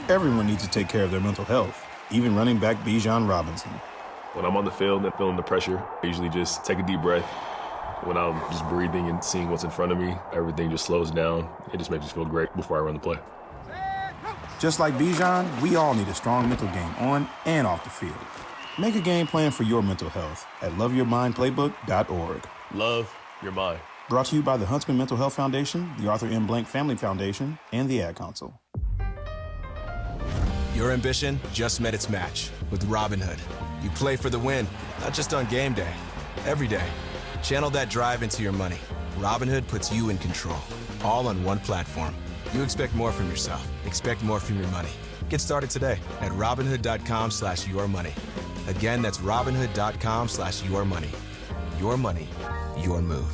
Everyone needs to take care of their mental health, even running back Bijan Robinson. When I'm on the field and feeling the pressure, I usually just take a deep breath. When I'm just breathing and seeing what's in front of me, everything just slows down. It just makes me feel great before I run the play. Just like Bijan, we all need a strong mental game on and off the field. Make a game plan for your mental health at loveyourmindplaybook.org. Love your mind. Brought to you by the Huntsman Mental Health Foundation, the Arthur M. Blank Family Foundation, and the Ad Council. Your ambition just met its match with Robinhood. You play for the win, not just on game day, every day. Channel that drive into your money. Robinhood puts you in control, all on one platform. You expect more from yourself. Expect more from your money. Get started today at Robinhood.com/yourmoney. Again, that's Robinhood.com/yourmoney. Your money, your move.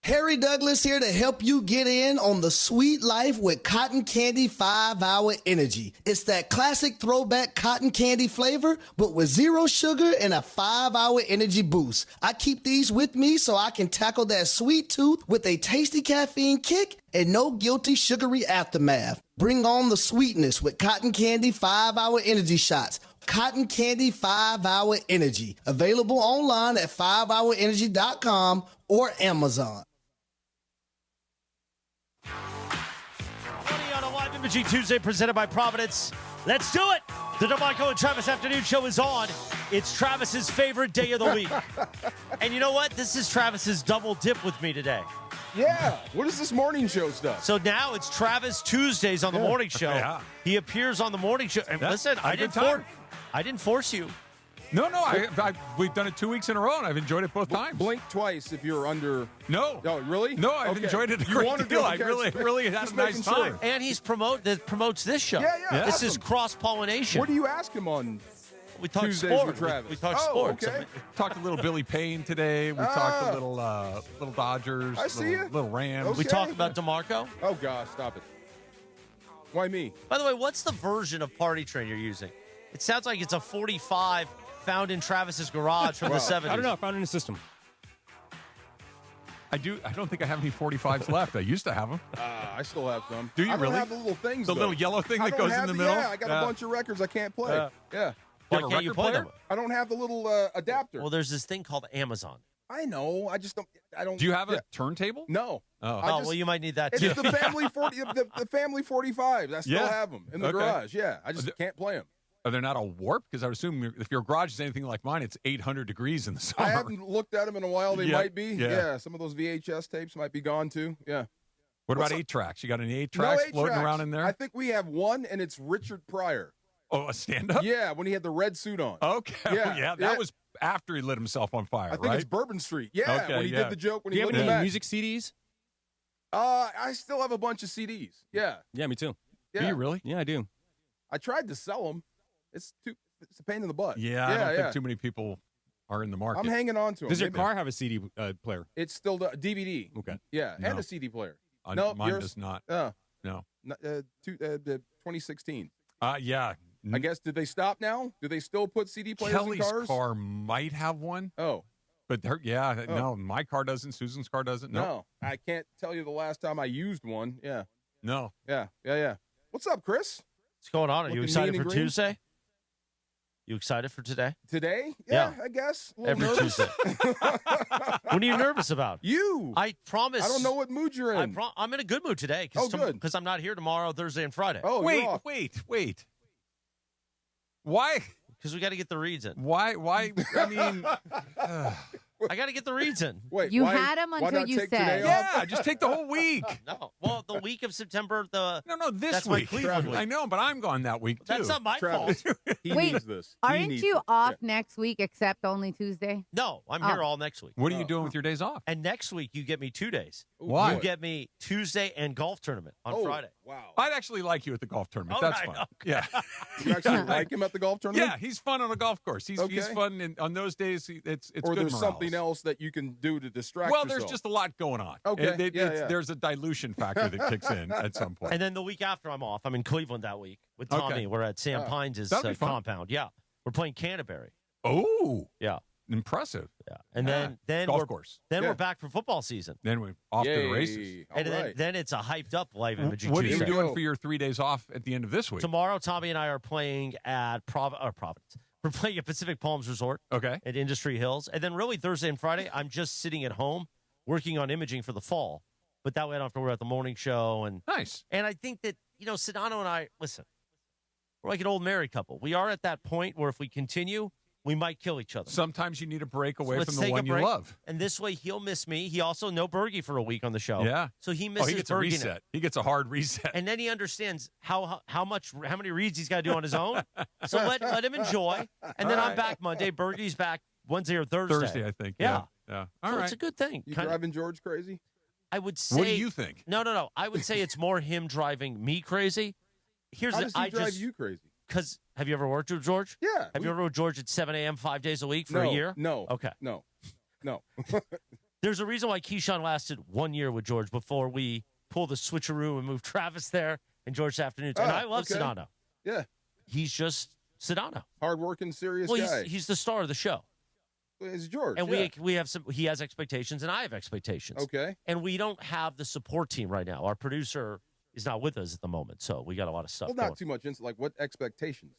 Harry Douglas here to help you get in on the sweet life with Cotton Candy 5-Hour Energy. It's that classic throwback cotton candy flavor, but with 0 sugar and a 5-hour energy boost. I keep these with me so I can tackle that sweet tooth with a tasty caffeine kick and no guilty sugary aftermath. Bring on the sweetness with Cotton Candy 5-Hour Energy Shots. Cotton Candy 5-Hour Energy. Available online at 5hourenergy.com or Amazon. Imaging Tuesday presented by Providence. Let's do it. The DeMarco and Travis Afternoon Show is on. It's Travis's favorite day of the week. And you know what? This is Travis's double dip with me today. Yeah. What is this morning show stuff? So now it's Travis Tuesdays on the morning show. Yeah. He appears on the morning show. And listen, I didn't force you. No, we've done it 2 weeks in a row, and I've enjoyed it both times. Blink twice if you're under. No. Oh, really? No, I've enjoyed it a great deal. I really had a nice time. And he's promotes this show. Yeah. This Awesome. is cross-pollination. What do you ask him on? We talked Tuesdays sports. with Travis. We talked sports. Okay. Talked a little Billy Payne today. We talked a little Dodgers. I see you. Little Rams. Okay. We talked about DeMarco. Oh, gosh, stop it. Why me? By the way, what's the version of Party Train you're using? It sounds like it's a 45 found in Travis's garage from the 70s. I don't know. I found it in the system. I don't think I have any 45s left. I used to have them. I still have some. Do you I don't really? have the little things, The though. little yellow thing I that don't goes in have the middle? Yeah, I got a bunch of records I can't play. Yeah. Why You have a can't you record play player? them? I don't have the little adapter. Well, there's this thing called Amazon. I know. I just don't. I don't. Do you have a turntable? No. Oh. Well, you might need that It's too. the family 40, the family 45s. I still have them in the Okay. garage. Yeah, I just can't play them. Are they not a warp? Because I would assume if your garage is anything like mine, it's 800 degrees in the summer. I haven't looked at them in a while. They Yeah, might be. yeah. Some of those VHS tapes might be gone too. Yeah. What about What's 8 tracks? You got any 8 No tracks 8 floating tracks. around in there? I think we have one, and it's Richard Pryor. Oh, a stand-up? Yeah, when he had the red suit on. Okay. Yeah, That was after he lit himself on fire, I think right? it's Bourbon Street. Yeah, Okay, when he yeah. did the joke when Do he you have looked any back. music CDs? I still have a bunch of CDs. Yeah. Yeah, me too. Yeah. Do you really? Yeah, I do. I tried to sell them. It's a pain in the butt. Yeah, I don't think too many people are in the market. I'm hanging on to them. Does your car have a CD player? It's still the DVD. Okay. Yeah, No. and a CD player. No, No, mine yours- does not. No. No. 2016. Yeah. I guess, did they stop now? Do they still put CD players Kelly's in cars? car might have one, Oh, but no, my car doesn't. Susan's car doesn't. no. I can't tell you the last time I used one. Yeah. No. Yeah. What's up, Chris? What's going on? Are you Looking excited mean for and green? Tuesday? You excited for today? Today? Yeah. I guess. A little Every nervous. Tuesday. What are you nervous about? You. I promise. I don't know what mood you're in. I'm in a good mood today. Oh, good. Because I'm not here tomorrow, Thursday, and Friday. Oh, Wait. you're off. Why? Because we got to get the reads in. Why? I mean, I got to get the reads in. Wait, You why- had 'em why until not you take said. today off? yeah, just take the whole week. No. Well, the week of September, No, this That's my week. Cleveland week. I know, but I'm gone that week too. that's not my Travis. fault. He Wait, needs this. He Aren't needs you it. off Yeah. next week except only Tuesday? No, I'm here all next week. What are you doing with your days off? And next week, you get me 2 days. Why? You get me Tuesday and golf tournament on Oh, Friday. Wow. I'd actually like you at the golf tournament. All That's right, fun. okay. Yeah, You actually like him at the golf tournament? yeah, he's fun on a golf course. He's Okay. fun, and on those days, it's Or good there's morales. something else that you can do to distract Well, yourself. there's just a lot going on. Okay. Yeah. There's a dilution factor that kicks in at some point. And then the week after, I'm off. I'm in Cleveland that week with Tommy. Okay. We're at Sam Pines' That'd be fun. compound. Yeah. We're playing Canterbury. Oh, Yeah. Impressive. Yeah. And then golf we're, course. Then we're back for football season. Then we're off to the races. And then it's a hyped up live imaging What are Tuesday. you doing for your 3 days off at the end of this week? Tomorrow, Tommy and I are playing at Providence. We're playing at Pacific Palms Resort. Okay. At Industry Hills. And then really Thursday and Friday, I'm just sitting at home working on imaging for the fall. But that way I don't have to worry about the morning show. And nice. And I think that, Sedano and I, listen, we're like an old married couple. We are at that point where if we continue, we might kill each other. Sometimes you need a break away So from let's the one you love. And this way he'll miss me. He also no Bergie for a week on the show. Yeah. So he misses he gets a Bergie reset. now. He gets a hard reset. And then he understands how many reads he's got to do on his own. So let him enjoy. And then I'm back Monday. Bergie's back Wednesday or Thursday. Thursday, I think. Yeah. All so right. It's a good thing. You driving George crazy? I would say. What do you think? No. I would say it's more him driving me crazy. How does he drive you crazy? Because have you ever worked with George? Yeah. Have you ever with George at 7 a.m. 5 days a week for a year? No. Okay. No. There's a reason why Keyshawn lasted 1 year with George before we pulled the switcheroo and moved Travis there and George afternoons. And I love Sedano. Yeah. He's just Sedano. Hard-working, serious Well, guy. he's the star of the show. It's George. And we have some. He has expectations, and I have expectations. Okay. And we don't have the support team right now. Our producer is not with us at the moment, so we got a lot of stuff. Well, not too much. Like what expectations?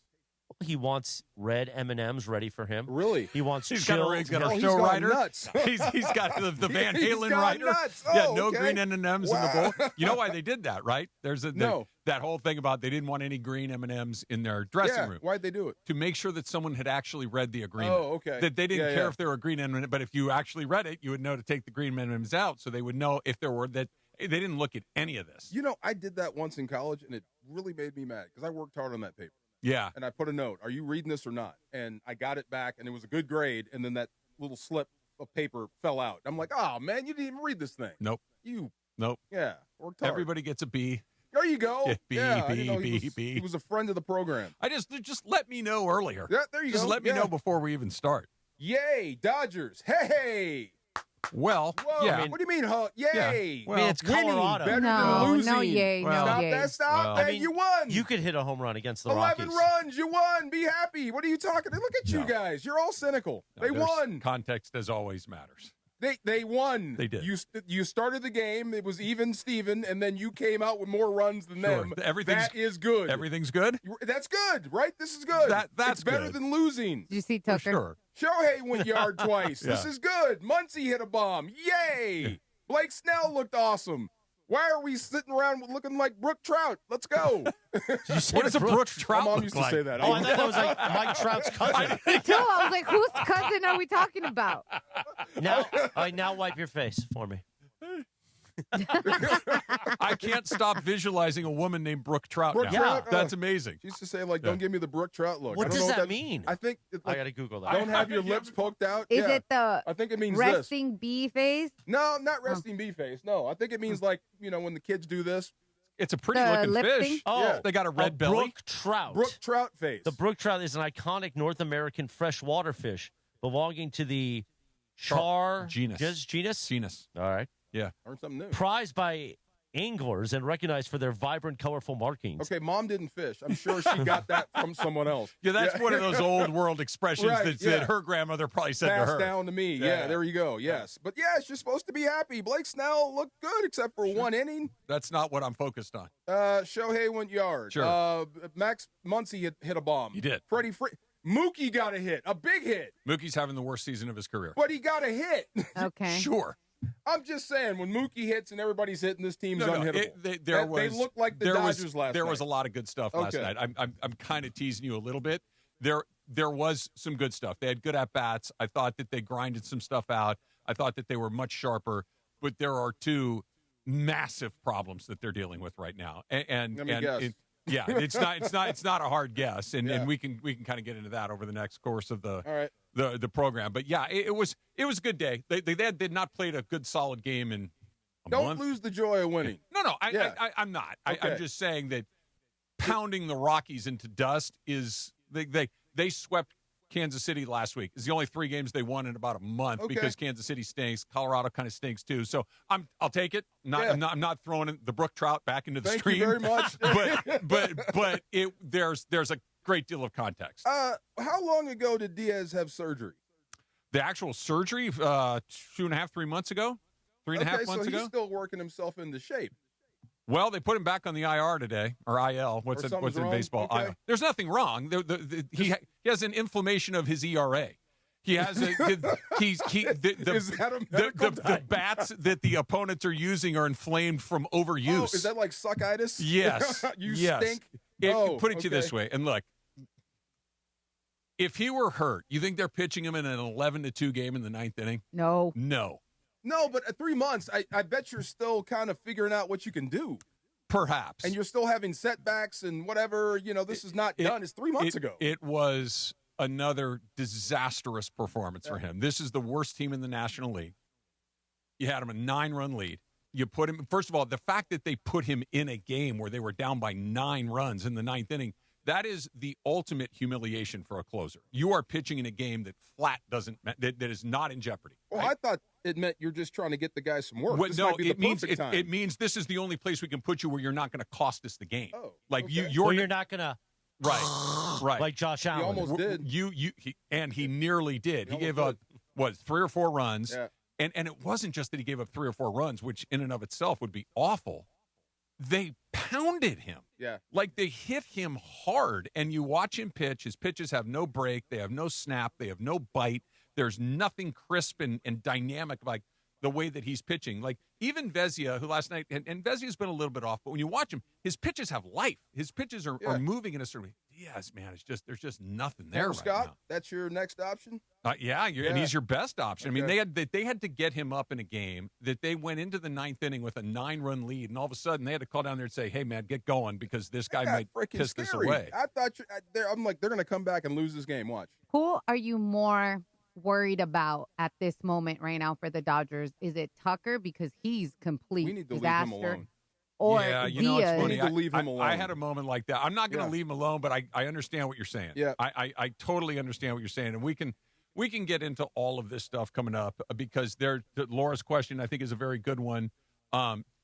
He wants red M&Ms ready for him. Really? He wants He's chill. got a show rider. Nuts. he's got the Van He's Halen gone rider. nuts. Yeah, Oh, no okay. green M&Ms in Wow. the bowl. You know why they did that, right? There's No. that whole thing about they didn't want any green M&Ms in their dressing room. Why'd they do it? To make sure that someone had actually read the agreement. Oh, okay. That they didn't care Yeah. if they were green M&Ms, but if you actually read it, you would know to take the green M&Ms out, so they would know if there were that. They didn't look at any of this. I did that once in college, and it really made me mad because I worked hard on that paper. Yeah. And I put a note, are you reading this or not? And I got it back, and it was a good grade, and then that little slip of paper fell out. I'm like, oh, man, you didn't even read this thing. Nope. Nope. Yeah, worked hard. Everybody gets a B. There you go. Yeah, B, I B, didn't know B. He was a friend of the program. I just let me know earlier. Yeah, there you go. Just let me know before we even start. Yay, Dodgers. Hey. Well, Whoa, yeah. what do you mean, huh? Yay. Well, it's Colorado. Better No, than losing. no yay, Well, no Stop yay. that, stop Well, that. You won. You could hit a home run against the 11 Rockies. runs. You won. Be happy. What are you talking? Look at you No. guys. You're all cynical. No, They there's- won. Context, as always, matters. They won. They did. You started the game. It was even Steven, and then you came out with more runs than Sure. them. Everything's- That is good. Everything's good? That's good, right? This is good. That's it's better good. than losing. Did you see For Tucker? sure. Shohei went yard twice. Yeah. This is good. Muncy hit a bomb. Yay! Blake Snell looked awesome. Why are we sitting around looking like Brooke Trout? Let's go. What does a Brooke Trout My mom look used like? to say that. Oh, I thought that was like Mike Trout's cousin. Too. I was like, whose cousin are we talking about? Now wipe your face for me. I can't stop visualizing a woman named Brooke Trout Brooke now. Trout? That's Oh. amazing. She used to say, like, don't give me the Brooke Trout look. What I don't does know that mean? I think it, I got to Google that. don't have your lips poked out. Is Yeah. it the I think it means resting bee face? this. No, not resting bee face. No, I think it means like, when the kids do this. It's a pretty The looking lip fish. thing? Oh, Yeah. They got a red belly. Brook trout. Brooke Trout face. The brook trout is an iconic North American freshwater fish belonging to the genus. Genus? All right. Yeah. Learn something new. Prized by anglers and recognized for their vibrant, colorful markings. Okay, mom didn't fish. I'm sure she got that from someone else. Yeah, that's one of those old world expressions Right, that yeah. her grandmother probably said to Passed her. down to me. Yeah, there you go. Yes. But yes, you're supposed to be happy. Blake Snell looked good except for one inning. That's not what I'm focused on. Shohei went yard. Sure. Max Muncy hit a bomb. He did. Mookie got a hit. A big hit. Mookie's having the worst season of his career. But he got a hit. Okay. Sure. I'm just saying, when Mookie hits and everybody's hitting, this team's unhittable. They looked like the Dodgers last night. There was a lot of good stuff last night. I'm kind of teasing you a little bit. There was some good stuff. They had good at bats. I thought that they grinded some stuff out. I thought that they were much sharper. But there are two massive problems that they're dealing with right now. And Let me guess. yeah, it's not a hard guess, and we can kind of get into that over the next course of the program. But yeah, it was a good day. They did not played a good solid game in a Don't month. lose the joy of winning. No, I'm not. Okay. I'm just saying that pounding the Rockies into dust is they swept Kansas City last week. It's the only 3 games they won in about a month because Kansas City stinks. Colorado kind of stinks too. So I'll take it. I'm not throwing the Brook Trout back into the Thank stream. you very much. but there's a great deal of context. How long ago did Diaz have surgery? The actual surgery 2.5, 3 months ago? 3.5 months so ago? He's still working himself into shape. Well, they put him back on the IR today, or IL. What's in baseball? Okay. IL. There's nothing wrong. He has an inflammation of his ERA. He has the bats that the opponents are using are inflamed from overuse. Oh, is that like suckitis? Yes. You yes. stink. Put it to you this way, and look, if he were hurt, you think they're pitching him in an 11-2 game in the 9th inning? No. No, but at 3 months, I bet you're still kind of figuring out what you can do. Perhaps. And you're still having setbacks and whatever. This is not done. It's 3 months ago. It was another disastrous performance for him. This is the worst team in the National League. You had him a 9-run lead. You put him, first of all, the fact that they put him in a game where they were down by 9 runs in the 9th inning, that is the ultimate humiliation for a closer. You are pitching in a game that that is not in jeopardy. Well, I thought it meant you're just trying to get the guy some work. Well, this no, might be it means this is the only place we can put you where you're not going to cost us the game. Oh, like okay. you're not going to. Right. Like Josh Allen. He almost did. He nearly did. He gave up, 3 or 4 runs. Yeah. And it wasn't just that he gave up 3 or 4 runs, which in and of itself would be awful. They pounded him. Yeah. Like they hit him hard. And you watch him pitch. His pitches have no break. They have no snap. They have no bite. There's nothing crisp and dynamic like the way that he's pitching. Like even Vezina, who last night, and Vezia's been a little bit off, but when you watch him, his pitches have life. His pitches are moving in a certain way. Diaz, man, there's just nothing there right Scott, now. that's your next option? And he's your best option. Okay. I mean, they had to get him up in a game that they went into the 9th inning with a 9-run lead, and all of a sudden they had to call down there and say, hey, man, get going because this guy might piss this away. I thought I'm like, they're going to come back and lose this game. Watch. Who are you more worried about at this moment right now for the Dodgers? Is it Tucker because he's complete We need to disaster? leave him alone. Or yeah, Diaz? you know, it's funny. We need to leave him alone. I had a moment like that. I'm not going to leave him alone, but I understand what you're saying. Yeah. I totally understand what you're saying, and we can get into all of this stuff coming up because Laura's question I think is a very good one.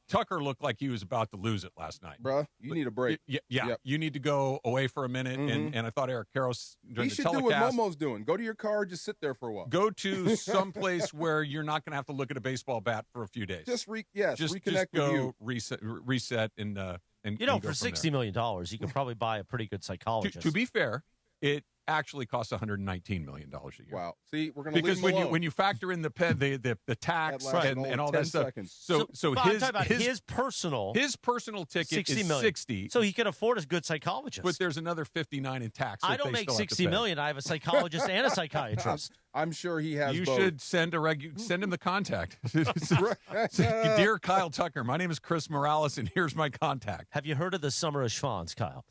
Tucker looked like he was about to lose it last night. Bruh, you need a break. Yeah, Yep. You need to go away for a minute, and I thought Eric Karros during he the should do what telecast. Momo's doing. Go to your car, just sit there for a while. Go to someplace where you're not going to have to look at a baseball bat for a few days. Just reconnect just go with you. reset, and for $60 million, you could probably buy a pretty good psychologist. To be fair, it actually costs $119 million a year. Wow. See, we're going to because leave him alone. when you factor in the tax and all that stuff, so his personal ticket is $60, so he can afford a good psychologist. but there's another $59 in tax. I don't make $60 million. I have a psychologist and a psychiatrist. I'm sure he has. You both. should send him the contact. Dear Kyle Tucker, my name is Chris Morales, and here's my contact. Have you heard of the Summer of Schwans, Kyle?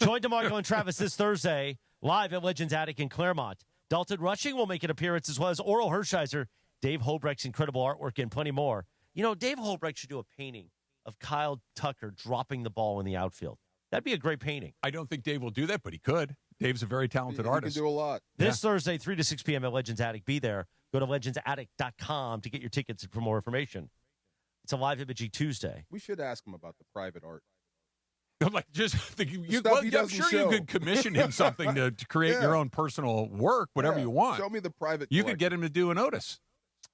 Join DeMarco and Travis this Thursday, live at Legends Attic in Claremont. Dalton Rushing will make an appearance, as well as Oral Hershiser, Dave Holbrecht's incredible artwork, and plenty more. You know, Dave Holbrecht should do a painting of Kyle Tucker dropping the ball in the outfield. That'd be a great painting. I don't think Dave will do that, but he could. Dave's a very talented artist. He can do a lot. This Thursday, 3 to 6 p.m. at Legends Attic. Be there. Go to legendsattic.com to get your tickets for more information. It's a live imaging Tuesday. We should ask him about the private art. I'm like, I'm sure show. you could commission him something to create your own personal work, whatever you want. Show me the private. You could get him to do an Otis.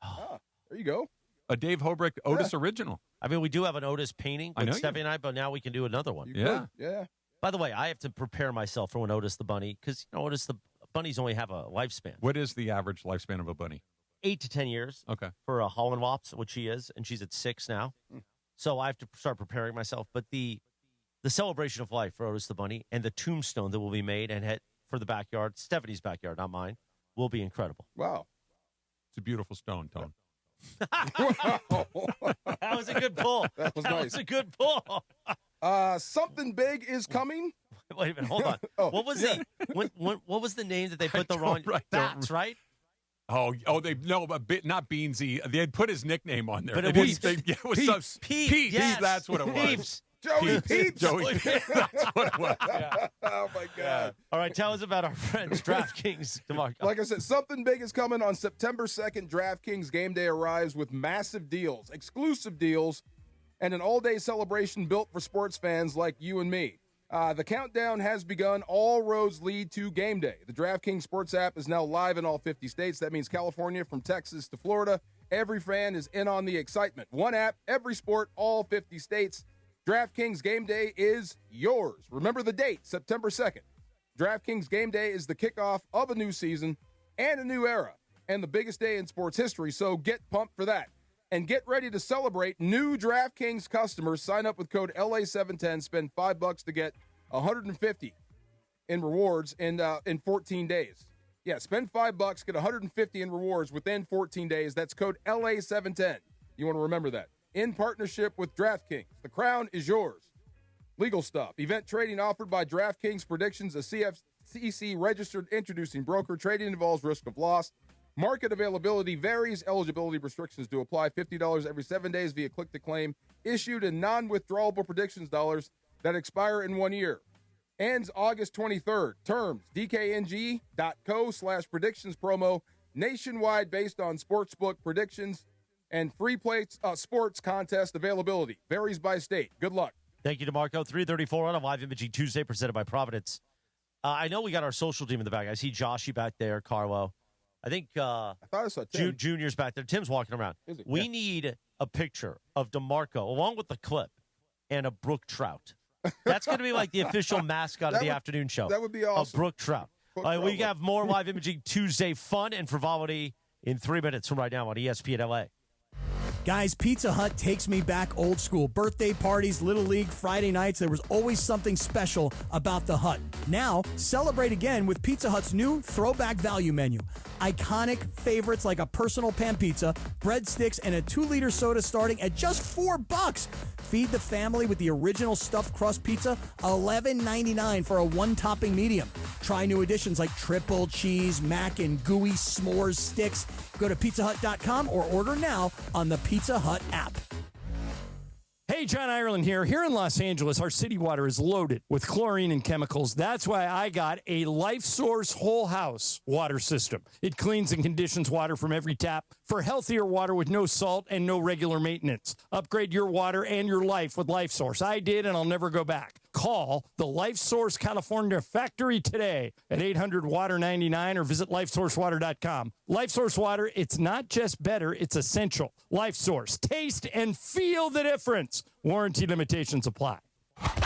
There you go. A Dave Holbrecht Otis original. I mean, we do have an Otis painting with Steffi and I, but now we can do another one. Yeah. By the way, I have to prepare myself for when Otis the bunny, because Otis the bunnies only have a lifespan. What is the average lifespan of a bunny? 8 to 10 years. Okay. For a Holland Wops, which she is, and she's at 6 now. So I have to start preparing myself. But the celebration of life for Otis the bunny and the tombstone that will be made and hit for the backyard, Stephanie's backyard, not mine, will be incredible. Wow. It's a beautiful stone, Tone. That was a good pull. That was nice. Was a good pull. Something big is coming. Wait a minute, hold on. What was what was the name that they put the wrong Bats, right? Oh, not Beansy. They had put his nickname on there. But it was Peeps. Yes. That's what it was. Peeps. Joey Peeps. Joey Peeps. That's what it was. Yeah. Oh, my God. All right, tell us about our friends, DraftKings. Like I said, something big is coming on September 2nd. DraftKings Game Day arrives with massive deals, exclusive deals, and an all-day celebration built for sports fans like you and me. The countdown has begun. All roads lead to game day. The DraftKings Sports app is now live in all 50 states. That means California, from Texas to Florida. Every fan is in on the excitement. One app, every sport, all 50 states. DraftKings Game Day is yours. Remember the date, September 2nd. DraftKings Game Day is the kickoff of a new season and a new era, and the biggest day in sports history, so get pumped for that. And get ready to celebrate. New DraftKings customers sign up with code LA710, spend $5 to get $150 in rewards in 14 days. Yeah, spend $5, get $150 in rewards within 14 days. That's code LA710. You want to remember that. In partnership with DraftKings. The crown is yours. Legal stuff. Event trading offered by DraftKings Predictions, a CFTC registered introducing broker. Trading involves risk of loss. Market availability varies. Eligibility restrictions do apply. $50 every 7 days via click-to-claim. Issued in non-withdrawable predictions dollars that expire in 1 year. Ends August 23rd. Terms, dkng.co/predictions promo. Nationwide based on sportsbook predictions and free play sports contest availability. Varies by state. Good luck. Thank you, DeMarco. 3:34 on a live imaging Tuesday presented by Providence. I know we got our social team in the back. I see Joshy back there, Carlo. I think I thought I saw Tim. Junior's back there. Tim's walking around. We need a picture of DeMarco along with the clip and a brook trout. That's going to be like the official mascot of the afternoon show. That would be awesome. A brook trout. We have more live imaging Tuesday fun and frivolity in 3 minutes from right now on ESPN LA. Guys, Pizza Hut takes me back old school. Birthday parties, Little League, Friday nights. There was always something special about the Hut. Now, celebrate again with Pizza Hut's new throwback value menu. Iconic favorites like a personal pan pizza, breadsticks, and a 2-liter soda starting at just $4. Feed the family with the original stuffed crust pizza, $11.99 for a 1-topping medium. Try new additions like triple cheese, mac, and gooey s'mores sticks. Go to pizzahut.com or order now on the Pizza Hut app. Hey, John Ireland here. Here in Los Angeles, our city water is loaded with chlorine and chemicals. That's why I got a Life Source whole house water system. It cleans and conditions water from every tap for healthier water with no salt and no regular maintenance. Upgrade your water and your life with Life Source. I did, and I'll never go back. Call the Life Source California factory today at 800-WATER-99 or visit lifesourcewater.com. Life Source water, it's not just better, it's essential. Life Source, taste and feel the difference. Warranty limitations apply.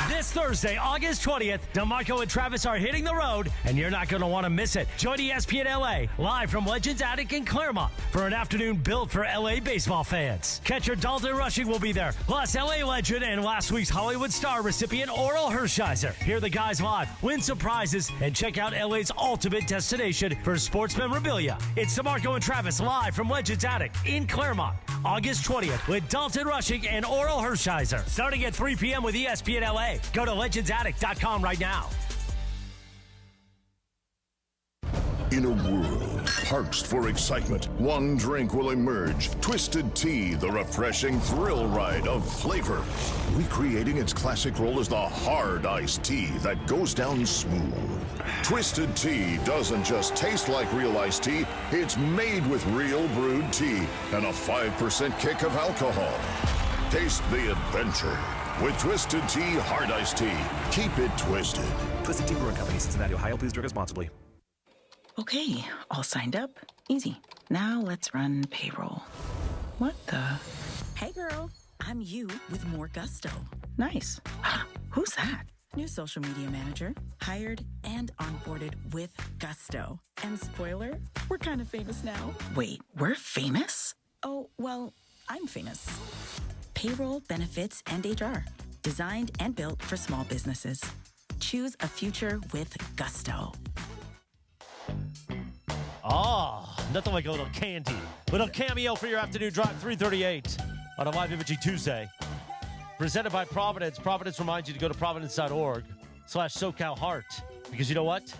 This Thursday, August 20th, DeMarco and Travis are hitting the road, and you're not going to want to miss it. Join ESPN LA, live from Legends Attic in Claremont, for an afternoon built for LA baseball fans. Catcher Dalton Rushing will be there, plus LA legend and last week's Hollywood star recipient Oral Hershiser. Hear the guys live, win some prizes, and check out LA's ultimate destination for sports memorabilia. It's DeMarco and Travis live from Legends Attic in Claremont, August 20th, with Dalton Rushing and Oral Hershiser, starting at 3 p.m. with ESPN LA. Go to legendsaddict.com right now. In a world parched for excitement, one drink will emerge. Twisted Tea, the refreshing thrill ride of flavor. Recreating its classic role as the hard iced tea that goes down smooth. Twisted Tea doesn't just taste like real iced tea, it's made with real brewed tea and a 5% kick of alcohol. Taste the adventure with Twisted Tea Hard Iced Tea. Keep it twisted. Twisted Tea Brewing Company, Cincinnati, Ohio. Please drink responsibly. Okay, all signed up. Easy. Now let's run payroll. What the? Hey girl, I'm you with more gusto. Nice. Who's that? New social media manager. Hired and onboarded with gusto. And spoiler, we're kind of famous now. Wait, we're famous? Oh, well, I'm famous. Payroll, benefits, and HR. Designed and built for small businesses. Choose a future with gusto. Nothing like a little candy. Little cameo for your afternoon drive, 3:38 on a live imaging Tuesday. Presented by Providence. Providence reminds you to go to providence.org/SoCalHeart. Because you know what?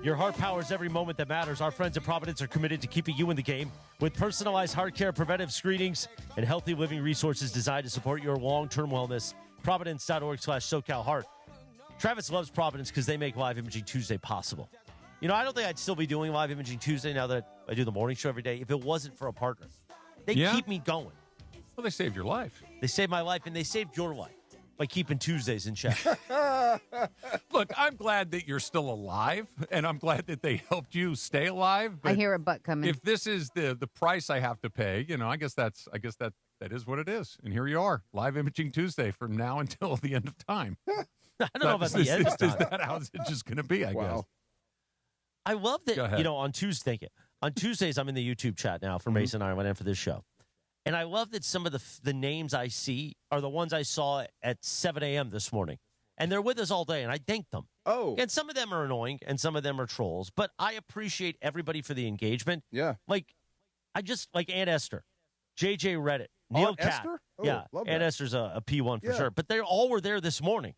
Your heart powers every moment that matters. Our friends at Providence are committed to keeping you in the game with personalized heart care, preventive screenings, and healthy living resources designed to support your long-term wellness. Providence.org/SoCalHeart. Travis loves Providence because they make Live Imaging Tuesday possible. You know, I don't think I'd still be doing Live Imaging Tuesday now that I do the morning show every day if it wasn't for a partner. They keep me going. Well, they saved your life. They saved my life, and they saved your life. by keeping Tuesdays in check. Look, I'm glad that you're still alive, and I'm glad that they helped you stay alive. But I hear a butt coming. if this is the price I have to pay, I guess that is what it is. And here you are, Live Imaging Tuesday from now until the end of time. I don't know about the end of time. Is that how it's just going to be, I guess? I love Go that, ahead. on Tuesday. On Tuesdays, I'm in the YouTube chat now for Mason and I went in for this show. And I love that some of the names I see are the ones I saw at 7 a.m. this morning. And they're with us all day, and I thank them. Oh. And some of them are annoying, and some of them are trolls. But I appreciate everybody for the engagement. Yeah. Like Aunt Esther, JJ Reddit, Neil Aunt Cat. Esther? Oh, Yeah, love Aunt that. Esther's a P1 for Yeah. sure. But they all were there this morning.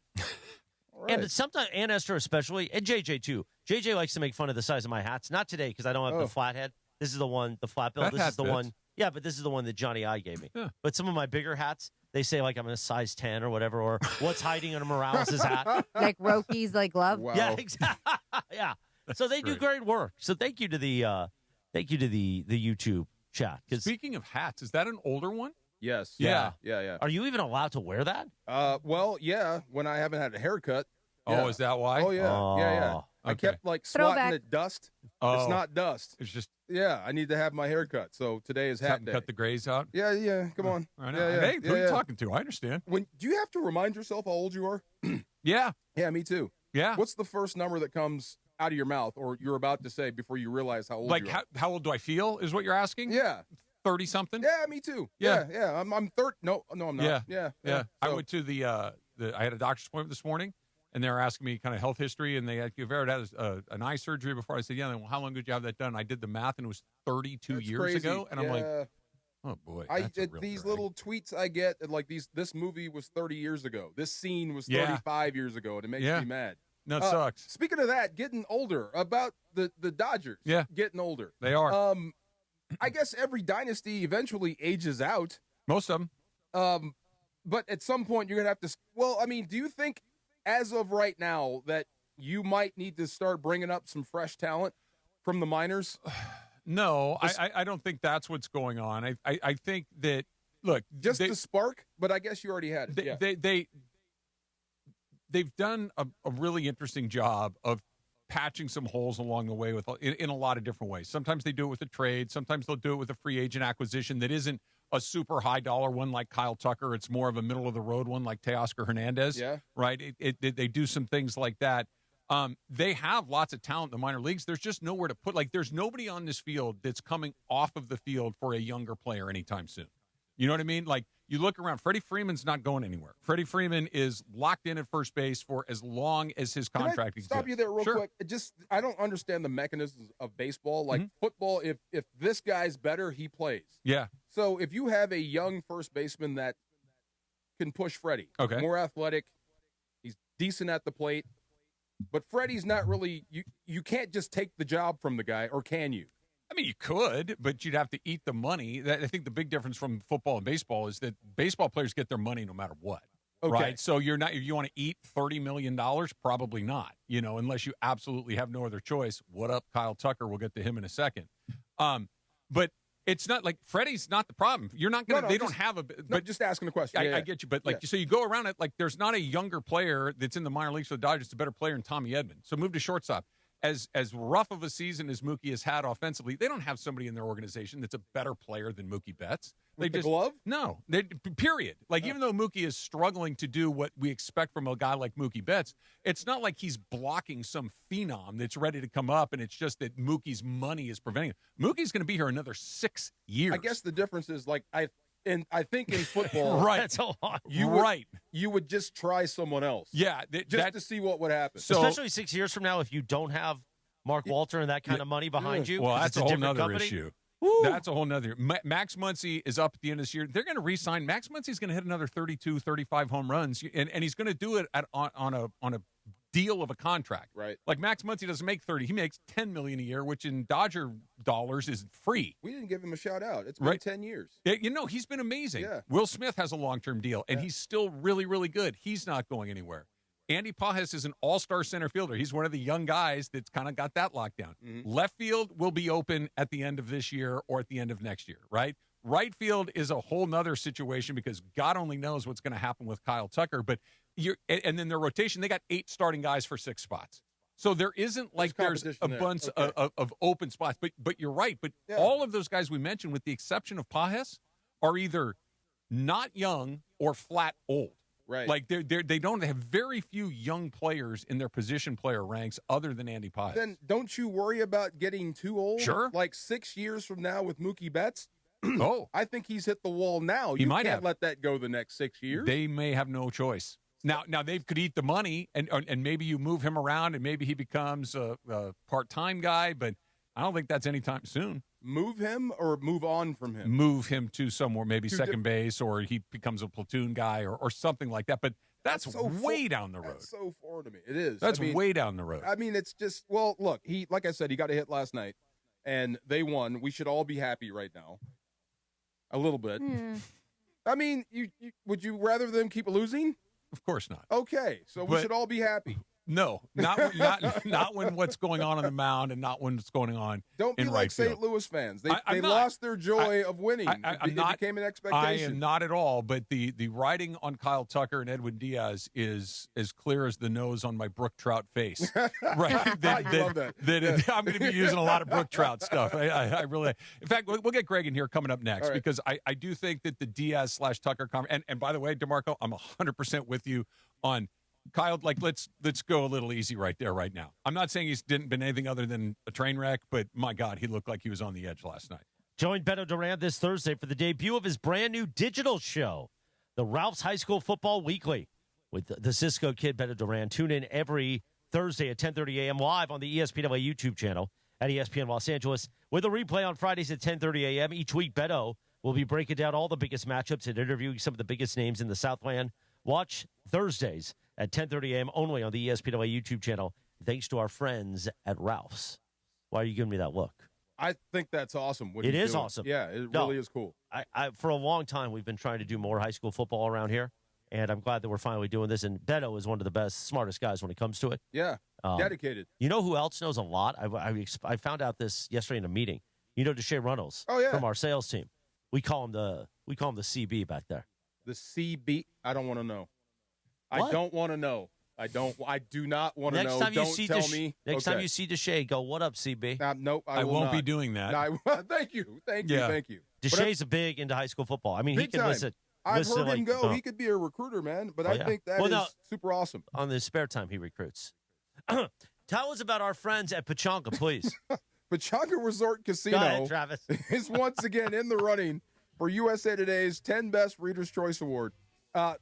Right. And sometimes Aunt Esther especially, and JJ too. JJ likes to make fun of the size of my hats. Not today because I don't have the flat head. This is the one, the flat bill. That This hat is the fits. one. Yeah, but this is the one that Johnny I gave me. Yeah. But some of my bigger hats, they say like I'm in a size 10 or whatever, or what's hiding under Morales' hat. Like Roki's glove. Wow. Yeah, exactly. Yeah. So they do great work. So thank you to the YouTube chat. 'Cause- Speaking of hats, is that an older one? Yes. Yeah. Yeah. Are you even allowed to wear that? Well, yeah, when I haven't had a haircut. Oh, Yeah. is that why? Oh, yeah. Yeah. I Okay. kept swatting Throwback. at dust. Oh. It's not dust. It's just Yeah, I need to have my haircut. So today is hat day. cut the grays out. Yeah. Come on. I know. Yeah, Hey, who are you yeah. talking to? I understand. Do you have to remind yourself how old you are? Yeah. Yeah, me too. Yeah. What's the first number that comes out of your mouth or you're about to say before you realize how old Like, you are? how old do I feel is what you're asking? Yeah. 30-something? Yeah, me too. Yeah. Yeah. I'm 30. No, I'm not. Yeah. Yeah. I So- went to I had a doctor's appointment this morning, and they were asking me kind of health history, and they had, you've ever had an eye surgery before? I said, yeah. Well, how long did you have that done? I did the math, and it was 32 That's years crazy. ago. And I'm like, oh, boy. That's a real these drag. little tweets I get, like this movie was 30 years ago. This scene was Yeah. 35 years ago, and it makes me mad. No, it sucks. Speaking of that, getting older, about the Dodgers getting older. They are. I guess every dynasty eventually ages out. Most of them. But at some point you're going to have to – well, I mean, do you think as of right now that you might need to start bringing up some fresh talent from the minors? No, I don't think that's what's going on. I think that, look. Just the spark, but I guess you already had it. They've done a really interesting job of patching some holes along the way in a lot of different ways. Sometimes they do it with a trade. Sometimes they'll do it with a free agent acquisition that isn't a super high dollar one like Kyle Tucker. It's more of a middle of the road one like Teoscar Hernandez. Yeah. Right. They do some things like that. They have lots of talent in the minor leagues. There's just nowhere to put. Like, there's nobody on this field that's coming off of the field for a younger player anytime soon. You know what I mean? Like, you look around, Freddie Freeman's not going anywhere. Freddie Freeman is locked in at first base for as long as his contract exists. Stop you there real Sure. quick. I don't understand the mechanisms of baseball. Like football, if this guy's better, he plays. Yeah. So if you have a young first baseman that can push Freddie, Okay. more athletic, he's decent at the plate, but Freddie's not really you can't just take the job from the guy, or can you? I mean, you could, but you'd have to eat the money. I think the big difference from football and baseball is that baseball players get their money no matter what. Okay. Right? So you're not, if you want to eat $30 million, probably not, unless you absolutely have no other choice. What up, Kyle Tucker? We'll get to him in a second. But it's not like Freddie's not the problem. You're not going to, don't have a, but just asking a question. I get you. But so you go around it, like there's not a younger player that's in the minor leagues for the Dodgers, that's a better player than Tommy Edman. So move to shortstop. As rough of a season as Mookie has had offensively, they don't have somebody in their organization that's a better player than Mookie Betts. With the glove? No, period. Like, even though Mookie is struggling to do what we expect from a guy like Mookie Betts, it's not like he's blocking some phenom that's ready to come up, and it's just that Mookie's money is preventing it. Mookie's going to be here another 6 years. I guess the difference is, like, I think in football, Right. That's a lot. You would just try someone else. Yeah. To see what would happen. So, especially 6 years from now, if you don't have Mark Walter and that kind of money behind you. Well, 'cause that's it's a whole different nother company. issue. Woo. That's a whole nother. Max Muncy is up at the end of this year. They're going to re-sign. Max Muncy's going to hit another 32, 35 home runs, and he's going to do it on a deal of a contract. Right. Like, Max Muncy doesn't make 30. He makes $10 million a year, which in Dodger dollars is free. We didn't give him a shout out. It's been Right. 10 years. Yeah, he's been amazing. Yeah. Will Smith has a long-term deal, and he's still really, really good. He's not going anywhere. Andy Pajes is an all-star center fielder. He's one of the young guys that's kind of got that locked down. Left field will be open at the end of this year or at the end of next year, right? Right field is a whole nother situation because God only knows what's going to happen with Kyle Tucker. But and then their rotation, they got 8 starting guys for 6 spots. So there isn't like there's a bunch of open spots. But you're right. But all of those guys we mentioned, with the exception of Pages, are either not young or flat old. Right. Like they don't have very few young players in their position player ranks other than Andy Pages. Then don't you worry about getting too old? Sure. Like 6 years from now with Mookie Betts? I think he's hit the wall now. He You might can't have. let that go the next 6 years. They may have no choice. Now they could eat the money, and maybe you move him around, and maybe he becomes a part-time guy, but I don't think that's anytime soon. Move him or move on from him? Move him to somewhere, maybe second base, or he becomes a platoon guy or something like that. But that's way down the road. That's so foreign to me. It is. That's way down the road. I mean, it's just, well, look, like I said, he got a hit last night, and they won. We should all be happy right now. A little bit. I mean, would you rather them keep losing? Of course not. Okay, so we should all be happy. No, not when what's going on the mound, and not when what's going on. Don't be in like right St. field. They lost. They lost their joy of winning. I'm not, it became an I expectation. am not at all. But the writing on Kyle Tucker and Edwin Diaz is as clear as the nose on my Brook Trout face. Right? love that. I'm going to be using a lot of Brook Trout stuff. I really. In fact, we'll get Greg in here coming up next because I do think that the Diaz/Tucker and by the way, DeMarco, I'm 100% with you on. Kyle, like let's go a little easy right there, right now. I'm not saying he's didn't been anything other than a train wreck, but my God, he looked like he was on the edge last night. Join Beto Duran this Thursday for the debut of his brand new digital show, the Ralph's High School Football Weekly, with the Cisco kid Beto Duran. Tune in every Thursday at 10:30 a.m. live on the ESPN YouTube channel at ESPN Los Angeles, with a replay on Fridays at 10:30 a.m. Each week, Beto will be breaking down all the biggest matchups and interviewing some of the biggest names in the Southland. Watch Thursdays at 10:30 a.m. only on the ESPN YouTube channel, thanks to our friends at Ralph's. Why are you giving me that look? I think that's awesome. It is awesome. Yeah, it really is cool. I for a long time, we've been trying to do more high school football around here, and I'm glad that we're finally doing this. And Beto is one of the best, smartest guys when it comes to it. Yeah, dedicated. You know who else knows a lot? I found out this yesterday in a meeting. You know Deshae Runnels from our sales team. We call him the CB back there. The CB? I don't want to know. What? I don't want to know. I do not want to know. Time don't you see tell me. Next time you see Deshae, go, what up, CB? Nope, I will won't not be doing that. Thank you. Thank you. Deshae's big into high school football. I mean, he can listen. I've heard him go. He could be a recruiter, man. But I think that is super awesome. On his spare time, he recruits. Tell us about our friends at Pechanga, please. Pechanga Resort Casino Go ahead, Travis. is once again in the running for USA Today's 10 Best Reader's Choice Award.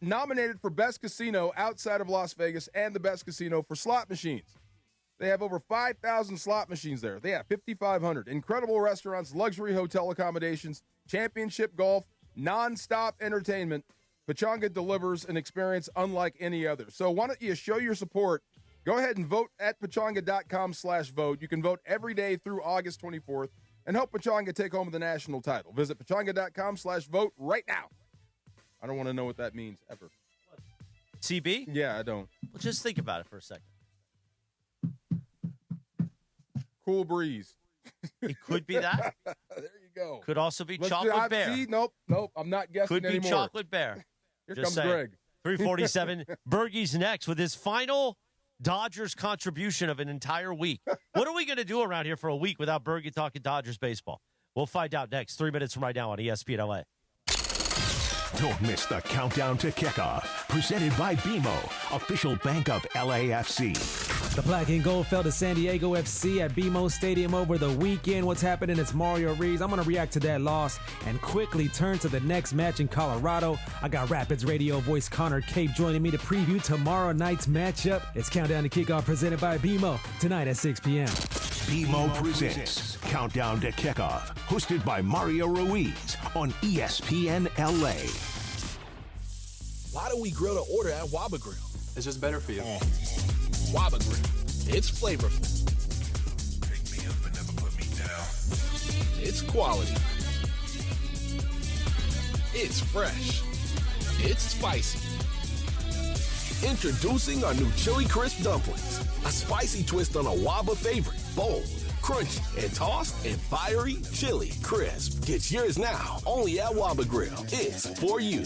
Nominated for Best Casino outside of Las Vegas and the Best Casino for slot machines. They have over 5,000 slot machines there. They have 5,500. Incredible restaurants, luxury hotel accommodations, championship golf, nonstop entertainment. Pechanga delivers an experience unlike any other. So why don't you show your support? Go ahead and vote at pechanga.com/vote. You can vote every day through August 24th and help Pechanga take home the national title. Visit pechanga.com/vote right now. I don't want to know what that means ever. CB? Yeah, I don't. Well, just think about it for a second. Cool breeze. It could be that. There you go. Could also be Chocolate Bear. See, nope. I'm not guessing Could be anymore. Chocolate Bear. Here Just comes saying. Greg. 347. Bergie's next with his final Dodgers contribution of an entire week. What are we going to do around here for a week without Bergie talking Dodgers baseball? We'll find out next. 3 minutes from right now on ESPN LA. Don't miss the countdown to kickoff. Presented by BMO, official bank of LAFC. The Black and Gold fell to San Diego FC at BMO Stadium over the weekend. What's happening? It's Mario Reeves. I'm going to react to that loss and quickly turn to the next match in Colorado. I got Rapids radio voice Connor Cape joining me to preview tomorrow night's matchup. It's Countdown to Kickoff presented by BMO tonight at 6 p.m. BMO presents Countdown to Kickoff, hosted by Mario Ruiz on ESPN LA. Why do we grill to order at Waba Grill? It's just better for you. Waba Grill. It's flavorful. Pick me up and never put me down. It's quality. It's fresh. It's spicy. Introducing our new Chili Crisp Dumplings. A spicy twist on a Waba favorite. Bold, crunchy and tossed and fiery, chili, crisp. Get yours now, only at Waba Grill. It's for you.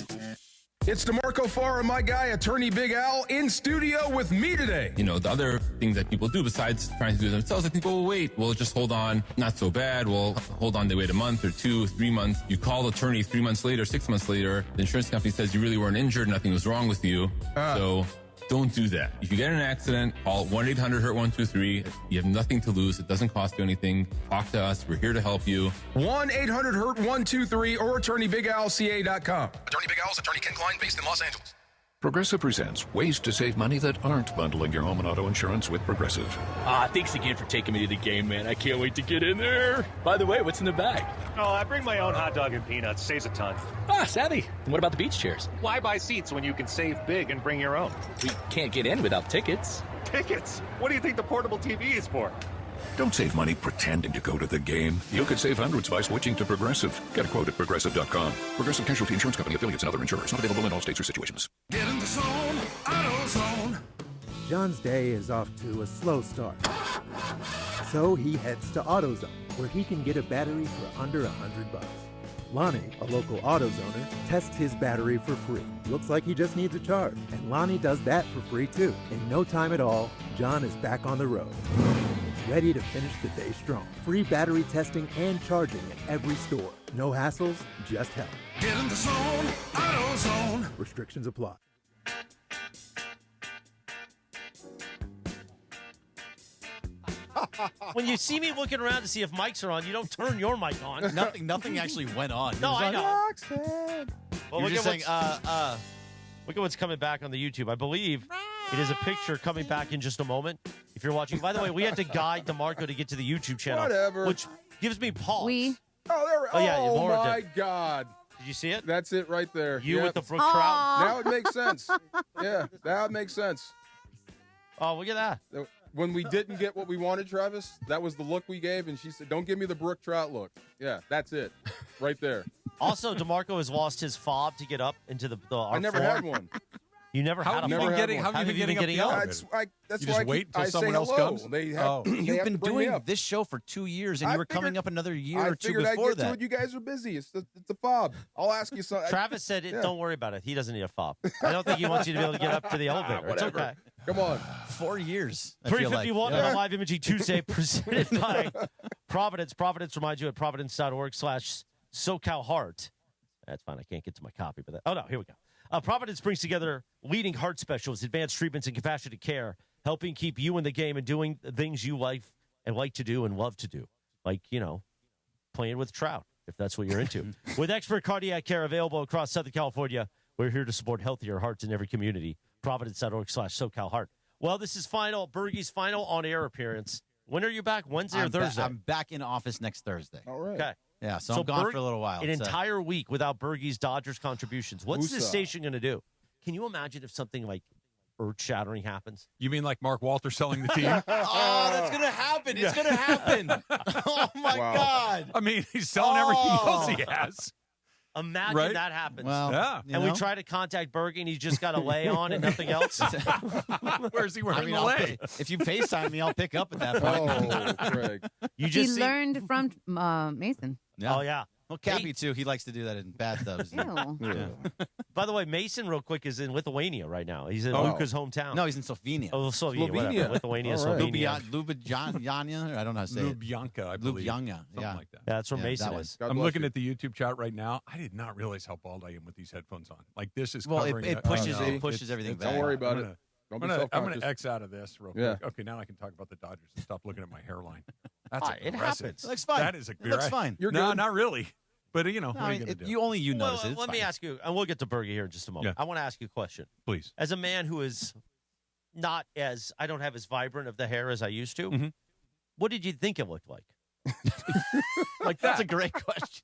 It's DeMarco Farr and my guy, Attorney Big Al, in studio with me today. You know, the other thing that people do besides trying to do it themselves, I think, well, wait, we'll just hold on. Not so bad. We'll hold on. They wait a month or 2, 3 months. You call the attorney 3 months later, 6 months later. The insurance company says you really weren't injured. Nothing was wrong with you. So don't do that. If you get in an accident, call 1-800-HURT-123. You have nothing to lose. It doesn't cost you anything. Talk to us. We're here to help you. 1-800-HURT-123 or attorneybigalca.com. Attorney Big Al's attorney Ken Klein, based in Los Angeles. Progressive presents ways to save money that aren't bundling your home and auto insurance with Progressive. Thanks again for taking me to the game, man. I can't wait to get in there. By the way, what's in the bag? Oh, I bring my own hot dog and peanuts. Saves a ton. Savvy. And what about the beach chairs? Why buy seats when you can save big and bring your own? We can't get in without tickets. Tickets? What do you think the portable TV is for? Don't save money pretending to go to the game. You could save hundreds by switching to Progressive. Get a quote at Progressive.com. Progressive Casualty Insurance Company, affiliates, and other insurers. Not available in all states or situations. Get in the zone, AutoZone. John's day is off to a slow start. So he heads to AutoZone, where he can get a battery for under $100. Lonnie, a local AutoZoner, tests his battery for free. Looks like he just needs a charge, and Lonnie does that for free too. In no time at all, John is back on the road, ready to finish the day strong. Free battery testing and charging at every store. No hassles, just help. Get in the zone, AutoZone. Restrictions apply. When you see me looking around to see if mics are on, you don't turn your mic on. Nothing actually went on. No, I know. Well, You're just saying, look at what's coming back on the YouTube. I believe it is a picture coming back in just a moment. If you're watching, by the way, we had to guide DeMarco to get to the YouTube channel. Whatever. Which gives me pause. Oh, my God. Did you see it? That's it right there. You with the Brook Trout. Trout? Now it makes sense. Yeah, now it makes sense. Oh, look at that. When we didn't get what we wanted, Travis, that was the look we gave, and she said, don't give me the Brook Trout look. Yeah, that's it. Right there. Also, DeMarco has lost his fob to get up into our I never floor. had one. You never had a fob? How have you been getting up? That's You just why wait until I someone say else hello. comes? They have, they You've have been to bring me doing up. this show for 2 years, and you were coming up another year or two figured before I'd get that. to it. You guys are busy. It's a fob. I'll ask you something. Travis said, don't worry about it. He doesn't need a fob. I don't think he wants you to be able to get up to the elevator. It's Whatever. okay. Come on. 4 years. I feel like. 351 on a Live Imaging Tuesday presented by Providence. Providence reminds you at providence.org/SoCalHeart. That's fine. I can't get to my copy. But oh, no. Here we go. Providence brings together leading heart specialists, advanced treatments, and compassionate care, helping keep you in the game and doing the things you like to do and love to do. Like, playing with trout, if that's what you're into. With expert cardiac care available across Southern California, we're here to support healthier hearts in every community. Providence.org/SoCalHeart. Well, this is Bergie's final on-air appearance. When are you back? Wednesday or Thursday? I'm back in office next Thursday. All right. Okay. Yeah, so I'm gone for a little while. An entire week without Bergie's Dodgers contributions. What's this station going to do? Can you imagine if something like earth-shattering happens? You mean like Mark Walter selling the team? Oh, that's going to happen. It's going to happen. Oh, my God. I mean, he's selling everything else he has. Imagine that happens. Well, yeah. And we try to contact Bergie, and he's just got a lay on and nothing else. Where's he wearing the lay? If you FaceTime me, I'll pick up at that point. Oh, Craig. He learned from Mason. Yeah. Oh, yeah. Well, Cappy, too. He likes to do that in bathtubs. Ew. Yeah. By the way, Mason, real quick, is in Lithuania right now. He's in Luca's hometown. No, he's in Slovenia. Oh, Slovenia. Whatever. Lithuania, All right. Slovenia. Ljubljana, I don't know how to say it. Lubyanka, I believe. Ljubljana, Something like that. Yeah, that's where Yeah, Mason that is. God I'm bless looking you. at the YouTube chat right now. I did not realize how bald I am with these headphones on. Like, this is Well, covering it pushes everything back. Don't worry about it. I'm Don't be gonna self-conscious. X out of this real quick. Yeah. Okay, now I can talk about the Dodgers and stop looking at my hairline. That's It aggressive. happens. It looks fine. That is It looks fine. You're no, good. not really. But, what No, are you going to do? You notice it. It's Let me fine. ask you, and we'll get to Bergie here in just a moment. Yeah. I want to ask you a question. Please. As a man who is not as, I don't have as vibrant of the hair as I used to, Mhm. what did you think it looked like? Like, that's a great question.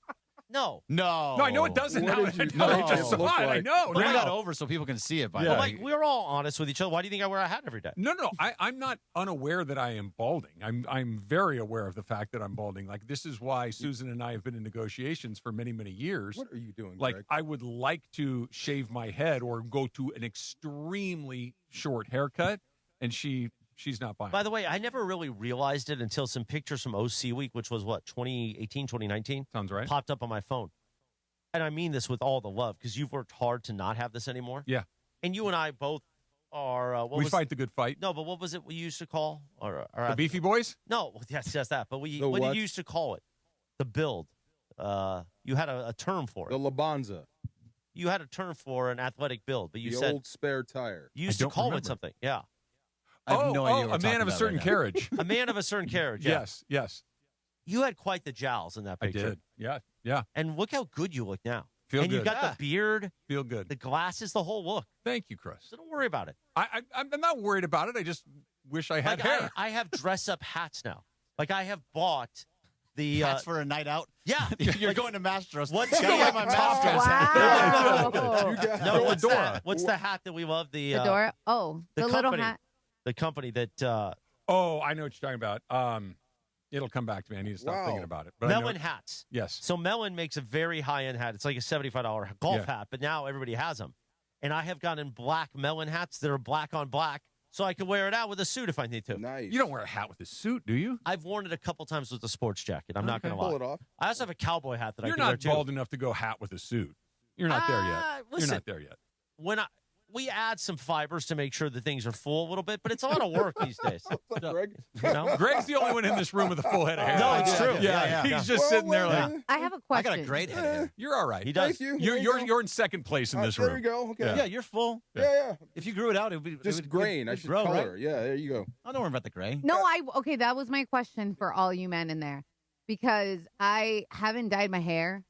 No. No. No, I know it doesn't What now. did you No, think I just it saw it. looked I like? know. Bring now. that over so people can see it, by the Well, way. like, we're all honest with each other. Why do you think I wear a hat every day? No. I'm not unaware that I am balding. I'm very aware of the fact that I'm balding. Like, this is why Susan and I have been in negotiations for many, many years. What are you doing, Like, Greg? I would like to shave my head or go to an extremely short haircut. And she she's not buying. By the way, I never really realized it until some pictures from OC Week, which was what, 2018, 2019? Sounds right. Popped up on my phone. And I mean this with all the love, because you've worked hard to not have this anymore. Yeah. And you and I both are... we fight the good fight. No, but what was it we used to call? The Beefy Boys? No, yes, just that. But what did you used to call it? The build. You had a term for it. The Labanza. You had a term for an athletic build, but you the said... old spare tire. You used to call it something, yeah. I have no idea what a man of a certain carriage. A man of a certain carriage, yeah. Yes. You had quite the jowls in that picture. I did, yeah. And look how good you look now. Feel and good. You got the beard. Feel good. The glasses, the whole look. Thank you, Chris. So don't worry about it. I'm not worried about it. I just wish I had hair. I have dress-up hats now. Like, I have bought the... hats for a night out? Yeah. You're going to Mastros. What's Gotta get my Mastros hat. No, what's the hat that we love? The Fedora? The little hat. The company that... I know what you're talking about. It'll come back to me. I need to stop thinking about it. But Melon hats. Yes. So Melon makes a very high-end hat. It's like a $75 golf hat, but now everybody has them. And I have gotten black Melon hats that are black on black, so I can wear it out with a suit if I need to. Nice. You don't wear a hat with a suit, do you? I've worn it a couple times with a sports jacket. I'm not going to lie. Pull it off. I also have a cowboy hat that You're I can wear not too. bald enough to go hat with a suit. You're not there yet. Listen, You're not there yet. When we add some fibers to make sure that things are full a little bit, but it's a lot of work these days. Greg? You know? Greg's the only one in this room with a full head of hair. No, it's true. Yeah. He's just sitting there like, I have a question. I got a great head of hair. you're all right. He does. Thank you. You're in second place in this room. There we go. Okay. Yeah, you're full. Yeah. If you grew it out, it would be Just grain. I should color. Right? Yeah, there you go. I don't worry about the gray. No, okay, that was my question for all you men in there. Because I haven't dyed my hair,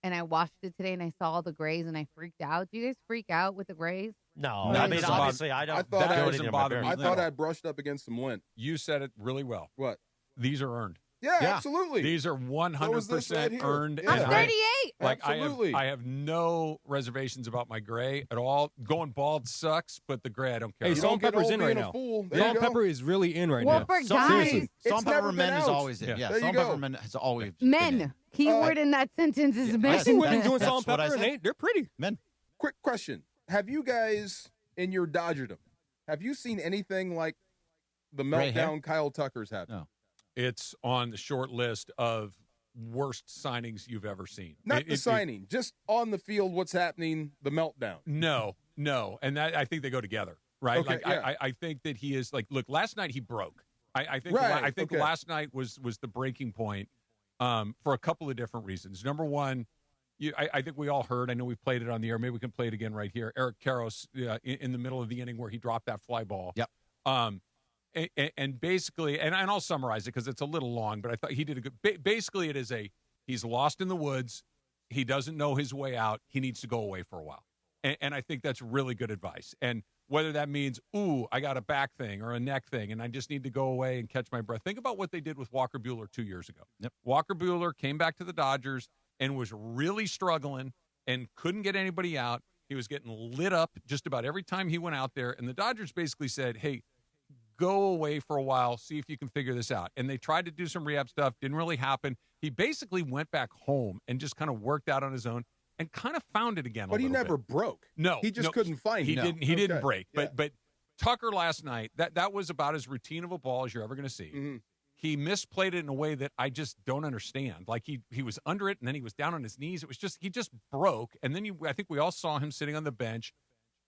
and I washed it today, and I saw all the grays, and I freaked out. Do you guys freak out with the grays? No, I mean, obviously, I don't. That doesn't bother me. I thought I brushed up against some lint. You said it really well. What? These are earned. Yeah, absolutely. These are 100% earned. Yeah. I'm 38. Like Absolutely. I have no reservations about my gray at all. Going bald sucks, but the gray I don't care. Hey, salt and pepper's in right now. Salt and pepper is really in right now. For guys, Salt and pepper men is always in. Yeah, There you salt and go. pepper men has always men. Keyword in that sentence is men. I see women doing That's salt and what I pepper, and said. they're pretty. Men. Quick question. Have you guys, in your Dodgerdom, have you seen anything like the Gray hair? meltdown Kyle Tucker's had? No. It's on the short list of worst signings you've ever seen. Not the signing, just on the field, what's happening, the meltdown. No. And that, I think they go together, right? Okay, like yeah. I think that he is like, look, last night he broke. I think okay. last night was the breaking point for a couple of different reasons. Number one, I think we all heard, I know we played it on the air, maybe we can play it again right here, Eric Karros in the middle of the inning where he dropped that fly ball. Yep. And basically, and I'll summarize it because it's a little long, but I thought he did a good. Basically, it is he's lost in the woods. He doesn't know his way out. He needs to go away for a while. And I think that's really good advice. And whether that means, I got a back thing or a neck thing, and I just need to go away and catch my breath. Think about what they did with Walker Buehler 2 years ago. Yep. Walker Buehler came back to the Dodgers and was really struggling and couldn't get anybody out. He was getting lit up just about every time he went out there. And the Dodgers basically said, hey, go away for a while, see if you can figure this out. And they tried to do some rehab stuff, didn't really happen. He basically went back home and just kind of worked out on his own and kind of found it again. But he never broke. No, he just couldn't find it. He didn't break. Yeah. But Tucker last night, that was about as routine of a ball as you're ever going to see. Mm-hmm. He misplayed it in a way that I just don't understand. Like he was under it and then he was down on his knees. It was just he just broke. And then I think we all saw him sitting on the bench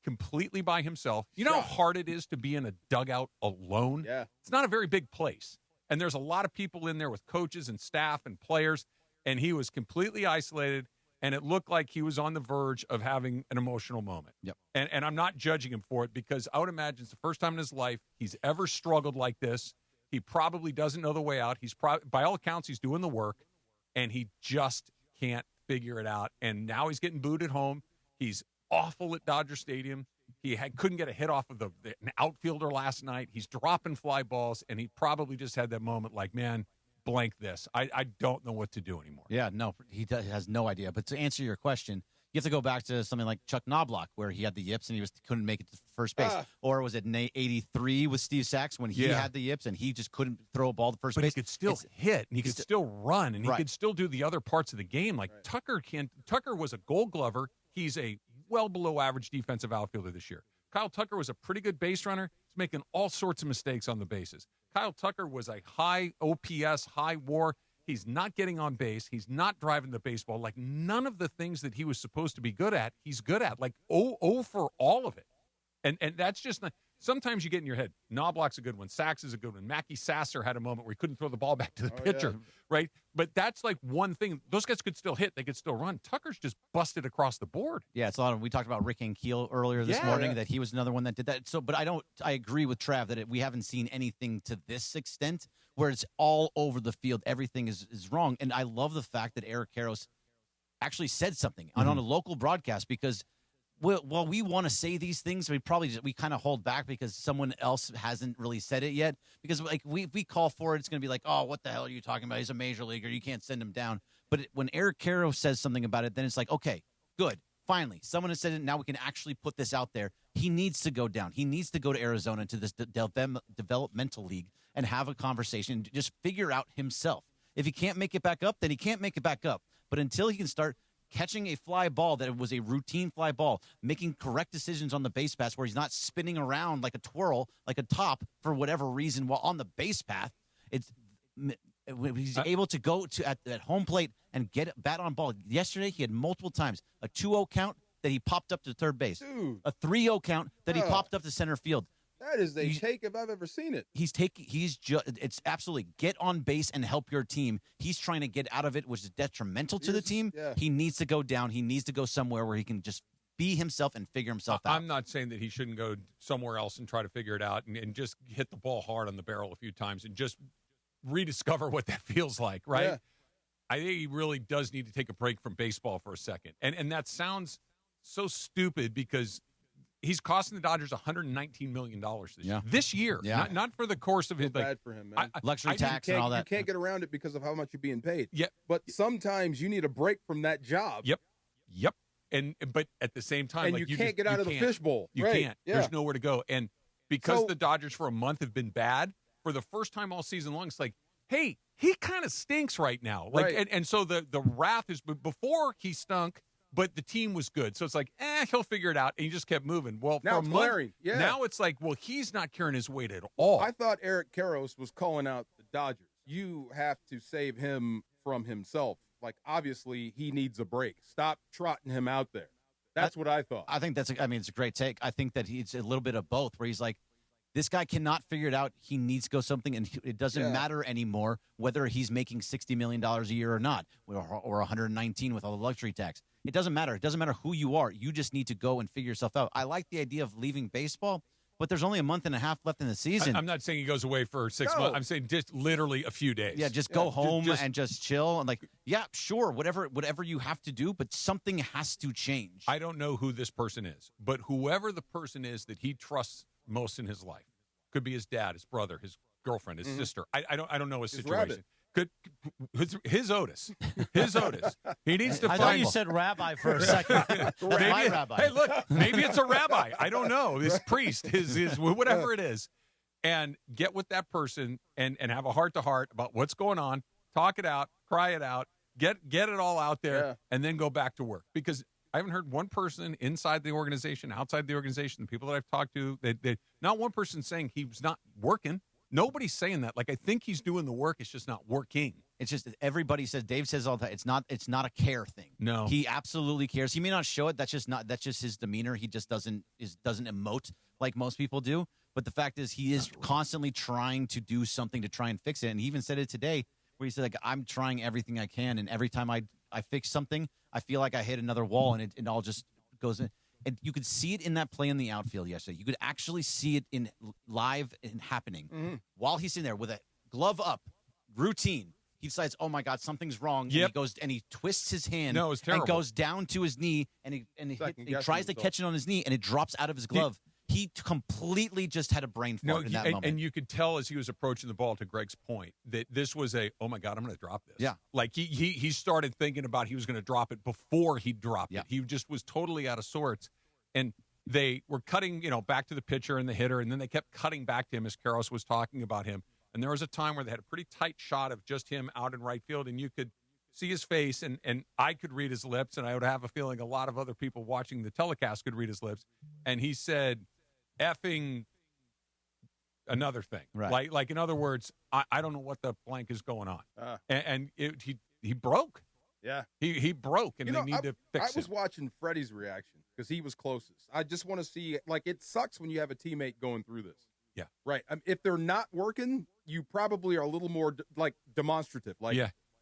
completely by himself. You know how hard it is to be in a dugout alone? Yeah. It's not a very big place. And there's a lot of people in there with coaches and staff and players, and he was completely isolated, and it looked like he was on the verge of having an emotional moment. Yep. And I'm not judging him for it because I would imagine it's the first time in his life he's ever struggled like this. He probably doesn't know the way out. By all accounts, he's doing the work, and he just can't figure it out. And now he's getting booed at home. He's awful at Dodger Stadium. He couldn't get a hit off of an outfielder last night. He's dropping fly balls, and he probably just had that moment like, man, blank this. I don't know what to do anymore. Yeah, no, he has no idea. But to answer your question, you have to go back to something like Chuck Knobloch, where he had the yips and he couldn't make it to first base. Or was it 83 with Steve Sachs when he had the yips and he just couldn't throw a ball to first but base? He could still hit, and he could still run, and he could still do the other parts of the game. Like Tucker was a Gold Glover. He's a well below average defensive outfielder this year. Kyle Tucker was a pretty good base runner. He's making all sorts of mistakes on the bases. Kyle Tucker was a high OPS, high WAR. He's not getting on base. He's not driving the baseball. Like, none of the things that he was supposed to be good at, he's good at. Like, 0 for all of it. And that's just not – sometimes you get in your head. Knobloch's a good one. Sachs is a good one. Mackie Sasser had a moment where he couldn't throw the ball back to the pitcher, right? But that's like one thing. Those guys could still hit. They could still run. Tucker's just busted across the board. Yeah, it's a lot of – we talked about Rick Ankiel earlier this morning, that he was another one that did that. So, but I agree with Trav that we haven't seen anything to this extent where it's all over the field. Everything is wrong. And I love the fact that Eric Karros actually said something on a local broadcast, because – well, we want to say these things. We kind of hold back because someone else hasn't really said it yet. Because like we call for it, it's going to be like, oh, what the hell are you talking about? He's a major leaguer. You can't send him down. But when Eric Karros says something about it, then it's like, okay, good. Finally, someone has said it. Now we can actually put this out there. He needs to go down. He needs to go to Arizona, to this developmental league, and have a conversation. Just figure out himself. If he can't make it back up, then he can't make it back up. But until he can start catching a fly ball that was a routine fly ball, making correct decisions on the base pass where he's not spinning around like a twirl, like a top for whatever reason while on the base path, he's able to go to at home plate and get bat on ball. Yesterday, he had multiple times a 2-0 count that he popped up to third base, a 3-0 count that he popped up to center field. That is a take if I've ever seen it. It's absolutely get on base and help your team. He's trying to get out of it, which is detrimental to the team. Yeah. He needs to go down. He needs to go somewhere where he can just be himself and figure himself out. I'm not saying that he shouldn't go somewhere else and try to figure it out and just hit the ball hard on the barrel a few times and just rediscover what that feels like, right? Yeah. I think he really does need to take a break from baseball for a second. And that sounds so stupid because he's costing the Dodgers $119 million this year. Yeah. Not for the course of his bad for him, man. Luxury tax and all that. You can't get around it because of how much you're being paid. Yeah. But sometimes you need a break from that job. Yep. But at the same time, and like you can't get out of the fishbowl. You can't. Yeah. There's nowhere to go. And because the Dodgers for a month have been bad, for the first time all season long, it's like, hey, he kind of stinks right now. Like, and so the wrath is before he stunk. But the team was good. So it's like, he'll figure it out. And he just kept moving. Well, now for it's a month, glaring. Yeah. Now it's like, well, he's not carrying his weight at all. I thought Eric Karros was calling out the Dodgers. You have to save him from himself. Like, obviously, he needs a break. Stop trotting him out there. That's what I thought. I think it's a great take. I think that he's a little bit of both, where he's like, this guy cannot figure it out. He needs to go something, and it doesn't matter anymore whether he's making $60 million a year or not, or 119 with all the luxury tax. It doesn't matter. It doesn't matter who you are. You just need to go and figure yourself out. I like the idea of leaving baseball, but there's only a month and a half left in the season. I'm not saying he goes away for 6 months. I'm saying just literally a few days. Yeah, just go home and just chill. And like, yeah, sure, whatever you have to do, but something has to change. I don't know who this person is, but whoever the person is that he trusts most in his life, could be his dad, his brother, his girlfriend, his sister. I don't know his situation. Rabbit. His Otis. He needs to find. I thought you said rabbi for a second. My rabbi. Hey, look, maybe it's a rabbi. I don't know. His priest, his whatever it is, and get with that person and have a heart to heart about what's going on. Talk it out, cry it out, get it all out there, and then go back to work. Because I haven't heard one person inside the organization, outside the organization, the people that I've talked to, they not one person saying he's not working. Nobody's saying that. Like, I think he's doing the work. It's just not working. It's just everybody says. Dave says all that. It's not a care thing. No, he absolutely cares. He may not show it. That's just his demeanor. He just doesn't emote like most people do. But the fact is, he is constantly trying to do something to try and fix it. And he even said it today, where he said, like, I'm trying everything I can, and every time I fix something, I feel like I hit another wall, and it all just goes in. And you could see it in that play in the outfield yesterday. You could actually see it in live and happening while he's sitting there with a glove up, routine. He decides, oh my God, something's wrong. Yep. And he goes and he twists his hand. No, it's terrible. And goes down to his knee, and he tries to catch it on his knee, and it drops out of his glove. He completely just had a brain fart in that moment. And you could tell as he was approaching the ball, to Greg's point, that this was oh my God, I'm going to drop this. Yeah. Like he started thinking about he was going to drop it before he dropped it. He just was totally out of sorts. And they were cutting, back to the pitcher and the hitter, and then they kept cutting back to him as Karros was talking about him. And there was a time where they had a pretty tight shot of just him out in right field, and you could see his face, and I could read his lips, and I would have a feeling a lot of other people watching the telecast could read his lips. And he said, effing another thing. Right. Like in other words, I don't know what the blank is going on. And he broke. Yeah. He broke, and they need to fix it. I was watching Freddie's reaction because he was closest. I just want to see, like, it sucks when you have a teammate going through this. Yeah. Right. If they're not working, you probably are a little more, demonstrative. Like,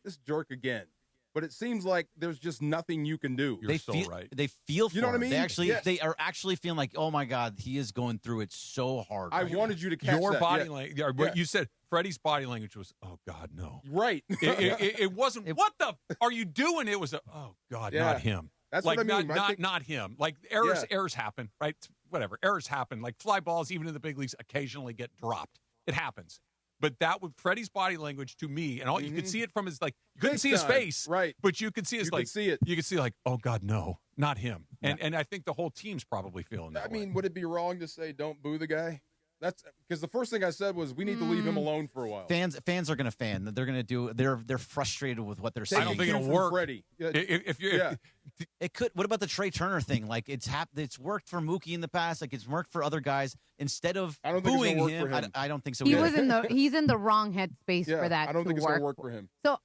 this jerk again. But it seems like there's just nothing you can do. You're so right. They feel for You know what I him. mean? They are actually feeling like, oh my God, he is going through it so hard. I wanted you to catch your that. body language. What you said, Freddie's body language was, oh God, no. Right. It wasn't. What the are you doing? It was oh God, not him. That's like what I mean. Not him. Like errors happen, right? Whatever errors happen. Like fly balls, even in the big leagues, occasionally get dropped. It happens. But that would Freddie's body language to me, and all you could see it from his you couldn't see his face, right? But you could see his you could see oh God, no, not him. And I think the whole team's probably feeling that. I mean, would it be wrong to say don't boo the guy? That's because the first thing I said was we need to leave him alone for a while. Fans are going to fan. They're going to do. They're frustrated with what they're seeing. I don't think it'll work. Freddie. It could. What about the Trey Turner thing? Like it's worked for Mookie in the past. Like it's worked for other guys. Instead of booing him, I don't think so. He's in the wrong headspace for that. I don't think it's going to work for him. So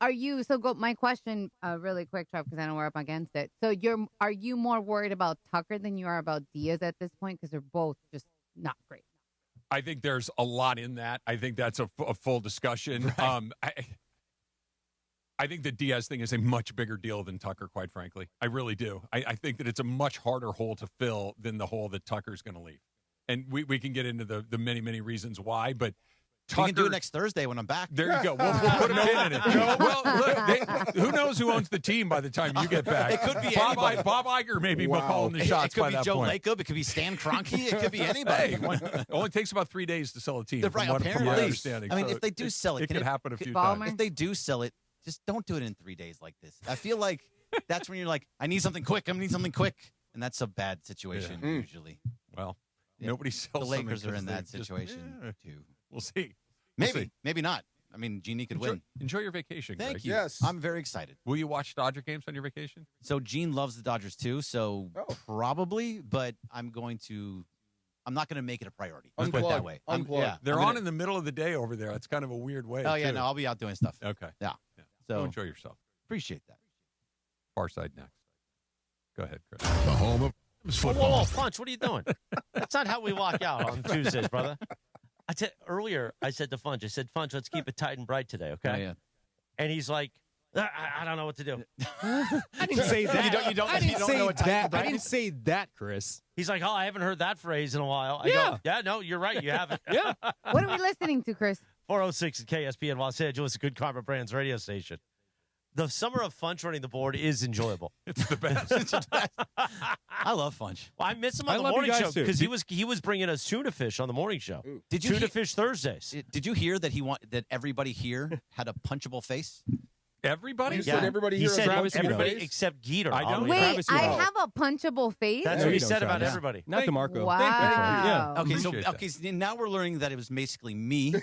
my question, really quick, Trev, because I know we're up against it. So are you more worried about Tucker than you are about Diaz at this point? Because they're both just not great. I think there's a lot in that. I think that's a full discussion. Right. I think the Diaz thing is a much bigger deal than Tucker, quite frankly. I really do. I think that it's a much harder hole to fill than the hole that Tucker's going to leave. And we can get into the many, many reasons why, but Tucker, we can do it next Thursday when I'm back. There you go. We'll put a pin in it. Well, look, who knows who owns the team by the time you get back? It could be Bob Iger maybe calling the shots by that point. It could be Joe Lacob. It could be Stan Kroenke. It could be anybody. It only takes about 3 days to sell a team. Right, from apparently. my understanding. I mean, if they do sell it, it could happen a few Ballmer? times. If they do sell it, just don't do it in 3 days like this. I feel like that's when you're like, I need something quick. And that's a bad situation usually. Well, nobody sells. The Lakers are in that situation too. We'll see. Maybe not. I mean, Jeannie could win. Enjoy your vacation. Thank Greg. you. Yes. I'm very excited. Will you watch Dodger games on your vacation? So Jean loves the Dodgers too. So probably, but I'm not going to make it a priority. Let's put it that way. They're on in the middle of the day over there. It's kind of a weird way. Oh yeah, no, I'll be out doing stuff. Okay. Yeah. So So enjoy yourself. appreciate that. Far side next. Go ahead, Chris. The home of football. Whoa, Punch, what are you doing? That's not how we walk out on Tuesdays, brother. Earlier, I said to Funch, Funch, let's keep it tight and bright today, okay? Oh, yeah. And he's like, I don't know what to do. I didn't say that. You don't I didn't know say what that. I didn't say that, Chris. He's like, I haven't heard that phrase in a while. I Yeah. go, no, you're right. You haven't. Yeah. What are we listening to, Chris? 406 at KSP in Los Angeles, a Good Karma Brands radio station. The summer of Funch running the board is enjoyable. It's the best. I love Funch. Well, I miss him on I the love you morning guys show too. because he was bringing us tuna fish on the morning show. Did you Tuna fish Thursdays? Did you hear that that everybody here had a punchable face? Everybody? He said everybody here He said has everybody face? except Geeter. I don't. Wait, Travis, you I know. have a punchable face? That's No, what he you don't, said about Travis. everybody. Not DeMarco. Wow. Yeah. Okay, Appreciate so now we're learning that it was basically me.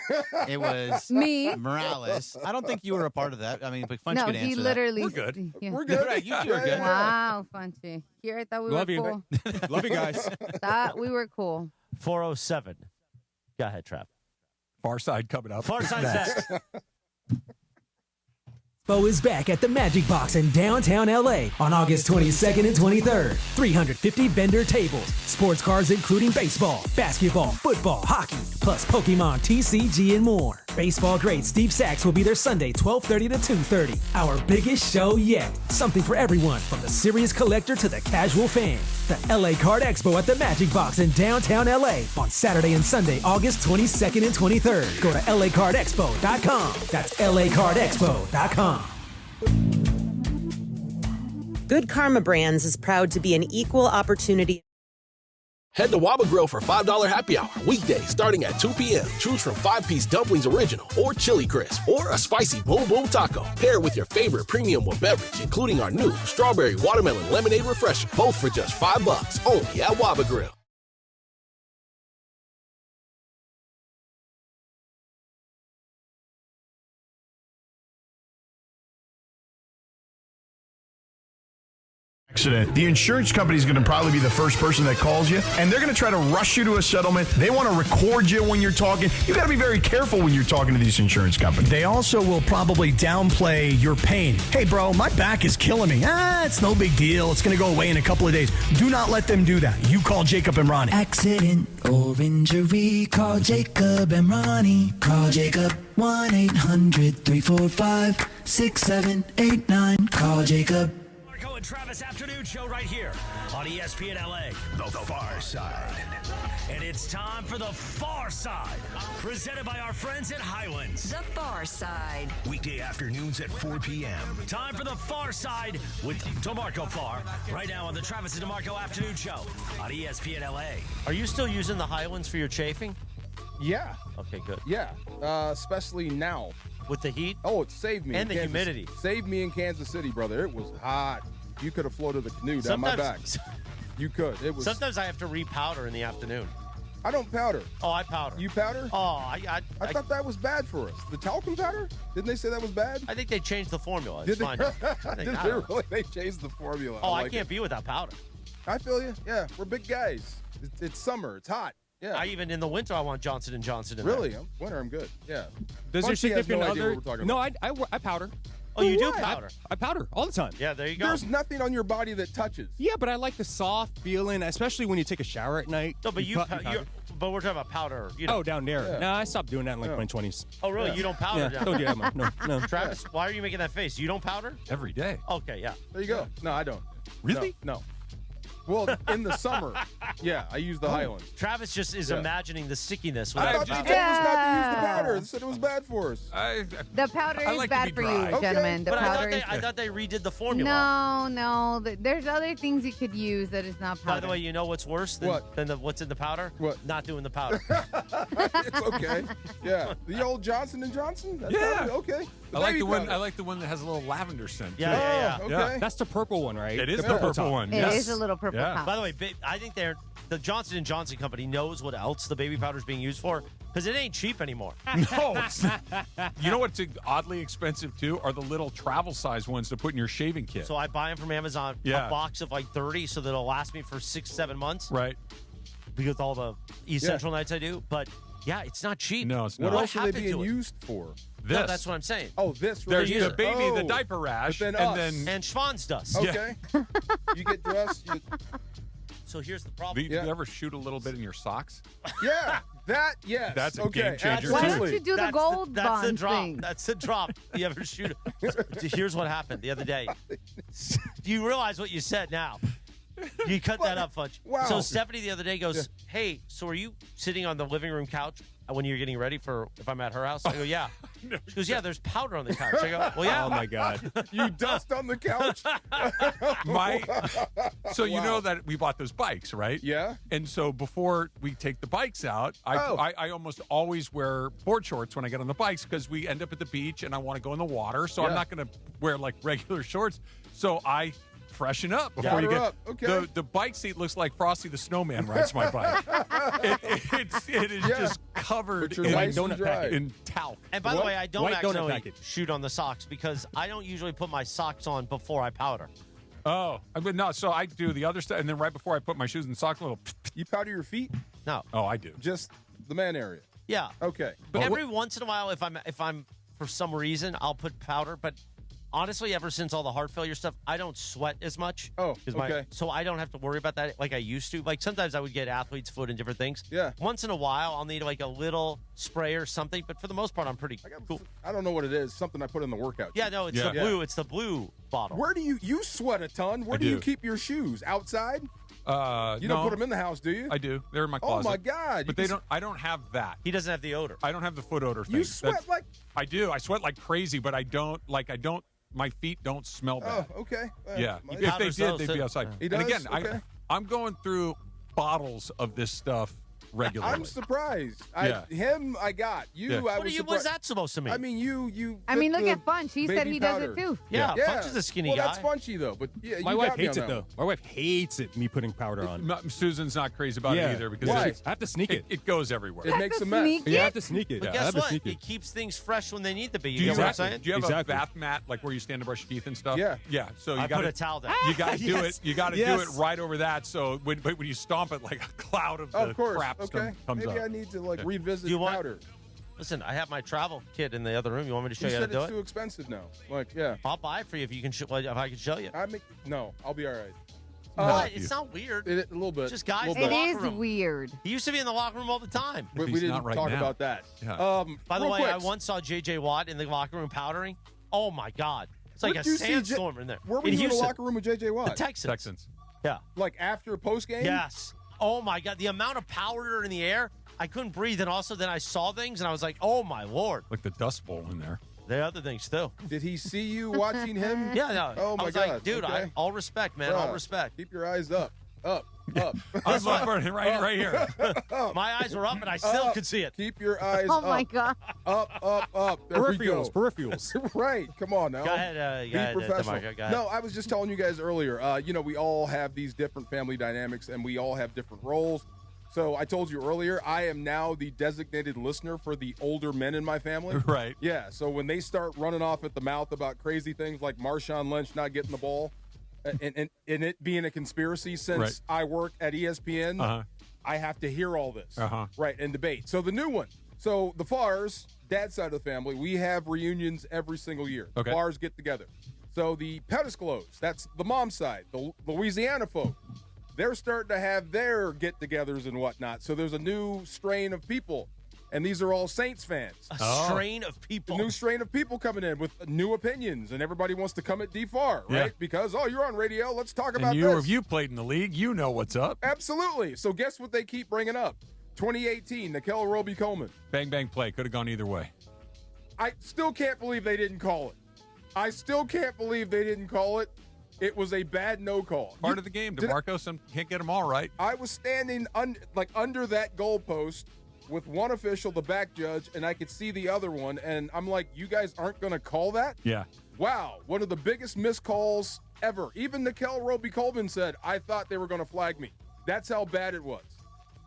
It was Me? Morales. I don't think you were a part of that. I mean, but Funch No, could he answer literally. We're good. Yeah. We're good. Right, you two are good. Wow, Funchy. Here, I thought we Love were you. cool. Love you guys. Thought we were cool. 407. Go ahead, Trav. Far side coming up. Far side's next. Expo is back at the Magic Box in downtown LA on August 22nd and 23rd. 350 vendor tables, sports cards including baseball, basketball, football, hockey, plus Pokemon, TCG, and more. Baseball great Steve Sachs will be there Sunday, 12:30 to 2:30. Our biggest show yet. Something for everyone, from the serious collector to the casual fan. The LA Card Expo at the Magic Box in downtown LA on Saturday and Sunday, August 22nd and 23rd. Go to lacardexpo.com. That's lacardexpo.com. Good Karma Brands is proud to be an equal opportunity. Head to Waba Grill for $5 happy hour weekdays starting at 2 p.m. Choose from 5-piece dumplings original or chili crisp or a spicy boom boom taco. Pair it with your favorite premium beverage, including our new strawberry watermelon lemonade refresher, both for just $5 only at Waba Grill. accident, the insurance company is going to probably be the first person that calls you, and they're going to try to rush you to a settlement. They want to record you when you're talking. You got to be very careful when you're talking to these insurance companies. They also will probably downplay your pain. Hey, bro, my back is killing me. It's no big deal. It's going to go away in a couple of days. Do not let them do that. You call Jacob and Ronnie. Accident or injury, call Jacob and Ronnie. Call Jacob 1-800-345-6789. Call Jacob. Marco and Travis afternoon show right here on ESPN LA. The Far Side. And it's time for the Far Side, presented by our friends at Highlands. The Far Side. Weekday afternoons at 4 p.m. Time for the Far Side with DeMarco Farr, right now on the Travis and DeMarco afternoon show on ESPN LA. Are you still using the Highlands for your chafing? Yeah. Okay, good. Yeah, especially now. With the heat? Oh, it saved me. And the humidity. Saved me in Kansas City, brother. It was hot. You could have floated the canoe down my back. You could. It was. Sometimes I have to repowder in the afternoon. I don't powder. Oh, I powder. You powder? Oh, I thought that was bad for us. The talcum powder? Didn't they say that was bad? I think they changed the formula. Did It's they? fine. Did they really? They changed the formula. Oh, I like can't be without powder. I feel you. Yeah, we're big guys. It's summer. It's hot. Yeah. I even in the winter I want Johnson & Johnson in Really? there. Winter, I'm good. Yeah. Does your Bunchy has significant no idea other? what we're talking No, about. I powder. Oh, you do What? powder? I powder all the time. Yeah, there you go. There's nothing on your body that touches. Yeah, but I like the soft feeling, especially when you take a shower at night. No, but but we're talking about powder. You know. Oh, down there. Yeah. No, I stopped doing that in like my 20s. Oh, really? Yeah. You don't powder Yeah, down don't do there? that, man. No. Travis, why are you making that face? You don't powder? Every day. Okay, yeah. There you go. No, I don't. Really? No. Well, in the summer, yeah, I use the Highlands. Travis just is imagining the stickiness. I thought they told us not to use the powder. They said it was bad for us. The powder I is like to bad be for dry. you, gentlemen. The But powder is. I thought they redid the formula. No. There's other things you could use that is not powder. By the way, you know what's worse than, What? than what's in the powder? What? Not doing the powder. It's okay. Yeah, the old Johnson & Johnson. That's Yeah. probably okay. I like baby the one. powder. I like the one that has a little lavender scent. Yeah. Okay. That's the purple one, right? It is the the purple one. It Yes. is a little purple Yeah. top. By the way, I think the Johnson & Johnson company knows what else the baby powder is being used for because it ain't cheap anymore. No. You know what's oddly expensive too? Are the little travel size ones to put in your shaving kit. So I buy them from Amazon, Yeah. a box of like 30 so that it'll last me for 6-7 months. Right. Because all the Central nights I do. But yeah, it's not cheap. No, it's What not. else are they happened being to it? used for? This. No, that's what I'm saying. Oh, this. There's right the here. baby, the Oh. diaper rash, But then and us. then And Schwann's dust. Okay. You get dressed. So here's the do problem. you ever shoot a little bit in your socks? Yeah. That. Yes. That's a okay. game changer, Why too. don't you do the gold That's the bond drop. thing? That's the drop. You ever shoot it? Here's what happened the other day. Do you realize what you said now? You cut that up, Fudge. Wow. So Stephanie the other day goes, hey, so are you sitting on the living room couch when you're getting ready for if I'm at her house? I go, yeah. She goes, yeah, there's powder on the couch. I go, well, yeah. Oh my God. You dust on the couch. So you know that we bought those bikes, right? Yeah. And so before we take the bikes out, I almost always wear board shorts when I get on the bikes because we end up at the beach and I want to go in the water. So I'm not going to wear like regular shorts. So I freshen up before you get up. Okay. the bike seat looks like Frosty the Snowman rides my bike. it is just covered But you're in nice and donut dry. packet in talc. And by the way, I don't White donut actually package. shoot on the socks because I don't usually put my socks on before I powder. Oh, but no. So I do the other stuff, and then right before I put my shoes and socks, a little. You powder your feet? No. Oh, I do. Just the man area. Yeah. Okay. But every once in a while, if I'm for some reason, I'll put powder. But honestly, ever since all the heart failure stuff, I don't sweat as much. Oh, okay. So I don't have to worry about that like I used to. Like sometimes I would get athlete's foot and different things. Yeah. Once in a while, I'll need like a little spray or something. But for the most part, I'm pretty cool. I don't know what it is. Something I put in the workout. Yeah, no, it's the blue. It's the blue bottle. Where do you sweat a ton? Where do you keep your shoes? Outside? You don't put them in the house, do you? I do. They're in my closet. Oh my God! But they don't. I don't have that. He doesn't have the odor. I don't have the foot odor thing. You sweat like I do. I sweat like crazy, but I don't. My feet don't smell bad. Oh, okay. Yeah. My- If they did, they'd be outside. He And does? again, Okay. I'm going through bottles of this stuff regularly. I'm surprised. Yeah. Him, I got. You, Yeah. I What was are you? surprised. What's that supposed to mean? I mean, you. I mean, fit look the at Funch. He said baby he does powder. it too. Yeah, Funch is a skinny well, guy. that's Funchy, though. But yeah, My you wife got me hates on it, that though. one. My wife hates it, me putting powder on. Susan's not crazy about Yeah. it either because Why? I have to sneak it. it goes everywhere. It makes a mess. Sneak Yeah, I it? have to sneak it. But I guess have to what? sneak it. It keeps things fresh when they need to be. Do You you, know what I'm have, saying? do you have Exactly. a bath mat like where you stand and brush your teeth and stuff? Yeah. Yeah. So you I got put a towel down. You got to do Yes. it. You got to Yes. do it right over that. So when you stomp it, like a cloud of, Of course. crap Okay. comes Maybe up. I need to Okay. revisit You want- powder. Listen, I have my travel kit in the other room. You want me to show You you how said to do it's it? too expensive now. Like, yeah. I'll buy it for you if you can. If I can show you. No, I'll be all right. What? It's not weird. A little bit. Just guys in Little the bit. It locker is room. weird. He used to be in the locker room all the time. We He's didn't not right talk now. about that. Yeah. By the real way, quick, I once saw J.J. Watt in the locker room powdering. Oh my God! It's like where'd a you see sandstorm in there. Where were in you in the Houston. locker room with J.J. Watt? The Texans. Yeah. Like after post game? Yes. Oh my God! The amount of powder in the air, I couldn't breathe, and also then I saw things, and I was like, "Oh my Lord!" Like the Dust Bowl in there. There are other things too. Did he see you watching him? Yeah. No. Oh I my was God. like, dude, Okay. all respect, man. All Bruh, respect. Keep your eyes up. Up. I'm right here. My eyes were up, and I still Up. could see it. Keep your eyes Oh up. my God. Up. There we go. Peripherals. Right. Come on now. Go ahead. Be Go ahead, professional. DeMarco, go ahead. No, I was just telling you guys earlier, we all have these different family dynamics and we all have different roles. So I told you earlier, I am now the designated listener for the older men in my family. Right. Yeah. So when they start running off at the mouth about crazy things like Marshawn Lynch not getting the ball and it being a conspiracy since Right. I work at ESPN, I have to hear all this. Right. And debate. So the new one. So the Farrs, dad's side of the family, we have reunions every single year. The Okay. Farrs get together. So the Pettisclos, that's the mom's side, the Louisiana folk, they're starting to have their get-togethers and whatnot. So there's a new strain of people, and these are all Saints fans. A strain of people. A new strain of people coming in with new opinions, and everybody wants to come at DFAR, right? Yeah. Because, you're on radio, let's talk about And this. if you played in the league, you know what's up. Absolutely. So guess what they keep bringing up? 2018, Nickel Roby-Coleman. Bang, bang, play. Could have gone either way. I still can't believe they didn't call it. It was a bad no call. Part of the game. DeMarco, some can't get them all right. I was standing under that goalpost with one official, the back judge, and I could see the other one, and I'm like, you guys aren't going to call that? Yeah. Wow, one of the biggest missed calls ever. Even Nickel Roby-Coleman said, I thought they were going to flag me. That's how bad it was.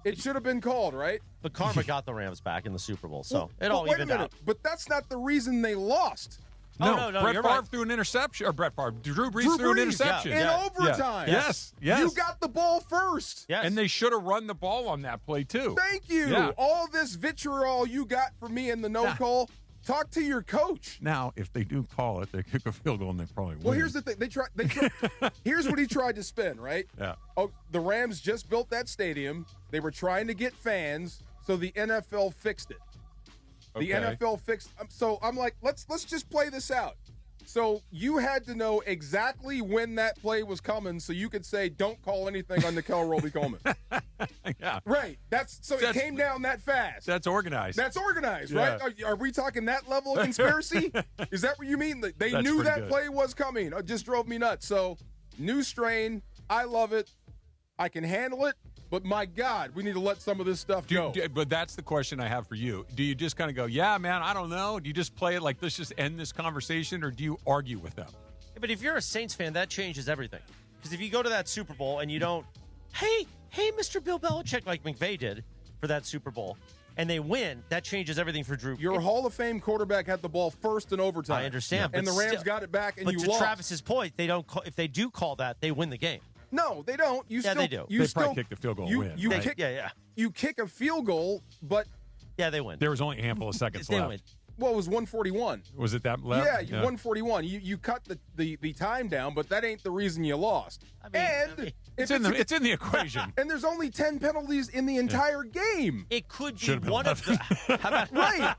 It should have been called, right? But karma got the Rams back in the Super Bowl, so it But all wait a evened minute, out. but that's not the reason they lost. No, Brett you're Favre right. threw an interception. Or Brett Favre. Drew Brees threw an interception. In overtime. Yes. You got the ball first. Yes. And they should have run the ball on that play, too. Thank you. Yeah. All this vitriol you got for me in the no call, talk to your coach. Now, if they do call it, they kick a field goal and they probably win. Well, here's the thing. They try. Here's what he tried to spin, right? Yeah. Oh, the Rams just built that stadium. They were trying to get fans, so the NFL fixed it. The Okay. NFL fixed. So I'm like, let's just play this out. So you had to know exactly when that play was coming, so you could say, "Don't call anything on Nickel Roby-Coleman." Yeah. Right. It came down that fast. That's organized. That's organized, Yeah. right? Are we talking that level of conspiracy? Is that what you mean? They That's knew pretty that good. play was coming. It just drove me nuts. So, new strain. I love it. I can handle it. But my God, we need to let some of this stuff go. But that's the question I have for you. Do you just kind of go, yeah, man, I don't know? Do you just play it like, let's just end this conversation, or do you argue with them? Yeah, but if you're a Saints fan, that changes everything. Because if you go to that Super Bowl and you don't, hey, Mr. Bill Belichick, like McVay did for that Super Bowl, and they win, that changes everything for Drew. Your Hall of Fame quarterback had the ball first in overtime. I understand. And but the Rams still- got it back, and but you to lost. Travis's point, they don't. If they do call that, they win the game. No, they don't. They do. You They still probably kick the field goal and win, right? You kick a field goal, but yeah, they win. There was only a handful of seconds They left. win. Well, it was 141. Was it that left? Yeah, 141. You cut the time down, but that ain't the reason you lost. It's in the equation. And there's only 10 penalties in the entire game. It could be Should've been one of the. How about, Right.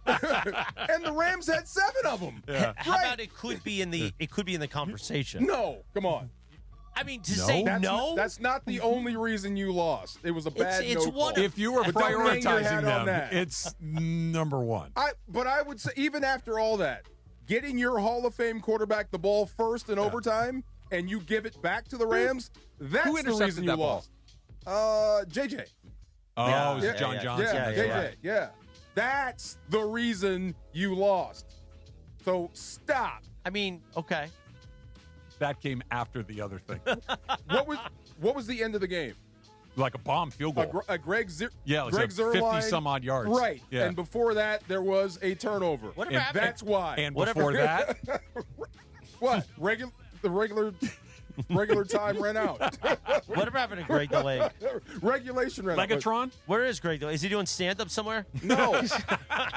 And the Rams had 7 of them. Yeah. How about it could be in the conversation? No, come on. I mean, to say no. That's not the only reason you lost. It was a bad It's no one call. If you were But don't hang your prioritizing hat on them, that. it's number one. But I would say, even after all that, getting your Hall of Fame quarterback the ball first in overtime and you give it back to the Rams, that's Who the intercepted reason you that ball? lost. JJ. Oh, it was John Johnson. Yeah. That's the reason you lost. So stop. I mean, okay. That came after the other thing. What was the end of the game? Like a bomb field goal. Greg like 50 some odd yards. Right. Yeah. And before that, there was a turnover. Whatever happened? That's why. And before that, what? The regular time ran out. Whatever happened to Greg the Leg? Regulation ran out. Legatron? Where is Greg? Is he doing stand-up somewhere? No.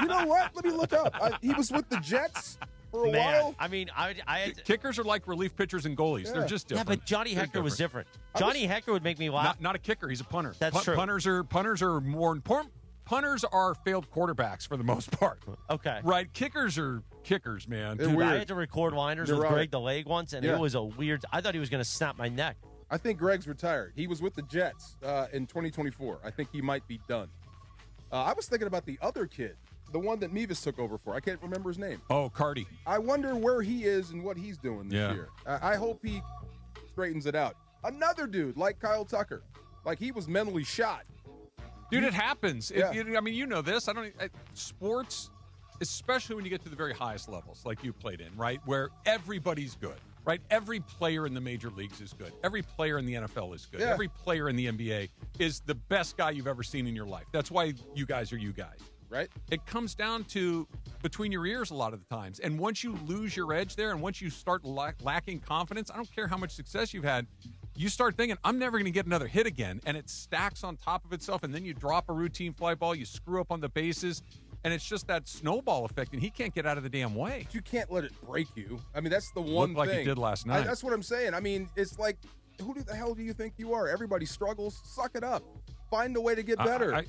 You know what? Let me look up. He was with the Jets for a while. I mean, I had to, kickers are like relief pitchers and goalies. Yeah. They're just different. Yeah, but Johnny Hecker was different. Johnny Hecker would make me laugh. Not a kicker. He's a punter. That's true. Punters are more important. Punters are failed quarterbacks for the most part. Okay. Right. Kickers are kickers, man. Dude, I had to record liners with right. Greg the Leg once, and it was a weird. I thought he was going to snap my neck. I think Greg's retired. He was with the Jets in 2024. I think he might be done. I was thinking about the other kid, the one that Mevis took over for. I can't remember his name. Oh, Cardi. I wonder where he is and what he's doing this year. I hope he straightens it out. Another dude like Kyle Tucker, like he was mentally shot. Dude, it happens. Yeah. I mean, you know this. Sports, especially when you get to the very highest levels, like you played in, right, where everybody's good, right? Every player in the major leagues is good. Every player in the NFL is good. Yeah. Every player in the NBA is the best guy you've ever seen in your life. That's why you guys are you guys. Right? It comes down to between your ears a lot of the times. And once you lose your edge there and once you start lacking confidence, I don't care how much success you've had, you start thinking, I'm never going to get another hit again. And it stacks on top of itself. And then you drop a routine fly ball, you screw up on the bases. And it's just that snowball effect. And he can't get out of the damn way. You can't let it break you. I mean, that's the one Looked like thing. he did last night. That's what I'm saying. I mean, it's like, who the hell do you think you are? Everybody struggles. Suck it up. Find a way to get better.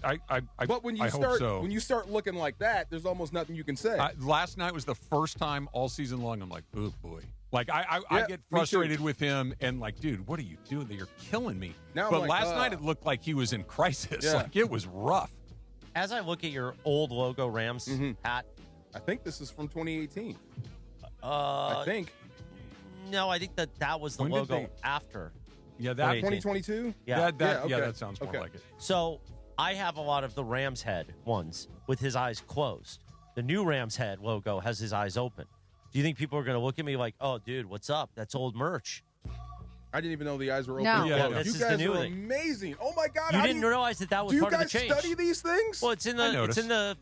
But when you when you start looking like that, there's almost nothing you can say. Last night was the first time all season long I'm like, oh boy. Like I get frustrated with him and like, dude, what are you doing? You're killing me. Now but I'm like, last night it looked like he was in crisis. Yeah. Like it was rough. As I look at your old logo Rams hat, I think this is from 2018. I think. No, I think that was the When did logo they- after. Yeah, that 2022. Yeah, that sounds more like it. So I have a lot of the Rams head ones with his eyes closed. The new Rams head logo has his eyes open. Do you think people are going to look at me like, "Oh, dude, what's up? That's old merch"? I didn't even know the eyes were open. No. Yeah, this you is guys the new are thing. amazing. Oh my God! You didn't realize that was do part you of guys the change. study these things? Well, it's in the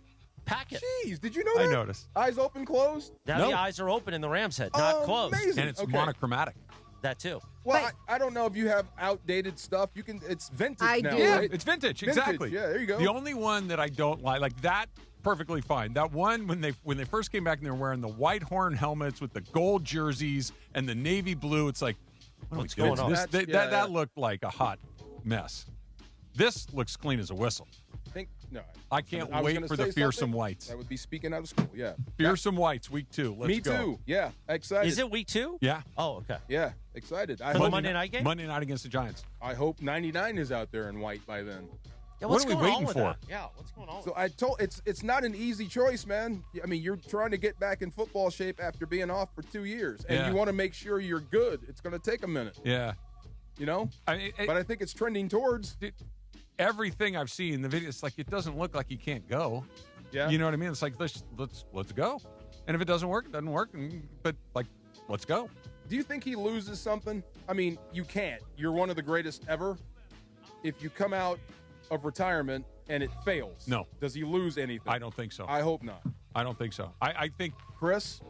packet. Jeez, did you know that? I noticed. Eyes open, closed. Now the eyes are open in the Rams head, not closed. Amazing. And it's Okay. monochromatic. That too. Well, I don't know if you have outdated stuff. You can. It's vintage now. Yeah, Right? it's vintage. Exactly. Yeah, there you go. The only one that I don't like that, perfectly fine. That one when they first came back and they were wearing the white horn helmets with the gold jerseys and the navy blue. It's like, what's going on? That looked like a hot mess. This looks clean as a whistle. I can't I was wait gonna for the say fearsome something. whites. That would be speaking out of school. Yeah. Fearsome whites, week 2. Let's Me go. too. Yeah, excited. Is it week 2? Yeah. Oh, okay. Yeah, excited. For the Monday night game? Monday night against the Giants. I hope 99 is out there in white by then. Yeah, what's What are we going on waiting with for? that? Yeah, what's going on? So I told it's not an easy choice, man. I mean, you're trying to get back in football shape after being off for 2 years, and Yeah. you want to make sure you're good. It's going to take a minute, Yeah. you know. But I think it's trending towards. Everything I've seen in the video, it's like it doesn't look like he can't go. Yeah. You know what I mean? It's like let's go. And if it doesn't work, it doesn't work. But like, let's go. Do you think he loses something? I mean, you can't. You're one of the greatest ever. If you come out of retirement and it fails, No. Does he lose anything? I don't think so. I hope not. I don't think so. I think Chris,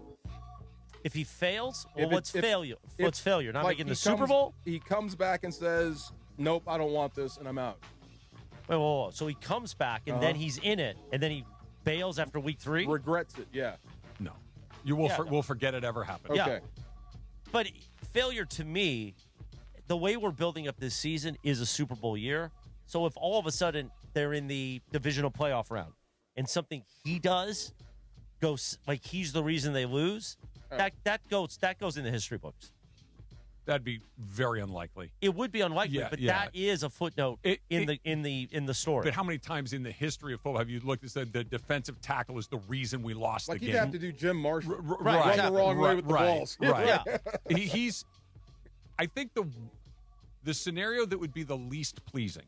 If he fails, well, If what's it- if- failure? if- What's failure? Not like making he the Super comes- Bowl? He comes back and says, "Nope, I don't want this," and I'm out. Wait, whoa. So he comes back and then he's in it, and then he bails after week 3. Regrets it. Yeah. no. You will Yeah, we'll forget it ever happened. Yeah. Okay. But failure to me, the way we're building up this season is a Super Bowl year. So if all of a sudden they're in the divisional playoff round and something he does goes like he's the reason they lose, that goes in the history books. That'd be very unlikely. It would be unlikely, Yeah, but yeah. that is a footnote in the story. But how many times in the history of football have you looked and said the defensive tackle is the reason we lost Like the you'd game? have to do Jim Marshall. Right. Run the wrong way with the balls. Right. He's. I think the scenario that would be the least pleasing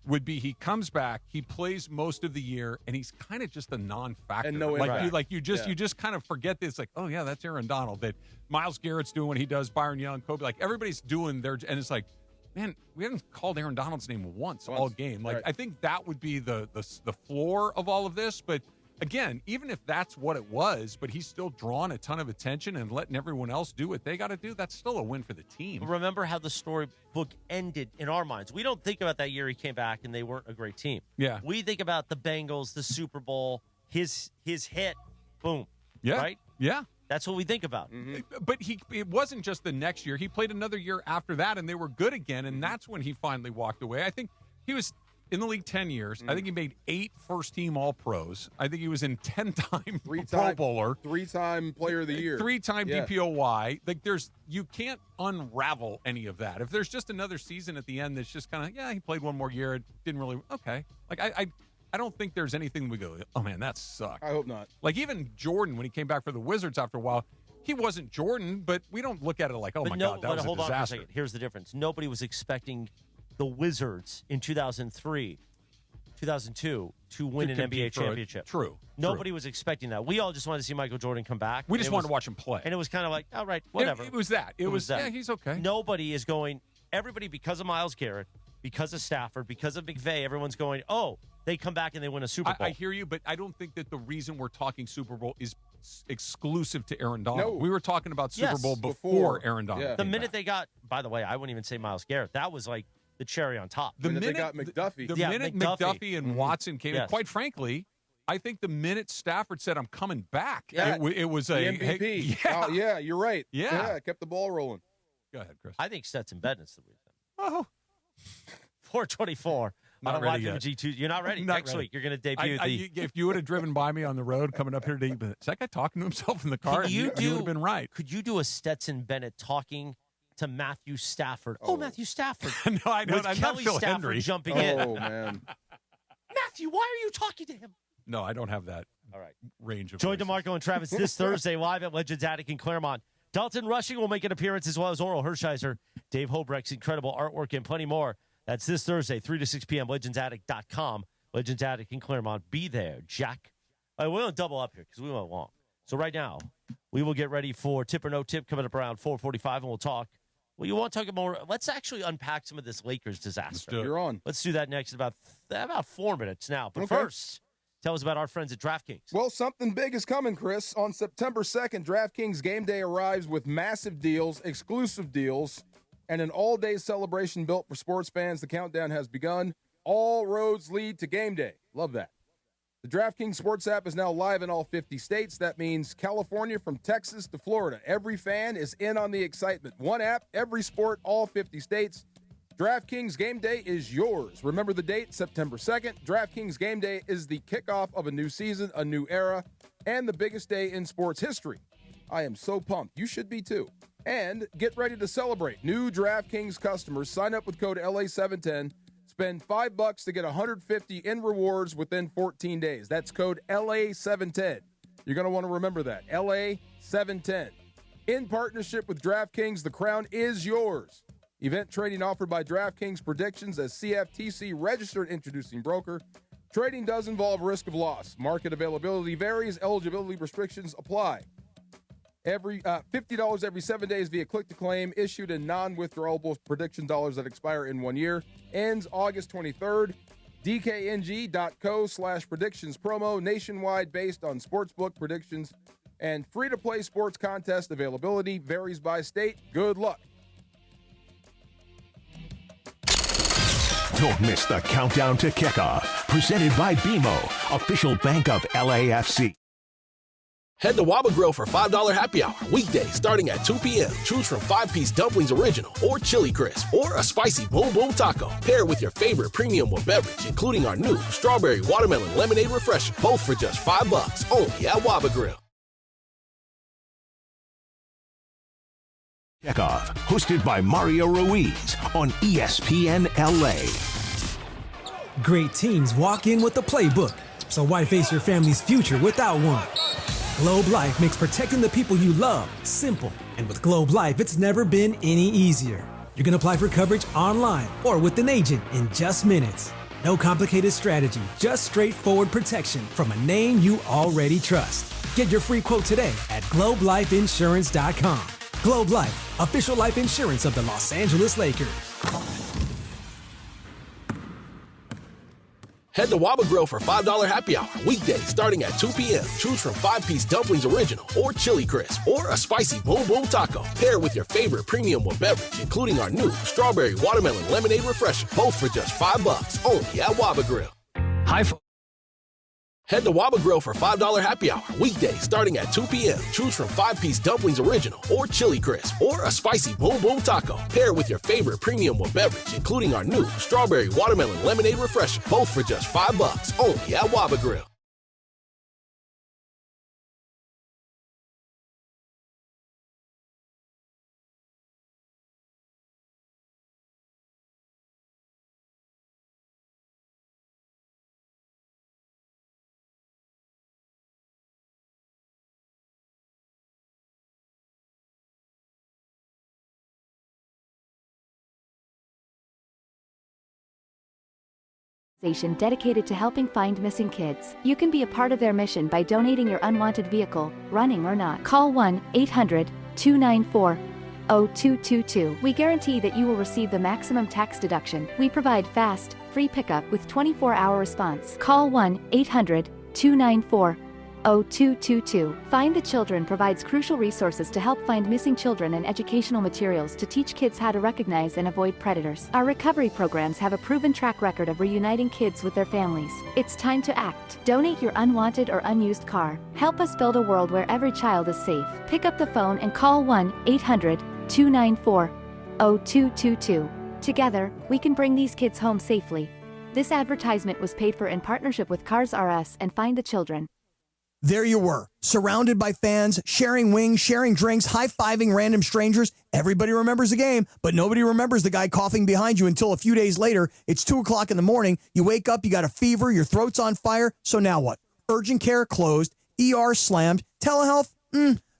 would be he comes back, he plays most of the year, and he's kind of just a non-factor. And no impact. You just kind of forget this. Like, oh yeah, that's Aaron Donald. That Myles Garrett's doing what he does. Byron Young, Kobe, like everybody's doing their, and it's like, man, we haven't called Aaron Donald's name once all game. Like, I think that would be the floor of all of this. But again, even if that's what it was, but he's still drawn a ton of attention and letting everyone else do what they got to do, that's still a win for the team. Remember how the storybook ended in our minds. We don't think about that year he came back and they weren't a great team. Yeah. We think about the Bengals, the Super Bowl, his hit, boom. Yeah. Right? Yeah. That's what we think about. But it wasn't just the next year. He played another year after that, and they were good again, and that's when he finally walked away. I think he was in the league 10 years. I think he made 8 first-team All-Pros. I think he was in 10-time Pro Bowler. 3-time Player of the Year. 3-time DPOY. Like, you can't unravel any of that. If there's just another season at the end that's just kind of, he played one more year. It didn't really, okay. Like, I don't think there's anything we go, oh, man, that sucked. I hope not. Like, even Jordan, when he came back for the Wizards after a while, he wasn't Jordan, but we don't look at it like, oh, my God, that was a hold disaster. On for a second. Here's the difference. Nobody was expecting the Wizards in 2003, 2002 to win an NBA championship. True. Nobody was expecting that. We all just wanted to see Michael Jordan come back. We just wanted to watch him play. And it was kind of like, all right, whatever. It was that. It was that. Yeah, he's okay. Nobody is going, everybody, because of Myles Garrett, because of Stafford, because of McVay, everyone's going, oh, they come back and they win a Super Bowl. I hear you, but I don't think that the reason we're talking Super Bowl is exclusive to Aaron Donald. No. We were talking about Super Bowl before Aaron Donald. Yeah. The minute they got, by the way, I wouldn't even say Myles Garrett. That was like the cherry on top. The minute they got McDuffie. The minute McDuffie and Watson came in, quite frankly, I think the minute Stafford said, I'm coming back, it was the a MVP. Hey, you're right. Yeah. Kept the ball rolling. Go ahead, Chris. I think Stetson Bennett's the reason. Oh. 424. Not on ready G2. You're not ready. Next week, you're going to debut if you would have driven by me on the road coming up here today, is that guy talking to himself in the car? You would have been right. Could you do a Stetson Bennett talking to Matthew Stafford? Oh, Matthew Stafford. No, I know. With Kelly Phil Stafford Henry jumping in. Oh, man. Matthew, why are you talking to him? No, I don't have that range of Join voices. DeMarco and Travis this Thursday live at Legends Attic in Claremont. Dalton Rushing will make an appearance, as well as Oral Hershiser, Dave Hobrecht's incredible artwork, and plenty more. That's this Thursday, 3 to 6 p.m., legendsattic.com. Legends Attic in Claremont. Be there, Jack. All right, we won't double up here because we went long. So right now, we will get ready for Tip or No Tip coming up around 4:45, and we'll talk. Well, you want to talk more? Let's actually unpack some of this Lakers disaster. You're on. Let's do that next in about 4 minutes now. But first, tell us about our friends at DraftKings. Well, something big is coming, Chris. On September 2nd, DraftKings Game Day arrives with massive deals, exclusive deals, and an all-day celebration built for sports fans. The countdown has begun. All roads lead to game day. Love that. The DraftKings Sports app is now live in all 50 states. That means California from Texas to Florida. Every fan is in on the excitement. One app, every sport, all 50 states. DraftKings Game Day is yours. Remember the date, September 2nd. DraftKings Game Day is the kickoff of a new season, a new era, and the biggest day in sports history. I am so pumped. You should be too. And get ready to celebrate. New DraftKings customers sign up with code LA710. Spend $5 to get $150 in rewards within 14 days. That's code LA710. You're going to want to remember that. LA710. In partnership with DraftKings, the crown is yours. Event trading offered by DraftKings Predictions as CFTC registered introducing broker. Trading does involve risk of loss. Market availability varies. Eligibility restrictions apply. $50 every 7 days via click-to-claim, issued in non-withdrawable prediction dollars that expire in 1 year. Ends August 23rd. DKNG.co/predictions promo, nationwide based on sportsbook predictions, and free-to-play sports contest availability varies by state. Good luck. Don't miss the countdown to kickoff. Presented by BMO, official bank of LAFC. Head to Waba Grill for $5 happy hour. Weekdays starting at 2 p.m. Choose from 5-piece dumplings original or chili crisp or a spicy boom boom taco. Pair with your favorite premium beverage, including our new strawberry watermelon lemonade refresher. Both for just $5 only at Waba Grill. Kickoff, hosted by Mario Ruiz on ESPN LA. Great teams walk in with a playbook, so why face your family's future without one? Globe Life makes protecting the people you love simple. And with Globe Life, it's never been any easier. You can apply for coverage online or with an agent in just minutes. No complicated strategy, just straightforward protection from a name you already trust. Get your free quote today at globelifeinsurance.com. Globe Life, official life insurance of the Los Angeles Lakers. Head to Waba Grill for $5 happy hour weekdays starting at 2 p.m. Choose from 5-piece dumplings original or chili crisp or a spicy boom boom taco. Pair with your favorite premium beverage, including our new strawberry watermelon lemonade refresher, both for just $5 only at Waba Grill. Head to Waba Grill for $5 happy hour weekdays starting at 2 p.m. Choose from 5-piece dumplings original or chili crisp or a spicy boom boom taco. Pair with your favorite premium beverage, including our new strawberry watermelon lemonade refresher, both for just $5 only at Waba Grill. Station dedicated to helping find missing kids. You can be a part of their mission by donating your unwanted vehicle, running or not. Call 1-800-294-0222. We guarantee that you will receive the maximum tax deduction. We provide fast, free pickup with 24-hour response. Call 1-800-294-0222. Find the Children provides crucial resources to help find missing children and educational materials to teach kids how to recognize and avoid predators. Our recovery programs have a proven track record of reuniting kids with their families. It's time to act. Donate your unwanted or unused car. Help us build a world where every child is safe. Pick up the phone and call 1-800-294-0222. Together, we can bring these kids home safely. This advertisement was paid for in partnership with Cars R Us and Find the Children. There you were, surrounded by fans, sharing wings, sharing drinks, high-fiving random strangers. Everybody remembers the game, but nobody remembers the guy coughing behind you until a few days later. It's 2 o'clock in the morning. You wake up, you got a fever, your throat's on fire. So now what? Urgent care closed, ER slammed, telehealth?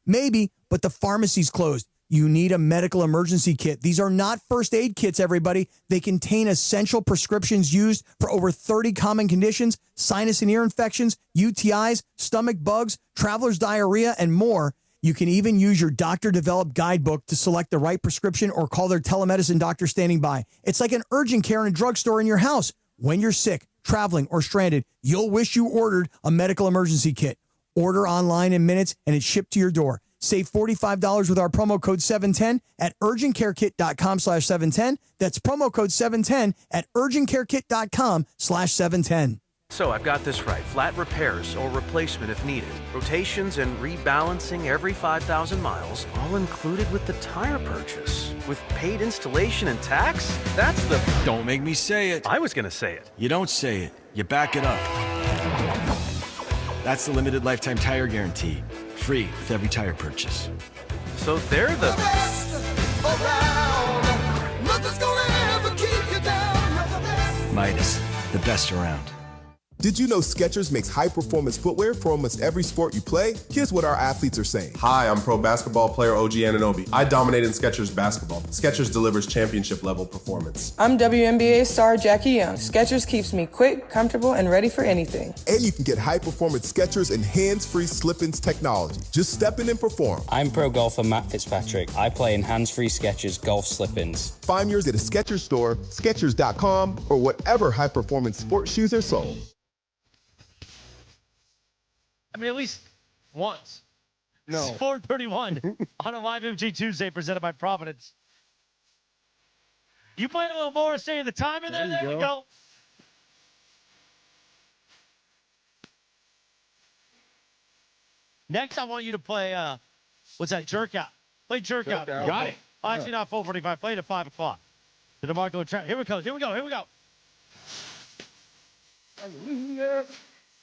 Maybe, but the pharmacy's closed. You need a medical emergency kit. These are not first aid kits, everybody. They contain essential prescriptions used for over 30 common conditions, sinus and ear infections, UTIs, stomach bugs, traveler's diarrhea, and more. You can even use your doctor-developed guidebook to select the right prescription or call their telemedicine doctor standing by. It's like an urgent care in a drugstore in your house. When you're sick, traveling, or stranded, you'll wish you ordered a medical emergency kit. Order online in minutes, and it's shipped to your door. Save $45 with our promo code 710 at urgentcarekit.com/710. That's promo code 710 at urgentcarekit.com/710. So I've got this right. Flat repairs or replacement if needed. Rotations and rebalancing every 5,000 miles, all included with the tire purchase. With paid installation and tax? That's the... Don't make me say it. I was going to say it. You don't say it. You back it up. That's the limited lifetime tire guarantee. Free with every tire purchase. So they're the best around. Nothing's gonna ever keep you down. Midas, the best around. Did you know Skechers makes high-performance footwear for almost every sport you play? Here's what our athletes are saying. Hi, I'm pro basketball player OG Anunoby. I dominate in Skechers basketball. Skechers delivers championship-level performance. I'm WNBA star Jackie Young. Skechers keeps me quick, comfortable, and ready for anything. And you can get high-performance Skechers and hands-free slip-ins technology. Just step in and perform. I'm pro golfer Matt Fitzpatrick. I play in hands-free Skechers golf slip-ins. Find yours at a Skechers store, Skechers.com, or whatever high-performance sports shoes are sold. I mean, at least once. No. It's 4:31 on a live MG Tuesday presented by Providence. You playing a little more, saying the time in there? There we go. Next, I want you to play, what's that, Jerk Out. Play Jerk Out. Got it. Oh, actually, not 4:45. Play it at 5 o'clock. The DeMarco and Travis. Here we go.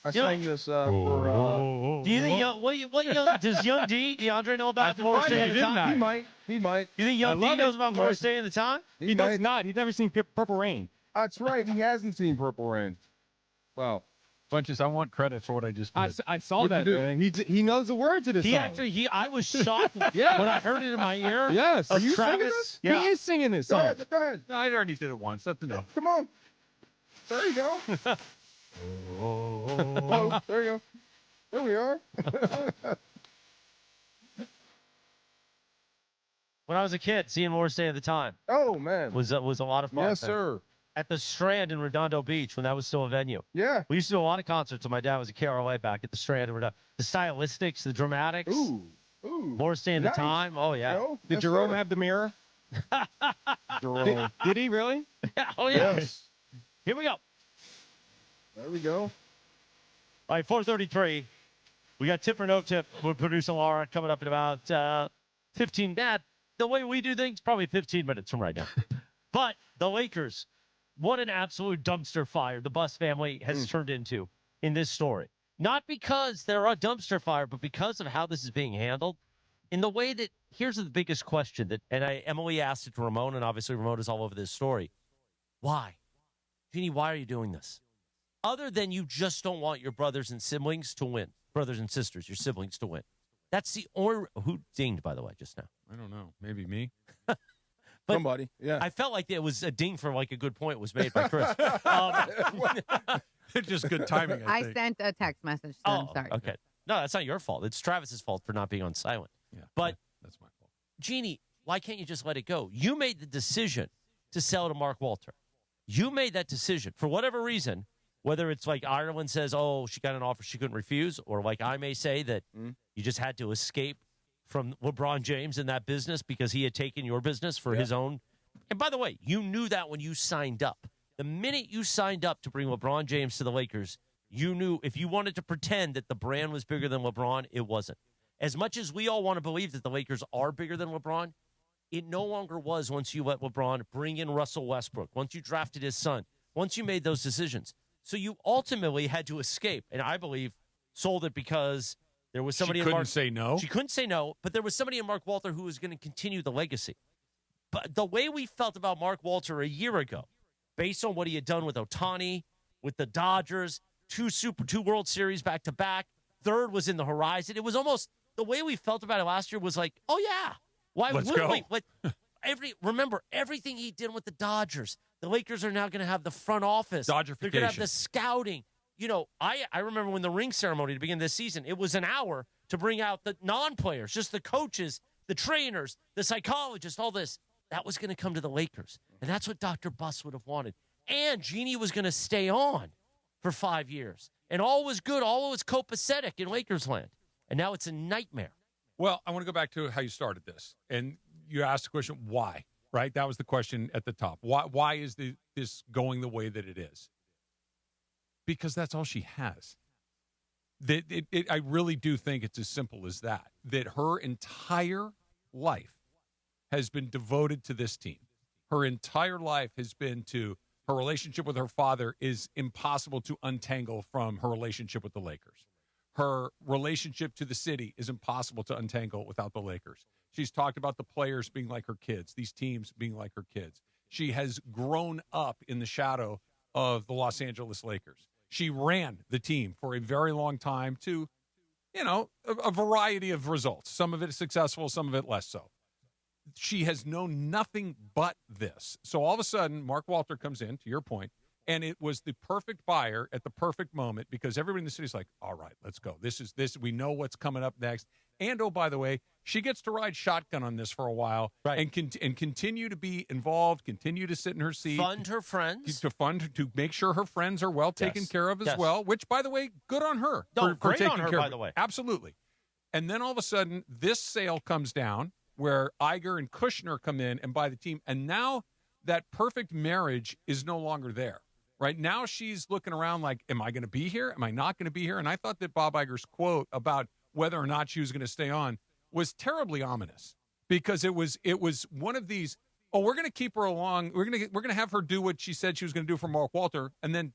I sang this for... Do you think does young DeAndre know about Morris Day in the Time? He might. You think young D knows about Morris Day in the Time? He does not. He's never seen Purple Rain. That's right. He hasn't seen Purple Rain. Wow. Bunches, I want credit for what I just did. I saw that, man. He knows the words of this song. I was shocked when I heard it in my ear. Yes. Are you Travis. singing this? Yeah. He is singing this song. Go ahead. No, I already did it once. That's enough. Come on. There you go. Oh, there you go. There we are. When I was a kid, seeing Morris Day at the time. Oh, man. Was a lot of fun. Yes, sir. At the Strand in Redondo Beach when that was still a venue. Yeah. We used to do a lot of concerts when my dad was a KRLA back at the Strand in Redondo. The stylistics, the dramatics. Ooh. Morris Day at the Nice. time. Oh, yeah. Joe? Did Yes, Jerome sir. have the mirror? Jerome. Did he really? Yeah. Oh, yeah. Yes. Here we go. There we go. All right, 4:33. We got tip or no tip with producer Laura coming up in about 15. The way we do things, probably 15 minutes from right now. But the Lakers, what an absolute dumpster fire the Buss family has turned into in this story. Not because they're a dumpster fire, but because of how this is being handled. In the way that, here's the biggest question that, Emily asked it to Ramon, and obviously Ramon is all over this story. Why? Jeannie, why are you doing this? Other than you just don't want your brothers and siblings to win. Brothers and sisters, your siblings to win. That's the only... Who dinged, by the way, just now? I don't know. Maybe me. But somebody, yeah. I felt like it was a ding for like a good point was made by Chris. Just good timing, I I think. sent a text message to him. Sorry. Okay. No, that's not your fault. It's Travis's fault for not being on silent. Yeah, but that's my fault. Jeannie, why can't you just let it go? You made the decision to sell to Mark Walter. You made that decision for whatever reason, whether it's like Ireland says, oh, she got an offer she couldn't refuse, or like I may say that you just had to escape from LeBron James in that business because he had taken your business for his own. And by the way, you knew that when you signed up. The minute you signed up to bring LeBron James to the Lakers, you knew if you wanted to pretend that the brand was bigger than LeBron, it wasn't. As much as we all want to believe that the Lakers are bigger than LeBron, it no longer was once you let LeBron bring in Russell Westbrook, once you drafted his son, once you made those decisions. So you ultimately had to escape, and I believe sold it because there was somebody She couldn't say no? She couldn't say no, but there was somebody in Mark Walter who was going to continue the legacy. But the way we felt about Mark Walter a year ago, based on what he had done with Ohtani, with the Dodgers, two World Series back-to-back, third was in the horizon. It was almost the way we felt about it last year was like, oh, yeah. Why Let's wouldn't go. we? Remember, everything he did with the Dodgers, the Lakers are now going to have the front office. They're going to have the scouting. You know, I remember when the ring ceremony to begin this season, it was an hour to bring out the non-players, just the coaches, the trainers, the psychologists, all this. That was going to come to the Lakers. And that's what Dr. Buss would have wanted. And Jeannie was going to stay on for 5 years. And all was good. All was copacetic in Lakers land. And now it's a nightmare. Well, I want to go back to how you started this. And you asked the question, why? Right? That was the question at the top. Why is this going the way that it is? Because that's all she has. I really do think it's as simple as that. That her entire life has been devoted to this team. Her entire life has been to her relationship with her father is impossible to untangle from her relationship with the Lakers. Her relationship to the city is impossible to untangle without the Lakers. She's talked about the players being like her kids, these teams being like her kids. She has grown up in the shadow of the Los Angeles Lakers. She ran the team for a very long time to, a variety of results. Some of it is successful, some of it less so. She has known nothing but this. So all of a sudden, Mark Walter comes in, to your point, and it was the perfect buyer at the perfect moment because everybody in the city is like, all right, let's go. This. We know what's coming up next. And, oh, by the way, she gets to ride shotgun on this for a while and continue to be involved, continue to sit in her seat. Fund her friends. To make sure her friends are well taken care of as well, which, by the way, good on her. No, for great taking on her, care by of the it. way. Absolutely. And then all of a sudden, this sale comes down where Iger and Kushner come in and buy the team. And now that perfect marriage is no longer there. Right now, she's looking around like, am I going to be here? Am I not going to be here? And I thought that Bob Iger's quote about whether or not she was going to stay on was terribly ominous because it was one of these, oh, we're going to keep her along. We're going to have her do what she said she was going to do for Mark Walter and then ...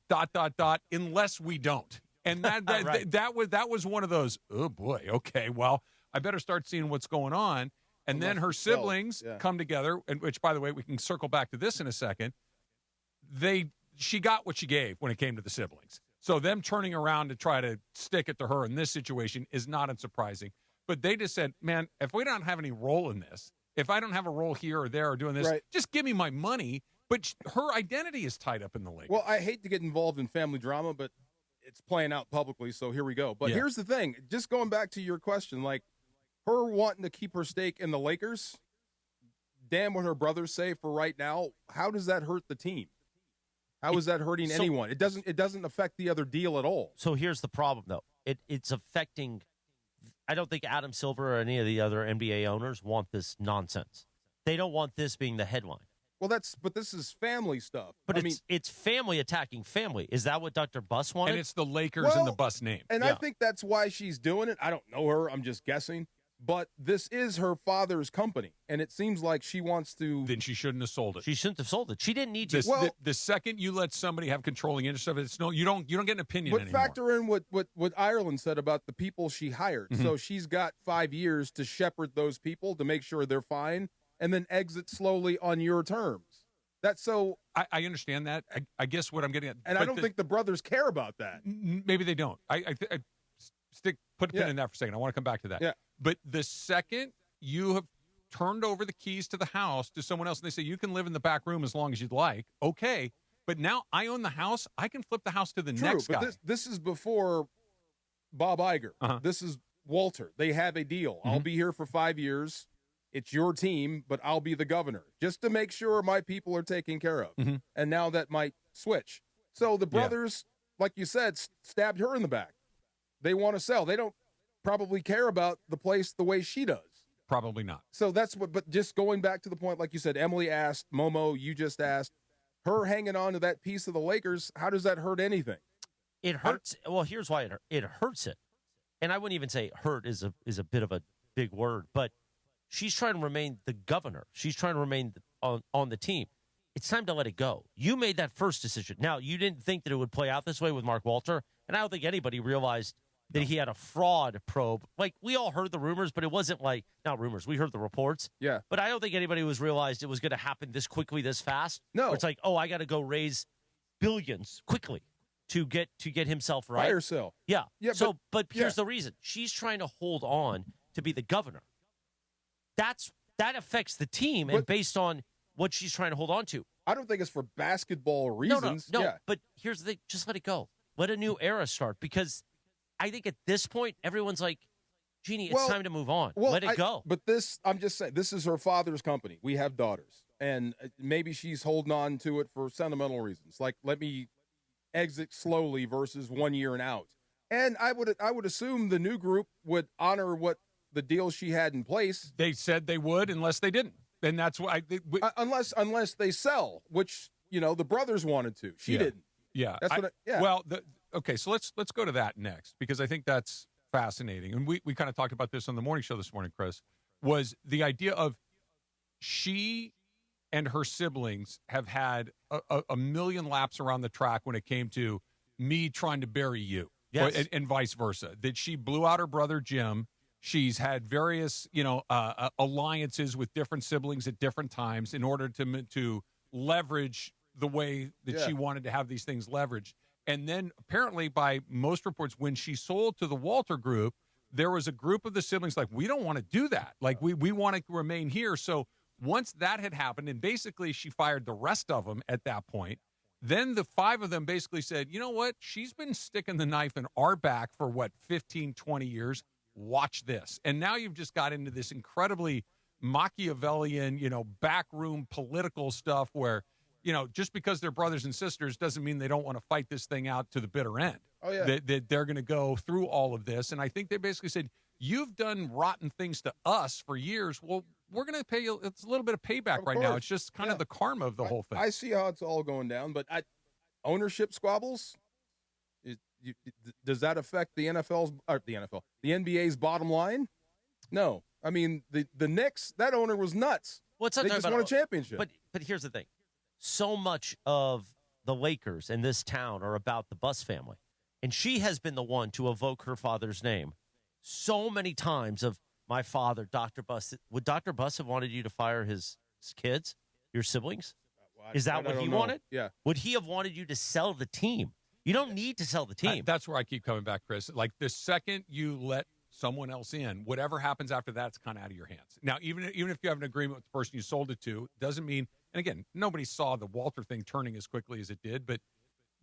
unless we don't. And that was one of those, oh, boy, okay, well, I better start seeing what's going on. And then her siblings come together, and which, by the way, we can circle back to this in a second. She got what she gave when it came to the siblings. So them turning around to try to stick it to her in this situation is not unsurprising. But they just said, man, if we don't have any role in this, if I don't have a role here or there or doing this, just give me my money But her identity is tied up in the Lakers. Well, I hate to get involved in family drama, but it's playing out publicly, so here we go. But here's the thing. Just going back to your question, like her wanting to keep her stake in the Lakers, damn what her brothers say for right now, how does that hurt the team? How is that hurting anyone? It doesn't affect the other deal at all. So here's the problem, though. It's affecting – I don't think Adam Silver or any of the other NBA owners want this nonsense. They don't want this being the headline. Well, but this is family stuff. But it's family attacking family. Is that what Dr. Buss wanted? And it's the Lakers and the Buss name. And I think that's why she's doing it. I don't know her. I'm just guessing. But this is her father's company, and it seems like she wants to. Then she shouldn't have sold it. She shouldn't have sold it. She didn't need to. The second you let somebody have controlling interest of it, you don't get an opinion anymore. But factor in what Ireland said about the people she hired. Mm-hmm. So she's got 5 years to shepherd those people to make sure they're fine, and then exit slowly on your terms. That's so. I understand that. I guess what I'm getting at, and I don't think the brothers care about that. Maybe they don't. Put a pin in that for a second. I want to come back to that. Yeah. But the second you have turned over the keys to the house to someone else and they say you can live in the back room as long as you'd like, okay. But now I own the house. I can flip the house to the next guy. But this is before Bob Iger. Uh-huh. This is Walter. They have a deal. I'll be here for 5 years. It's your team, but I'll be the governor just to make sure my people are taken care of. Mm-hmm. And now that might switch. So the brothers, like you said, stabbed her in the back. They want to sell. They don't probably care about the place the way she does. Probably not. So that's what, but just going back to the point, like you said, Emily asked, Momo, you just asked, her hanging on to that piece of the Lakers, how does that hurt anything? It hurts. Well, here's why it hurts it. And I wouldn't even say hurt is a bit of a big word, but she's trying to remain the governor. She's trying to remain on the team. It's time to let it go. You made that first decision. Now, you didn't think that it would play out this way with Mark Walter, and I don't think anybody realized that he had a fraud probe. Like, we all heard the rumors, but it wasn't like, not rumors, we heard the reports. Yeah. But I don't think anybody realized it was going to happen this quickly, this fast. No. Where it's like, oh, I got to go raise billions quickly to get himself right. Fire sale. Yeah. So, but yeah. here's the reason. She's trying to hold on to be the governor. That affects the team, and based on what she's trying to hold on to. I don't think it's for basketball reasons. No, yeah. But here's the thing. Just let it go. Let a new era start, because I think at this point, everyone's like, Jeannie, it's time to move on. Let it go. But I'm just saying, this is her father's company. We have daughters. And maybe she's holding on to it for sentimental reasons. Like, let me exit slowly versus 1 year and out. And I would assume the new group would honor what the deal she had in place. They said they would unless they didn't. And that's why. Unless they sell, which, the brothers wanted to. She didn't. Yeah. That's what. Yeah. Well, okay, so let's go to that next, because I think that's fascinating. And we kind of talked about this on the morning show this morning, Chris, was the idea of she and her siblings have had a million laps around the track when it came to me trying to bury you. Yes. And vice versa. That she blew out her brother, Jim. She's had various, alliances with different siblings at different times in order to leverage the way that she wanted to have these things leveraged. And then apparently by most reports, when she sold to the Walter Group, there was a group of the siblings like, we don't want to do that. Like, we want to remain here. So once that had happened, and basically she fired the rest of them at that point, then the 5 of them basically said, you know what? She's been sticking the knife in our back for, 15, 20 years. Watch this. And now you've just got into this incredibly Machiavellian, backroom political stuff where, just because they're brothers and sisters doesn't mean they don't want to fight this thing out to the bitter end. Oh, yeah. That they're going to go through all of this. And I think they basically said, you've done rotten things to us for years. Well, we're going to pay you. It's a little bit of payback right now. It's just kind of the karma of the whole thing. I see how it's all going down, but ownership squabbles, does that affect the NBA's bottom line? No. I mean, the Knicks, that owner was nuts. Well, they just won a championship. But here's the thing. So much of the Lakers in this town are about the Buss family. And she has been the one to evoke her father's name so many times of my father, Dr. Buss. Would Dr. Buss have wanted you to fire his kids, your siblings? Is that what he wanted? Yeah. Would he have wanted you to sell the team? You don't need to sell the team. That's where I keep coming back, Chris. Like, the second you let someone else in, whatever happens after that's kind of out of your hands. Now, even if you have an agreement with the person you sold it to, doesn't mean, and again, nobody saw the Walter thing turning as quickly as it did, but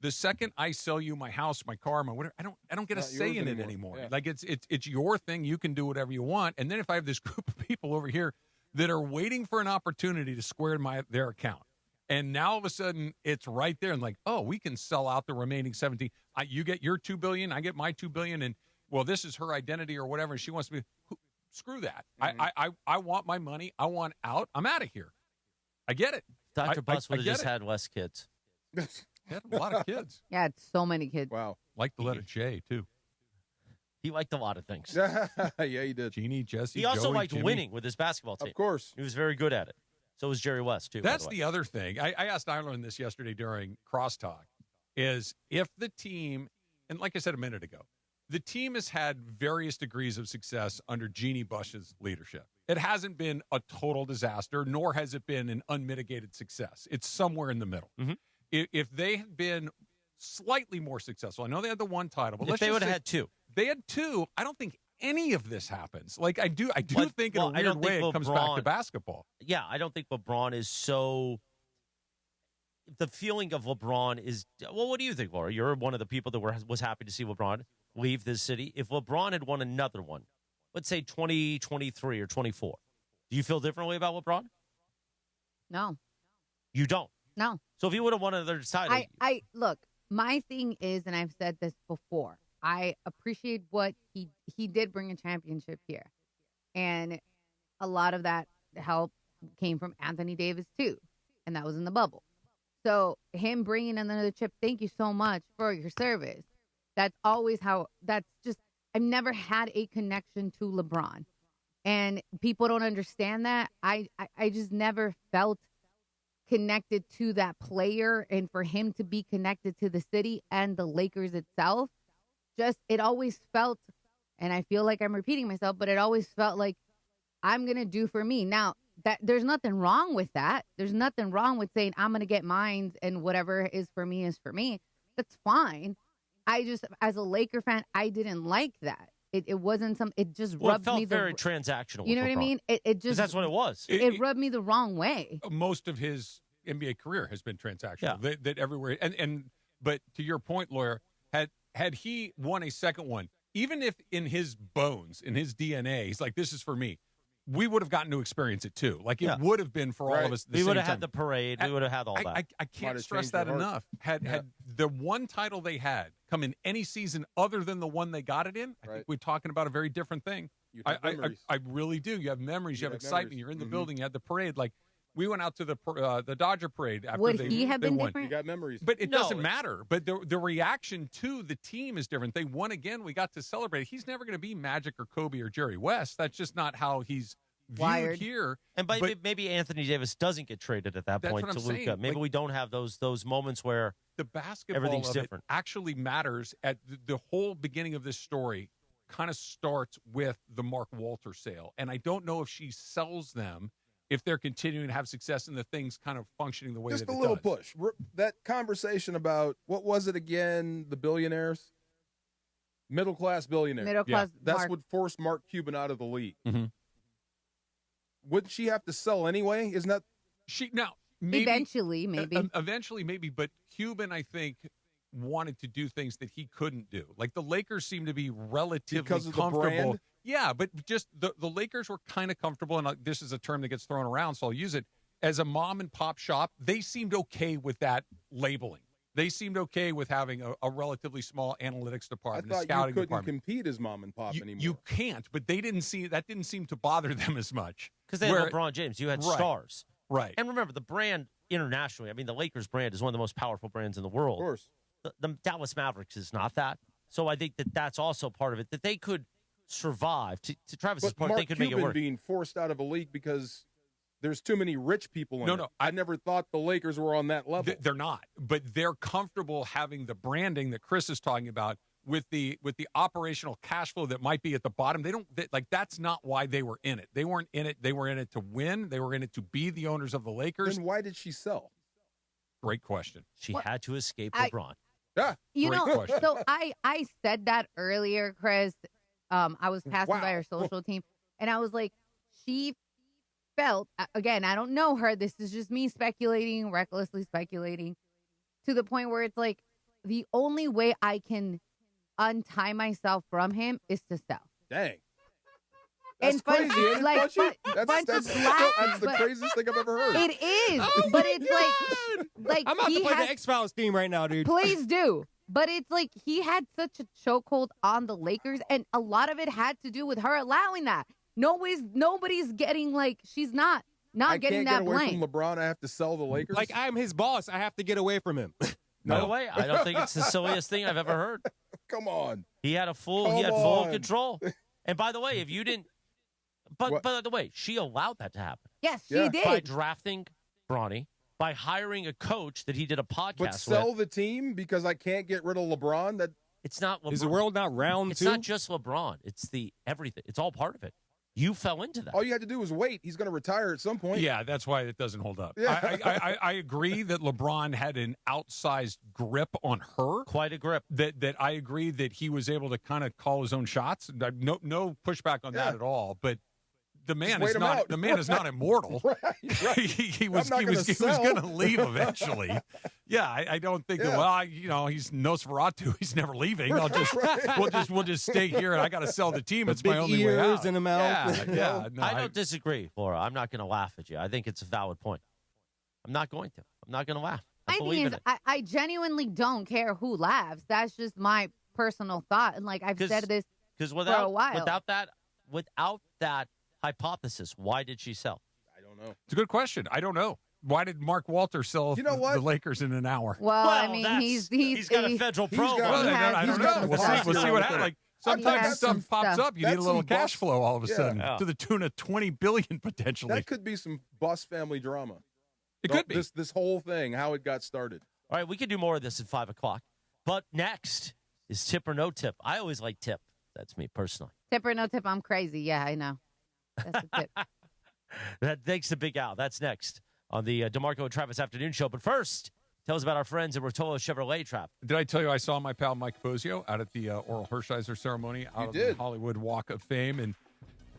the second I sell you my house, my car, my whatever, I don't get a say in it anymore. Yeah. Like it's your thing. You can do whatever you want. And then if I have this group of people over here that are waiting for an opportunity to square their account, and now all of a sudden it's right there, and like, oh, we can sell out the remaining 17. You get your $2 billion, I get my $2 billion, and well, this is her identity or whatever, and she wants to be. Screw that. I want my money. I want out. I'm out of here. I get it. Dr. Bus would have just it. had less kids. Had a lot of kids. Yeah, it's so many kids. Wow. Like the letter J, too. He liked a lot of things. Yeah, he did. Jeannie, Jesse, He also Joey, liked Jimmy. winning with his basketball team. Of course. He was very good at it. So was Jerry West, too. That's the other thing. I asked Ireland this yesterday during Crosstalk, is if the team, and like I said a minute ago, the team has had various degrees of success under Jeannie Bush's leadership. It hasn't been a total disaster, nor has it been an unmitigated success. It's somewhere in the middle. Mm-hmm. If they had been slightly more successful, I know they had the one title, but if they would have had two. They had two. I don't think any of this happens. Like I do think in a I weird don't way think it comes back to basketball. Yeah, I don't think LeBron is so. The feeling of LeBron is. Well, what do you think, Laura? You're one of the people that was happy to see LeBron leave this city. If LeBron had won another one, let's say 2023 or 24, do you feel differently about LeBron? No. You don't? No. So if he would have won another title. I look, my thing is, and I've said this before, I appreciate what he did bring a championship here. And a lot of that help came from Anthony Davis, too. And that was in the bubble. So him bringing another chip, thank you so much for your service. That's always I've never had a connection to LeBron. And people don't understand that. I just never felt connected to that player, and for him to be connected to the city and the Lakers itself, it always felt, and I feel like I'm repeating myself, but it always felt like I'm going to do for me. Now, that there's nothing wrong with that. There's nothing wrong with saying I'm going to get mines and whatever is for me is for me. That's fine. I just, as a Laker fan, I didn't like that. It wasn't it just rubbed it felt me very transactional. You know what I mean? It just, that's what it was. It rubbed me the wrong way. Most of his NBA career has been transactional. Yeah. That everywhere. But to your point, Lawyer, had he won a second one, even if in his bones, in his DNA, he's like, this is for me, we would have gotten to experience it too. Like it would have been for all of us. We would have had the parade. We would have had all that. I can't stress that enough. Had the one title they had come in any season other than the one they got it in, I think we're talking about a very different thing. I really do. You have memories. You have excitement. You're in the building. You had the parade. Like we went out to the Dodger parade after would they he have been won. different? You got memories. But it doesn't matter. But the reaction to the team is different. They won again. We got to celebrate. He's never going to be Magic or Kobe or Jerry West. That's just not how he's viewed here. And maybe Anthony Davis doesn't get traded at that point to Luka. Maybe we don't have those moments where the basketball everything's of different. It actually matters. At the whole beginning of this story kind of starts with the Mark Walter sale. And I don't know if she sells them if they're continuing to have success and the thing's kind of functioning the way just that it a little does. push. That conversation about, what was it again, the billionaires? Middle-class billionaires. Middle-class That's Mark. what forced Mark Cuban out of the league. Mm-hmm. Wouldn't she have to sell anyway? Isn't that... Maybe, eventually, maybe. Eventually, maybe. But Cuban, I think, wanted to do things that he couldn't do. Like the Lakers seem to be relatively because of comfortable. The brand? Yeah, but just the Lakers were kind of comfortable, and this is a term that gets thrown around, so I'll use it. As a mom and pop shop, they seemed okay with that labeling. They seemed okay with having a relatively small analytics department, I a thought scouting you couldn't department. compete as mom and pop anymore. You can't, but that didn't seem to bother them as much. Because they had LeBron James. You had stars. Right. And remember, the brand internationally, I mean, the Lakers brand is one of the most powerful brands in the world. Of course. The Dallas Mavericks is not that. So I think that's also part of it, that they could survive. To Travis's point, Mark they could Cuban make it work. being forced out of a league because there's too many rich people in it. I never thought the Lakers were on that level. They're not, but they're comfortable having the branding that Chris is talking about with the operational cash flow that might be at the bottom. That's not why they were in it. They weren't in it. They were in it to win. They were in it to be the owners of the Lakers. Then why did she sell? Great question. She had to escape LeBron. Yeah. So I said that earlier, Chris. I was passing by her social team, and I was like, she felt, again, I don't know her. This is just me speculating, recklessly speculating, to the point where it's like the only way I can untie myself from him is to sell. Dang. That's crazy. That's the craziest thing I've ever heard. It is, but it's like I'm about to play the X-Files theme right now, dude. Please do. But it's like he had such a chokehold on the Lakers, and a lot of it had to do with her allowing that. Nobody's getting she's not getting that blame. I can't get away from LeBron. I have to sell the Lakers. Like I'm his boss. I have to get away from him. By the way, I don't think it's the silliest thing I've ever heard. Come on. He had full control. And by the way, if you didn't, but by the way, she allowed that to happen. Yes, she did. By drafting Bronny, by hiring a coach that he did a podcast with. But sell the team because I can't get rid of LeBron? It's not LeBron. Is the world not round, It's not just LeBron. It's the everything. It's all part of it. You fell into that. All you had to do was wait. He's going to retire at some point. Yeah, that's why it doesn't hold up. Yeah. I agree that LeBron had an outsized grip on her. Quite a grip. That I agree that he was able to kind of call his own shots. No pushback on that at all. But the man is not immortal. Right. he was going to leave eventually. Yeah, I don't think that. Well, he's Nosferatu. He's never leaving. We'll just stay here, and I got to sell the team. It's my only way out. In the mouth. Yeah. No, I don't disagree, Laura. I'm not going to laugh at you. I think it's a valid point. I'm not going to. I'm not going to laugh. I genuinely don't care who laughs. That's just my personal thought, and I've said this for a while. Without that hypothesis, why did she sell? I don't know. It's a good question. I don't know. Why did Mark Walter sell the Lakers in an hour? Well, I mean, he's got a federal program. I don't know. We'll see what happens. Sometimes stuff pops up. You need a little cash flow all of a sudden to the tune of $20 billion potentially. That could be some Boss family drama. It could be. This whole thing, how it got started. All right, we could do more of this at 5 o'clock. But next is tip or no tip. I always like tip. That's me personally. Tip or no tip, I'm crazy. Yeah, I know. That's a tip. Thanks to Big Al. That's next on the DeMarco and Travis Afternoon Show. But first, tell us about our friends at Rotolo Chevrolet, Trav. Did I tell you I saw my pal Mike Posio out at the Oral Hershiser ceremony out of the Hollywood Walk of Fame? And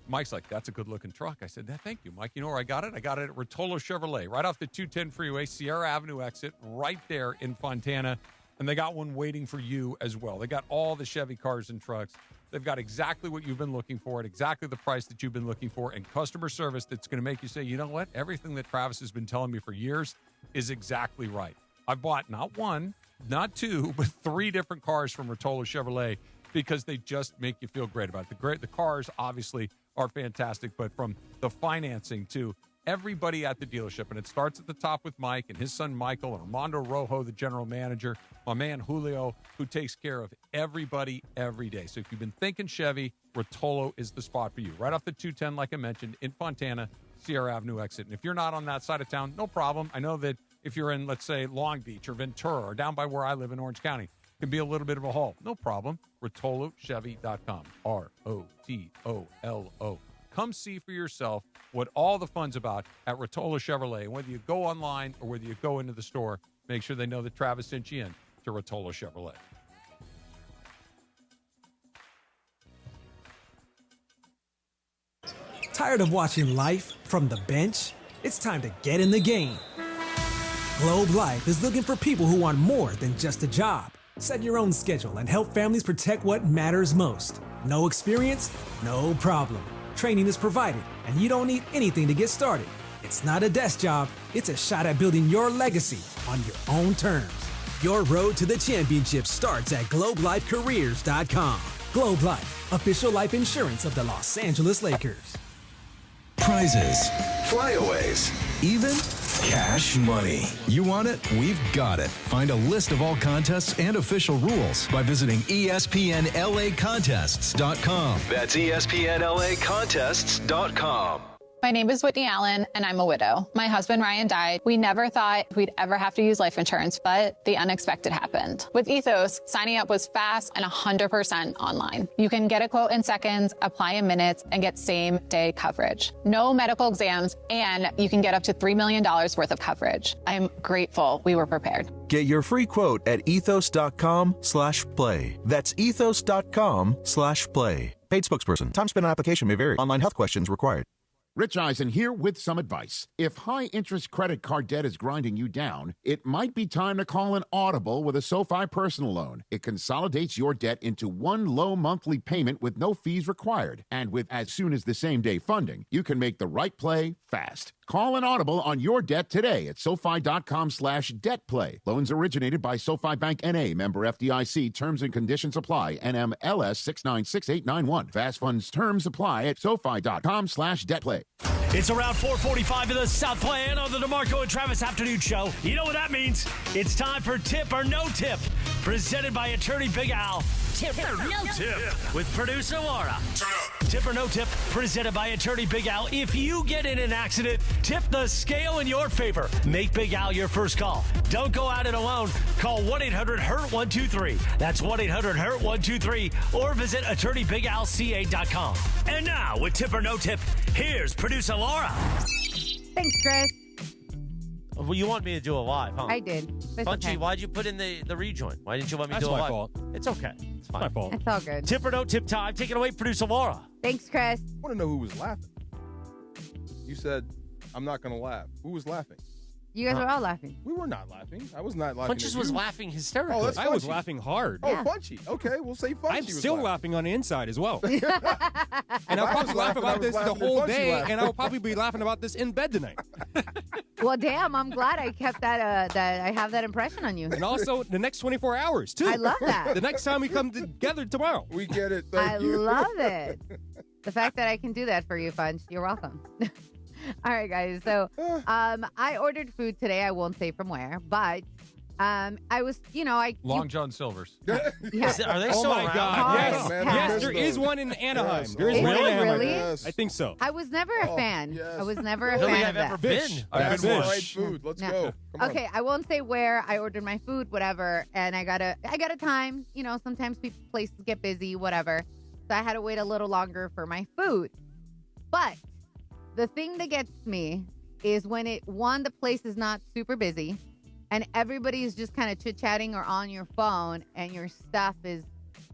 Mike's like, that's a good-looking truck. I said, thank you, Mike. You know where I got it? I got it at Rotolo Chevrolet, right off the 210 freeway, Sierra Avenue exit, right there in Fontana. And they got one waiting for you as well. They got all the Chevy cars and trucks. They've got exactly what you've been looking for at exactly the price that you've been looking for, and customer service that's going to make you say, you know what? Everything that Travis has been telling me for years is exactly right. I've bought not one, not two, but 3 different cars from Rotolo Chevrolet because they just make you feel great about it. The cars obviously are fantastic, but from the financing to everybody at the dealership, and it starts at the top with Mike and his son Michael and Armando Rojo, the general manager, my man Julio, who takes care of everybody every day. So if you've been thinking Chevy, Rotolo is the spot for you. Right off the 210, like I mentioned, in Fontana, Sierra Avenue exit. And if you're not on that side of town, no problem. I know that if you're in, let's say, Long Beach or Ventura or down by where I live in Orange County, it can be a little bit of a haul. No problem. RotoloChevy.com. ROTOLO. Come see for yourself what all the fun's about at Rotolo Chevrolet. And whether you go online or whether you go into the store, make sure they know that Travis sent you in to Rotolo Chevrolet. Tired of watching life from the bench? It's time to get in the game. Globe Life is looking for people who want more than just a job. Set your own schedule and help families protect what matters most. No experience? No problem. Training is provided, and you don't need anything to get started. It's not a desk job, it's a shot at building your legacy on your own terms. Your road to the championship starts at GlobeLifeCareers.com. Globe Life, official life insurance of the Los Angeles Lakers. Prizes, flyaways, even cash money. You want it? We've got it. Find a list of all contests and official rules by visiting ESPNLAcontests.com. That's ESPNLAcontests.com. My name is Whitney Allen, and I'm a widow. My husband, Ryan, died. We never thought we'd ever have to use life insurance, but the unexpected happened. With Ethos, signing up was fast and 100% online. You can get a quote in seconds, apply in minutes, and get same-day coverage. No medical exams, and you can get up to $3 million worth of coverage. I'm grateful we were prepared. Get your free quote at ethos.com/play. That's ethos.com/play. Paid spokesperson. Time spent on application may vary. Online health questions required. Rich Eisen here with some advice. If high-interest credit card debt is grinding you down, it might be time to call an audible with a SoFi personal loan. It consolidates your debt into one low monthly payment with no fees required. And with as soon as the same-day funding, you can make the right play fast. Call an audible on your debt today at SoFi.com/debtplay. Loans originated by SoFi Bank N.A., member FDIC. Terms and conditions apply. NMLS 696891. Fast funds terms apply at SoFi.com/debtplay. It's around 4:45 in the Southland on the DeMarco and Travis Afternoon Show. You know what that means. It's time for Tip or No Tip, presented by attorney Big Al. Tip or No Tip with producer Laura. Tip or No Tip, presented by attorney Big Al. If you get in an accident, tip the scale in your favor. Make Big Al your first call. Don't go at it alone. Call 1-800-HURT-123. That's 1-800-HURT-123. Or visit attorneybigalca.com. And now, with Tip or No Tip, here's producer Laura. Thanks, Chris. Well, you want me to do it live, huh? I did. It's Punchy, okay. why'd you put in the rejoin? Why didn't you want me to do it That's live? my fault. It's okay. It's fine. My fault. It's all good. Tip or No Tip time. Take it away, producer Laura. Thanks, Chris. I want to know who was laughing. You said, I'm not going to laugh. Who was laughing? You guys were all laughing. We were not laughing. I was not laughing. Punches at was you. laughing hysterically. Oh, that's I was Funchy. laughing hard. Oh, Yeah. Funchy. Okay, we'll say Funchy. I'm was still laughing on the inside as well. And If I'll I was probably laugh laughing, I about was this the laughing at whole Funchy day, laughing. and I'll probably be laughing about this in bed tonight. Well, damn, I'm glad I kept that I have that impression on you. And also the next 24 hours, too. I love that. The next time we come together tomorrow. We get it. I Thank you. love it. The fact that I can do that for you, Funch. You're welcome. All right, guys. So I ordered food today. I won't say from where, but I was, Long John Silver's. Yeah. Are they Oh still my around? God! Yes, man, yes, I there missed is those. one in Anaheim. Yes. There is Is one in there Anaheim. really? Yes. I think so. I was never a fan. yes. I was never a I don't think fan I've of ever that. been. That's been the fish. right food. Let's No. go. Come on. Okay, I won't say where I ordered my food, whatever, and I got a time. Sometimes places get busy, whatever. So I had to wait a little longer for my food. But the thing that gets me is when the place is not super busy and everybody is just kind of chit-chatting or on your phone and your stuff is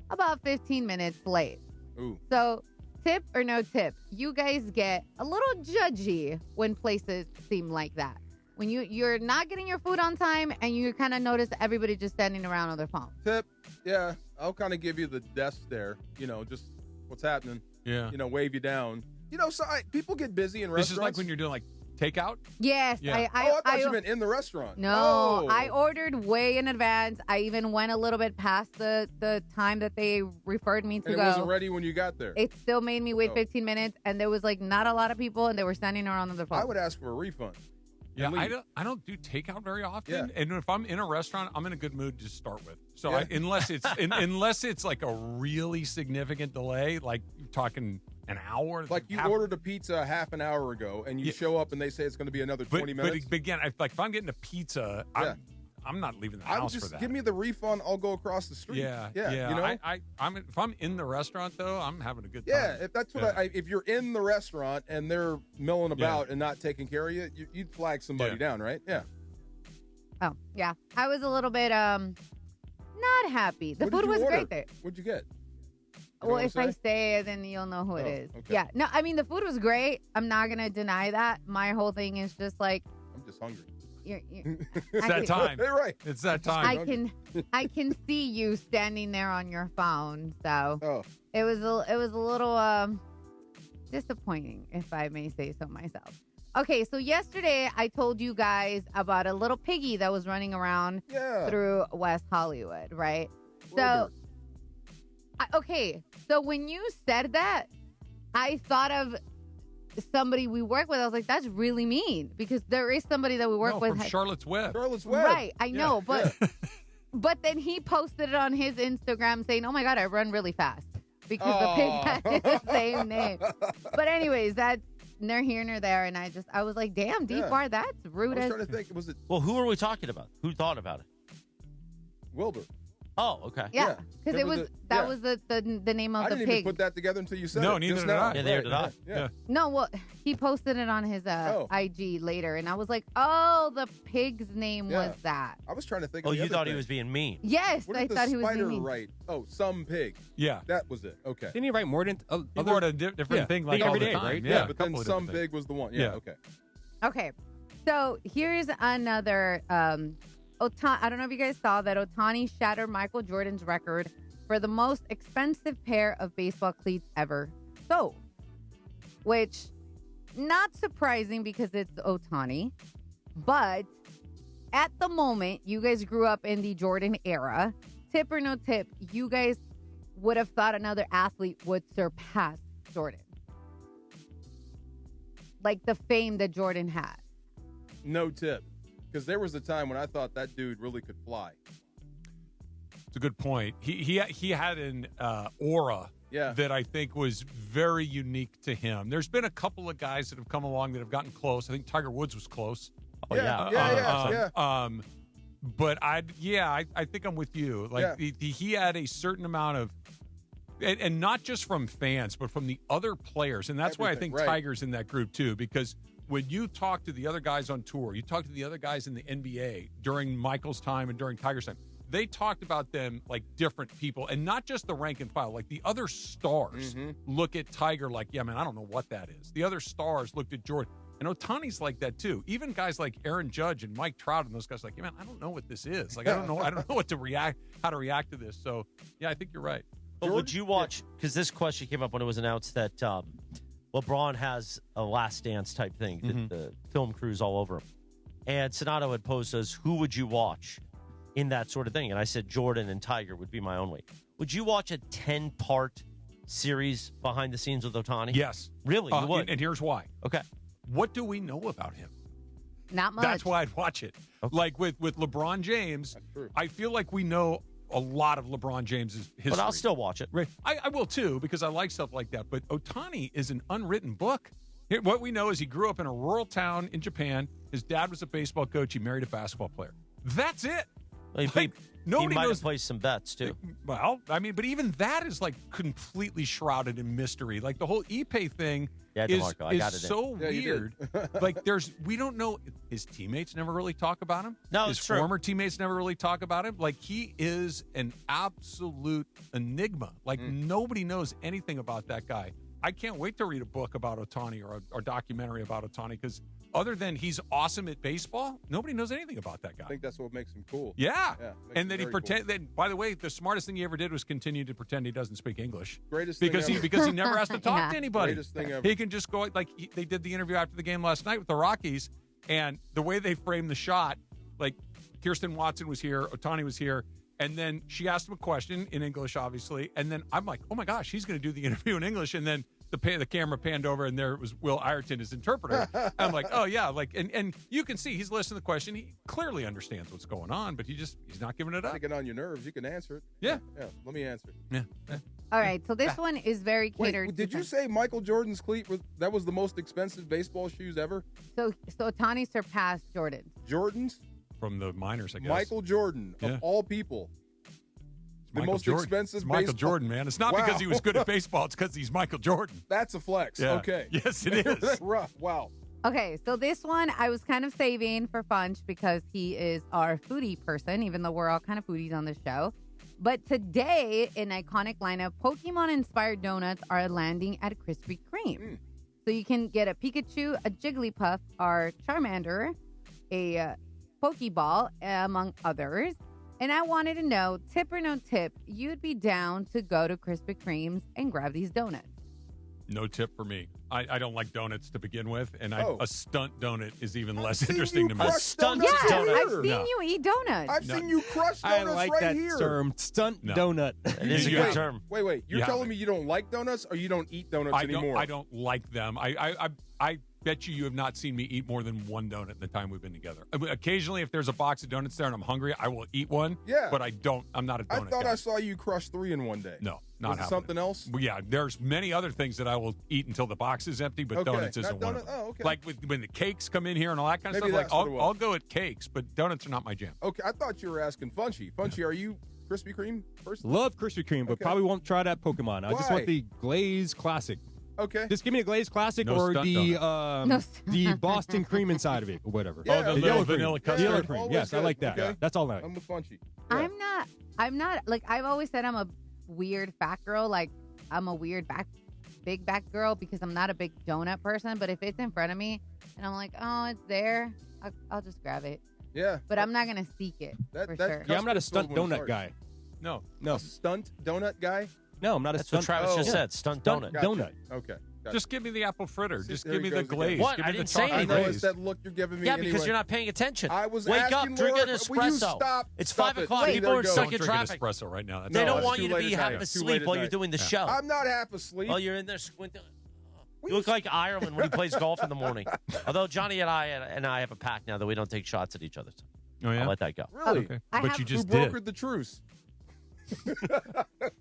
about 15 minutes late. Ooh. So, tip or no tip, you guys get a little judgy when places seem like that. When you're not getting your food on time and you kind of notice everybody just standing around on their phone. Tip. Yeah, I'll kind of give you the desk there. Just what's happening. Yeah. Wave you down. So people get busy in This restaurants. is like when you're doing takeout? Yes. Yeah. I thought you meant in the restaurant. No, Oh. I ordered way in advance. I even went a little bit past the time that they referred me to And it go. wasn't ready when you got there. It still made me wait Oh. 15 minutes, and there was not a lot of people, and they were standing around on their phone. I would ask for a refund. Yeah, and leave. I don't do takeout very often, Yeah. and if I'm in a restaurant, I'm in a good mood to start with. So Yeah. unless it's like a really significant delay, like you're talking an hour, Like you ordered a pizza half an hour ago, and you show up and they say it's going to be another 20 minutes. But again, if I'm getting a pizza, I'm not leaving the I would house just for that. give me the refund. I'll go across the street. Yeah. If I'm in the restaurant though, I'm having a good time. Yeah, if that's what if you're in the restaurant and they're milling about and not taking care of you, you'd flag somebody down, right? Yeah. Oh, yeah. I was a little bit not happy. The What did food you was order? great there. What'd you get? Well, if I say, then you'll know who it is. okay. Yeah. No, I mean, the food was great. I'm not going to deny that. My whole thing is just like, I'm just hungry. It's that time. You're right. It's that time. I can see you standing there on your phone. So Oh. it was a little disappointing, if I may say so myself. Okay, so yesterday I told you guys about a little piggy that was running around through West Hollywood, right? So, so when you said that, I thought of somebody we work with. I was like, that's really mean, because there is somebody that we work with. From Charlotte's Web. Right, I know, but but then he posted it on his Instagram saying, oh my God, I run really fast, because the pig had the same name. But anyways, that's neither here nor there, and I was like, damn, D-Bar, that's rude. I was trying to think. Was it Well, who are we talking about? Who thought about it? Wilbur? Oh, okay. Yeah, because that was the name of I the didn't pig. even put that together until you said No, it. neither just did now. I. Yeah, neither did I. Yeah. No, well, he posted it on his IG later, and I was like, oh, the pig's name was that. I was trying to think Oh, of the you other thought thing. he was being mean. Yes, What I did the thought he was spider being mean. write? Oh, some pig. Yeah. That was it. Okay. Didn't he write more than He wrote a different thing like all every the day, time. right? Yeah, a but then couple of some different big was the one. Yeah, okay. Okay, so here's another. I don't know if you guys saw that Ohtani shattered Michael Jordan's record for the most expensive pair of baseball cleats ever sold, which not surprising because it's Ohtani, but at the moment, you guys grew up in the Jordan era. Tip or no tip, you guys would have thought another athlete would surpass Jordan. Like the fame that Jordan had. No tip. Because there was a time when I thought that dude really could fly. It's a good point. He had an aura that I think was very unique to him. There's been a couple of guys that have come along that have gotten close. I think Tiger Woods was close. Oh, yeah. But I think I'm with you. Like he had a certain amount of, and not just from fans, but from the other players. And that's why I think Tiger's in that group too, because when you talk to the other guys on tour, you talk to the other guys in the NBA during Michael's time and during Tiger's time, they talked about them like different people, and not just the rank and file. Like the other stars look at Tiger like, yeah, man, I don't know what that is. The other stars looked at Jordan. And Ohtani's like that too. Even guys like Aaron Judge and Mike Trout and those guys are like, yeah, man, I don't know what this is. Like, I don't know how to react to this. So, yeah, I think you're right. But would you watch, because this question came up when it was announced that LeBron has a Last Dance type thing, the film crews all over him. And Sonato had posed us, who would you watch in that sort of thing? And I said Jordan and Tiger would be my only. Would you watch a 10-part series behind the scenes with Ohtani? Yes. Really? You would? And here's why. Okay. What do we know about him? Not much. That's why I'd watch it. Okay. Like with LeBron James, I feel like we know a lot of LeBron James's history. But I'll still watch it. Right. I will too, because I like stuff like that. But Ohtani is an unwritten book. What we know is he grew up in a rural town in Japan. His dad was a baseball coach. He married a basketball player. That's it. Well, nobody he might knows. have placed some bets too. Well, I mean, but even that is like completely shrouded in mystery. Like the whole Ipe thing is so weird. Like we don't know. His teammates never really talk about him. No, his former teammates never really talk about him. Like he is an absolute enigma. Like nobody knows anything about that guy. I can't wait to read a book about Ohtani or a documentary about Ohtani, because other than he's awesome at baseball, nobody knows anything about that guy. I think that's what makes him cool. Yeah. And that he pretend that, by the way, the smartest thing he ever did was continue to pretend he doesn't speak English. Greatest because thing he ever. because he never has to talk to anybody. Greatest thing ever. He can just go like they did the interview after the game last night with the Rockies, and the way they framed the shot, like Kirsten Watson was here, Ohtani was here, and then she asked him a question in English, obviously, and then I'm like, oh my gosh, he's going to do the interview in English, and then the camera panned over, and there was Will Ireton, his interpreter. I'm like, oh yeah, like, and you can see he's listening to the question. He clearly understands what's going on, but he's not giving it up. To get on your nerves, you can answer it. Yeah. Let me answer it. Yeah. All right, so this one is very catered. Wait, did you say Michael Jordan's cleat was the most expensive baseball shoes ever? So Ohtani surpassed Jordan. Jordan's? From the minors, I guess. Michael Jordan, of all people. The Michael most Jordan. expensive It's Michael baseball. Jordan, man. It's not because he was good at baseball. It's because he's Michael Jordan. That's a flex. Yeah. Okay. Yes, it is. That's rough. Wow. Okay, so this one I was kind of saving for Funch because he is our foodie person, even though we're all kind of foodies on the show. But today, in iconic lineup, Pokemon-inspired donuts are landing at Krispy Kreme. So you can get a Pikachu, a Jigglypuff, or Charmander, a Pokeball, among others. And I wanted to know, tip or no tip, you'd be down to go to Krispy Kreme's and grab these donuts. No tip for me. I don't like donuts to begin with, and a stunt donut is even less interesting to me. A stunt donut? I've seen you eat donuts. I've seen you crush donuts I like right that here. term, stunt donut. It is a good term. Wait. You're telling me you don't like donuts, or you don't eat donuts anymore? I don't like them. I bet you have not seen me eat more than one donut in the time we've been together. Occasionally, if there's a box of donuts there and I'm hungry, I will eat one. Yeah. But I'm not a donut I thought guy. I saw you crush 3 in one day. No, not Was it happening. something else? Well, yeah, there's many other things that I will eat until the box is empty, but Okay, donuts isn't not one of donut- them. oh, okay. Like when the cakes come in here and all that kind of Maybe stuff, that's what it was. I'll go at cakes, but donuts are not my jam. Okay, I thought you were asking Funchy. Funchy, are you Krispy Kreme first? Love Krispy Kreme, but probably won't try that Pokemon. I just want the Glaze Classic. Okay. Just give me a Glaze Classic or the Boston cream inside of it or whatever. Yeah, the yellow cream. vanilla custard. Yellow cream. Yes, I like that. Okay. That's all I like. I'm with Funchy. I'm not like I've always said I'm a weird fat girl. Like I'm a weird big back girl because I'm not a big donut person. But if it's in front of me and I'm like, oh, it's there, I'll just grab it. Yeah. But I'm not gonna seek it for sure. Yeah, I'm not a stunt donut guy. No. A stunt donut guy? No, I'm not That's a stunt. what Travis just said. Stunt donut. Gotcha. Donut. Okay. Gotcha. Just give me the apple fritter. Just there give he me the goes again. glaze. What? Give I me didn't the say chocolate I know anything. it's glaze. that look you're giving me. Yeah, because anyway. you're not paying attention. I was Wake up, asking drink Laura, an will you espresso. stop? It's Stop 5 it. o'clock. See, People there are you go. stuck Don't in drink an traffic. espresso right now. That's They all don't it is. want you too to late be at half night. Too asleep late at while you're night. doing the show. I'm not half asleep. Oh, you're in there squinting. You look like Ireland when he plays golf in the morning. Although Johnny and I have a pact now that we don't take shots at each other. So Oh, yeah? I'll let that go. Really? Okay. I But have- you just Who did. brokered the truce?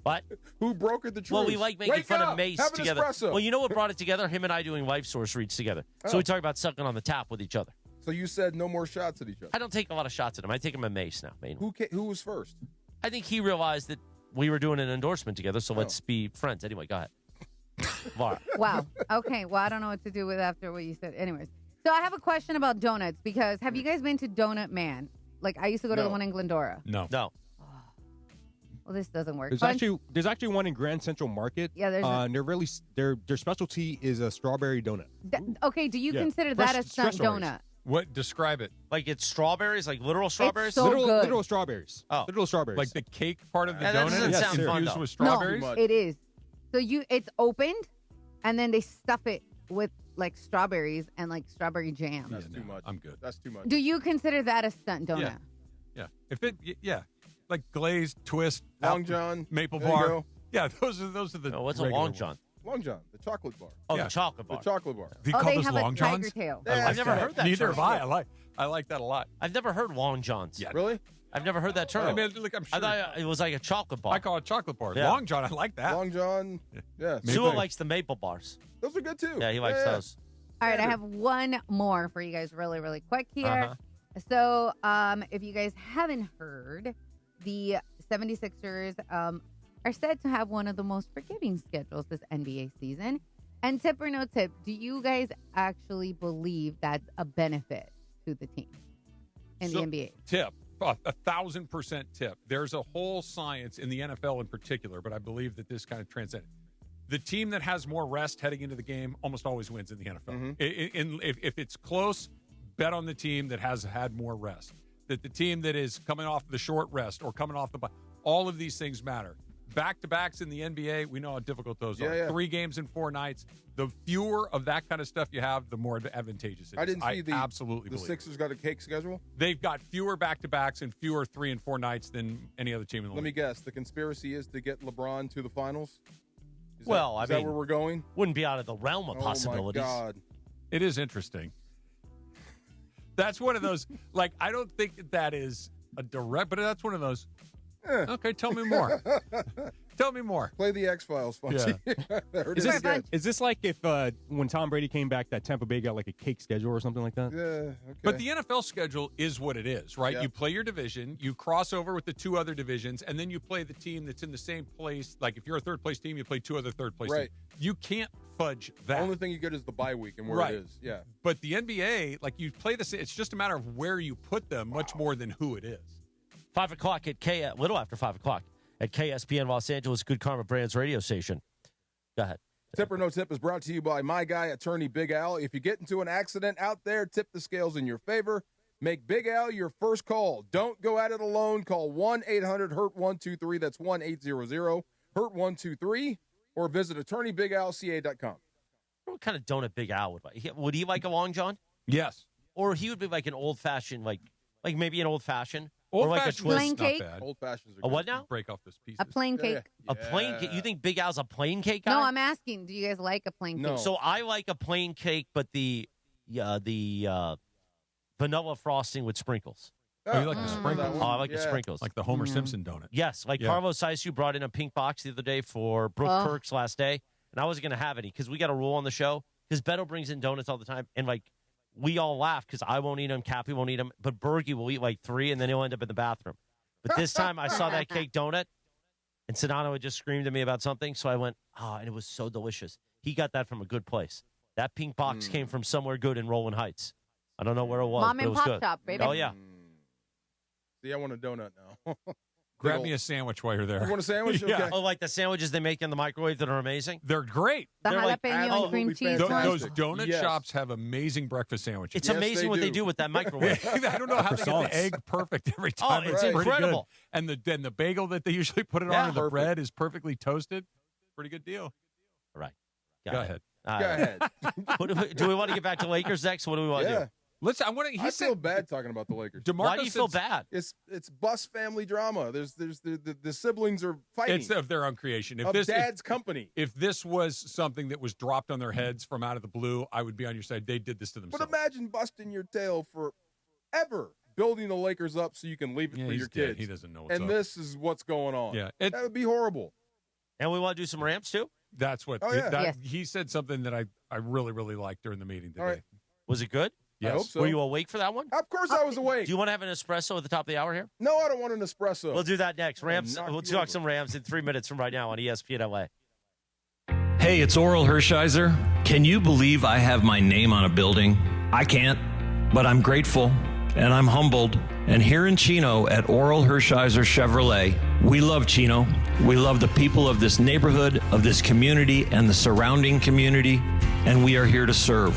What? Who brokered the truce? Well, we like making Wake fun up. of Mace Have an together. espresso. Well, you know what brought it together? Him and I doing Life Source reads together. So we talk about sucking on the tap with each other. So you said no more shots at each other. I don't take a lot of shots at him. I take him at Mace now, mainly. Who was first? I think he realized that we were doing an endorsement together, so let's be friends. Anyway, go ahead. Var. Wow. Okay. Well, I don't know what to do with after what you said. Anyways, so I have a question about donuts because have you guys been to Donut Man? Like I used to go to the one in Glendora. No. Well, this doesn't work. There's actually one in Grand Central Market. Yeah, there's and their specialty is a strawberry donut. Okay, do you Yeah. consider Fresh- that a stunt fresh orange. donut? What? Describe it. Like it's strawberries, like literal strawberries? so good. Literal strawberries. Oh. Literal strawberries. Like the cake part of the Yeah, that donut doesn't is sound fun, infused though. with strawberries? No, it is. So it's opened, and then they stuff it with like strawberries and like strawberry jam. That's too much. I'm good. That's too much. Do you consider that a stunt donut? Yeah. If it, yeah, like glazed, twist, Long John, maple there you bar. go. Yeah, those are the. No, what's a regular Long ones. John? Long John, the chocolate bar. Oh, Yeah. the chocolate bar. The chocolate bar. Do you Oh, call they those have Long a Johns? tiger tail. I've never heard that Neither term. have I. I like that a lot. I've never heard Long Johns. Yeah. Really? I've never heard that term. I mean, look, I'm I sure. thought it was like a chocolate bar. I call it chocolate bar. Yeah. Long John, I like that. Long John. Yeah. Sua likes the maple bars. Those are good too. Yeah, he likes those. All right, I have one more for you guys really, really quick here. So if you guys haven't heard, the 76ers are said to have one of the most forgiving schedules this NBA season. And tip or no tip, do you guys actually believe that's a benefit to the team in the NBA? Tip. 1,000% tip. There's a whole science in the NFL in particular, but I believe that this kind of transcends. The team that has more rest heading into the game almost always wins in the NFL. If it's close, bet on the team that has had more rest. That the team that is coming off the short rest or coming off the all of these things matter. Back-to-backs in the NBA, we know how difficult those are. 3 games in 4 nights. The fewer of that kind of stuff you have, the more advantageous it is. I didn't see absolutely the believe Sixers got a cake schedule. They've got fewer back-to-backs and fewer 3 and 4 nights than any other team in the Let me league. guess. The conspiracy is to get LeBron to the finals. Is Well, that I mean, where we're going? Wouldn't be out of the realm of possibilities. Oh my God! It is interesting. That's one of those, like, I don't think that is a direct, but that's one of those, okay, tell me more. Tell me more. Play the X-Files, Fonzie. There it Is is this, again. is this like if when Tom Brady came back, that Tampa Bay got like a cake schedule or something like that? Yeah, okay. But the NFL schedule is what it is, right? Yeah. You play your division, you cross over with the 2 other divisions, and then you play the team that's in the same place. Like if you're a third-place team, you play 2 other third-place Right. teams. You can't fudge that. The only thing you get is the bye week and where Right. it is. Yeah. But the NBA, like you play this, it's just a matter of where you put them, much more than who it is. 5 o'clock at little after 5 o'clock at KSPN Los Angeles, Good Karma Brands radio station. Go ahead. Tip or no tip is brought to you by my guy, attorney Big Al. If you get into an accident out there, tip the scales in your favor. Make Big Al your first call. Don't go at it alone. Call 1-800-HURT-123. That's 1-800-HURT-123. Or visit attorneybigalca.com. What kind of donut Big Al would like? Would he like a Long John? Yes. Or he would be like an old-fashioned, like maybe an old-fashioned? Old or like a fashioned twist? Plain cake? Old fashions are A what good. now? Break off this piece. A plain cake. A plain cake? You think Big Al's a plain cake guy? No, I'm asking, do you guys like a plain No. cake? So I like a plain cake, but the vanilla frosting with sprinkles. Oh, you like the sprinkles? Oh, I like the sprinkles. Like the Homer Simpson donut. Yes, like Carlos Saisu brought in a pink box the other day for Brooke Kirk's last day, and I wasn't going to have any because we got a rule on the show because Beto brings in donuts all the time, and like we all laugh because I won't eat them, Cappy won't eat them, but Bergie will eat like 3, and then he'll end up in the bathroom. But this time I saw that cake donut, and Sedano had just screamed at me about something, so I went, and it was so delicious. He got that from a good place. That pink box came from somewhere good in Rolling Heights. I don't know where it was, Mom but it and was Pop good. Shop, baby. Oh, yeah. See, I want a donut now. Grab me a sandwich while you're there. You want a sandwich? Yeah. Okay. Oh, like the sandwiches they make in the microwave that are amazing? They're great. The They're like jalapeno and cream cheese ones. Those donut shops have amazing breakfast sandwiches. It's amazing what they do with that microwave. I don't know how they get the egg perfect every time. Oh, it's incredible. And the bagel that they usually put it on, and the bread is perfectly toasted. Pretty good deal. All right. Go ahead. Go ahead. Do we want to get back to Lakers next? What do we want to do? Listen, I feel bad talking about the Lakers. Why do you feel bad? It's bus family drama. There's the siblings are fighting. It's of their own creation. Dad's company. If this was something that was dropped on their heads from out of the blue, I would be on your side. They did this to themselves. But imagine busting your tail forever, building the Lakers up so you can leave it for your kids. Dead. He doesn't know what's and up. this is what's going on. Yeah, that would be horrible. And we want to do some Rams too? That's what. He said something that I really, really liked during the meeting today. Right. Was it good? Yes. I hope so. Were you awake for that one? Of course I was awake. Do you want to have an espresso at the top of the hour here? No, I don't want an espresso. We'll do that next. Rams. We'll talk some Rams in 3 minutes from right now on ESPN LA. Hey, it's Oral Hershiser. Can you believe I have my name on a building? I can't, but I'm grateful and I'm humbled. And here in Chino at Oral Hershiser Chevrolet, we love Chino. We love the people of this neighborhood, of this community, and the surrounding community, and we are here to serve.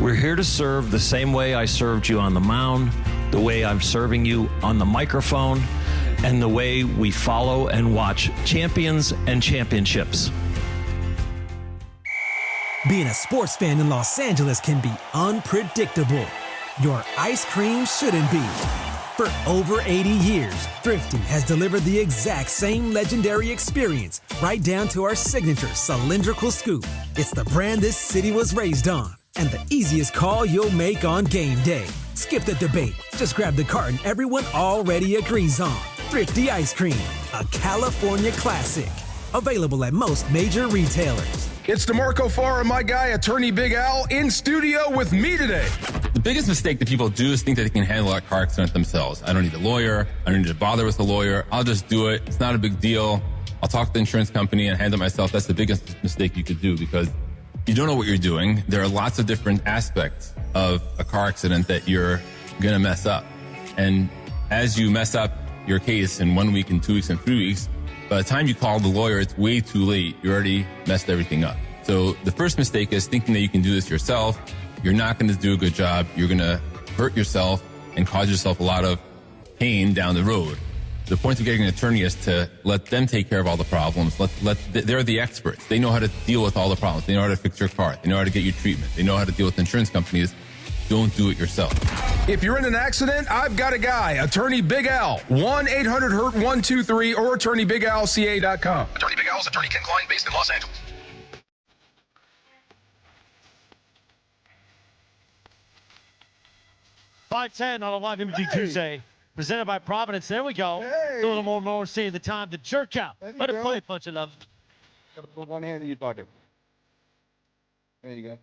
We're here to serve the same way I served you on the mound, the way I'm serving you on the microphone, and the way we follow and watch champions and championships. Being a sports fan in Los Angeles can be unpredictable. Your ice cream shouldn't be. For over 80 years, Thrifty has delivered the exact same legendary experience, right down to our signature cylindrical scoop. It's the brand this city was raised on, and the easiest call you'll make on game day. Skip the debate. Just grab the carton everyone already agrees on. Thrifty Ice Cream, a California classic. Available at most major retailers. It's DeMarco Farr and my guy, Attorney Big Al, in studio with me today. The biggest mistake that people do is think that they can handle a car accident themselves. I don't need a lawyer. I don't need to bother with a lawyer. I'll just do it. It's not a big deal. I'll talk to the insurance company and handle it myself. That's the biggest mistake you could do because you don't know what you're doing. There are lots of different aspects of a car accident that you're going to mess up. And as you mess up your case in 1 week and 2 weeks and 3 weeks, by the time you call the lawyer, it's way too late. You already messed everything up. So the first mistake is thinking that you can do this yourself. You're not going to do a good job. You're going to hurt yourself and cause yourself a lot of pain down the road. The point of getting an attorney is to let them take care of all the problems. They're the experts. They know how to deal with all the problems. They know how to fix your car. They know how to get you treatment. They know how to deal with insurance companies. Don't do it yourself. If you're in an accident, I've got a guy, Attorney Big Al, 1-800-HURT-123 or attorneybigalca.com. Attorney Big Al's Attorney Ken Klein, based in Los Angeles. $5:10 on a live imaging Tuesday, presented by Providence. There we go. A little more seeing the time to jerk out. Let it play, bunch of love. Gotta put one hand in your pocket. There you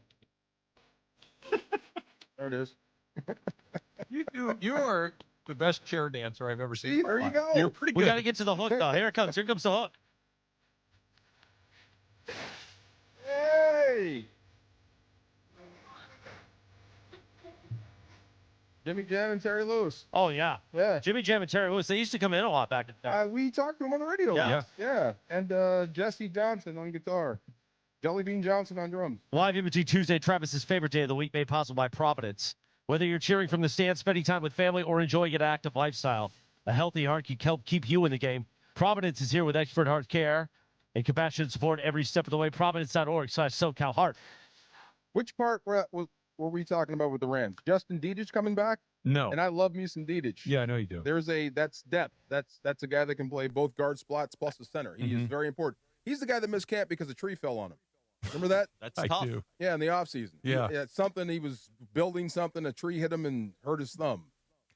go. There it is. You are the best chair dancer I've ever seen. See, there you go. You're pretty good. We got to get to the hook, though. Here it comes. Here comes the hook. Hey! Jimmy Jam and Terry Lewis. Oh, yeah. Yeah. Jimmy Jam and Terry Lewis, they used to come in a lot back in the day. We talked to him on the radio. Yeah. Yeah. And Jesse Johnson on guitar. Jelly Bean Johnson on drums. Live imaging Tuesday, Travis's favorite day of the week, made possible by Providence. Whether you're cheering from the stands, spending time with family, or enjoying an active lifestyle, a healthy heart can help keep you in the game. Providence is here with expert heart care and compassionate support every step of the way. Providence.org/SoCalHeart. Which part were we talking about with the Rams? Justin Diaz coming back? No. And I love me some Diaz. Yeah, I know you do. That's depth. That's a guy that can play both guard spots plus the center. He is very important. He's the guy that missed camp because a tree fell on him. Remember that? That's tough. Do. Yeah, in the offseason. Yeah. He was building something, a tree hit him and hurt his thumb.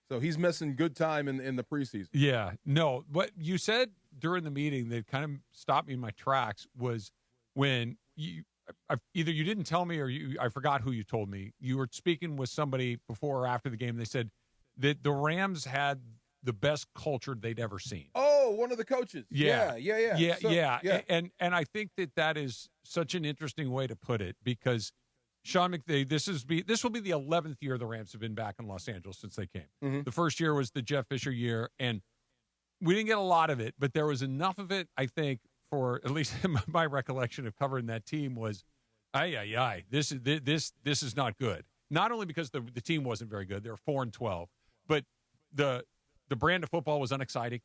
So he's missing good time in the preseason. Yeah. No, what you said during the meeting that kind of stopped me in my tracks was when either you didn't tell me or I forgot who you told me. You were speaking with somebody before or after the game. They said that the Rams had the best culture they'd ever seen. Oh, one of the coaches. Yeah. So, And I think that is such an interesting way to put it, because Sean McVay, this will be the 11th year the Rams have been back in Los Angeles since they came. Mm-hmm. The first year was the Jeff Fisher year, and we didn't get a lot of it, but there was enough of it, I think, for at least my recollection of covering that team was, this is not good. Not only because the team wasn't very good, they were 4-12, but the brand of football was unexciting.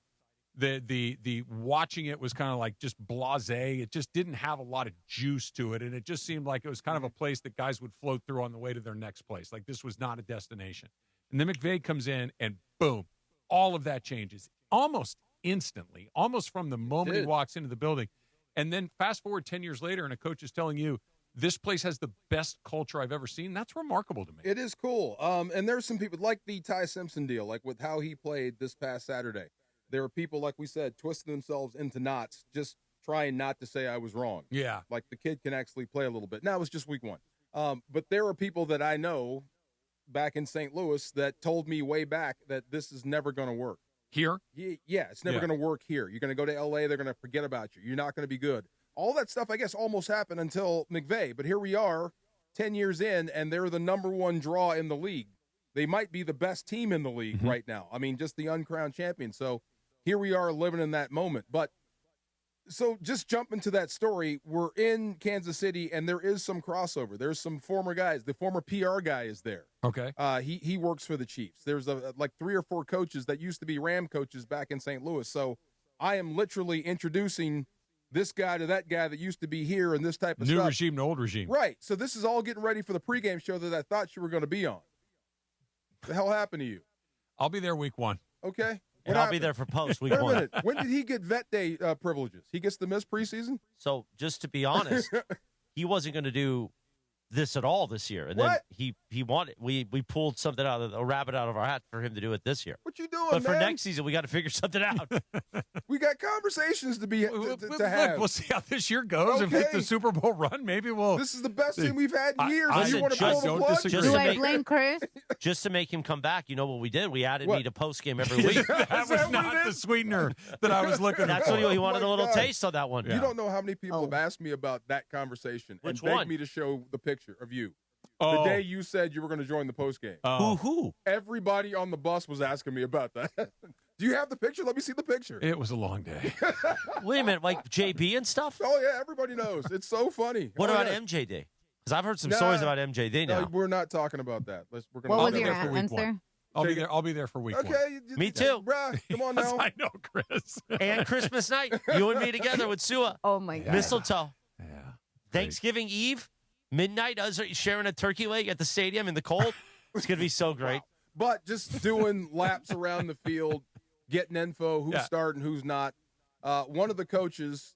The watching it was kind of like just blasé. It just didn't have a lot of juice to it, and it just seemed like it was kind of a place that guys would float through on the way to their next place. Like, this was not a destination. And then McVay comes in, and boom, all of that changes almost instantly, almost from the moment he walks into the building. And then fast forward 10 years later, and a coach is telling you, this place has the best culture I've ever seen. That's remarkable to me. It is cool. And there's some people, like the Ty Simpson deal, like with how he played this past Saturday. There are people, like we said, twisting themselves into knots, just trying not to say I was wrong. Yeah. Like, the kid can actually play a little bit. Now, it was just week one. But there are people that I know back in St. Louis that told me way back that this is never going to work. Here? Yeah, it's never going to work here. You're going to go to L.A., they're going to forget about you. You're not going to be good. All that stuff, I guess, almost happened until McVay. But here we are, 10 years in, and they're the number one draw in the league. They might be the best team in the league right now. I mean, just the uncrowned champion. So here we are living in that moment. But so just jumping to that story, we're in Kansas City, and there is some crossover. There's some former guys. The former PR guy is there. Okay. He works for the Chiefs. There's like 3 or 4 coaches that used to be Ram coaches back in St. Louis. So I am literally introducing this guy to that guy that used to be here and this type of stuff. New regime to old regime. Right. So this is all getting ready for the pregame show that I thought you were going to be on. The hell happened to you? I'll be there week 1. Okay. And I'll be there for post week 1. Wait a minute. When did he get vet day privileges? He gets to miss preseason? So just to be honest, he wasn't going to do this at all this year. And then he wanted, we pulled something out of a rabbit out of our hat for him to do it this year. What you doing, But for man? next season, we got to figure something out. We got conversations to have. Look, we'll see how this year goes. If it's the Super Bowl run, maybe we'll. This is the best team we've had in years. Listen, you want to pull the plug? Do I blame Chris? Just to make him come back, you know what we did? We added me to post game every week. That was not the sweetener that I was looking for. That's what he wanted a little taste on that one. You don't know how many people have asked me about that conversation and begged me to show the picture of you. The day you said you were going to join the postgame. Who? Everybody on the bus was asking me about that. Do you have the picture? Let me see the picture. It was a long day. Wait a minute, like JB and stuff? Oh, yeah, everybody knows. It's so funny. What about MJ Day? Because I've heard some stories about MJ Day now. No, we're not talking about that. What was your answer? I'll be there for week 1. Okay. Me too. Bruh, come on now. I know, Chris. And Christmas night. You and me together with Sua. Oh, my God. Mistletoe. Yeah. Thanksgiving Eve. Midnight, us sharing a turkey leg at the stadium in the cold. It's going to be so great. But just doing laps around the field, getting info, who's starting, who's not. One of the coaches,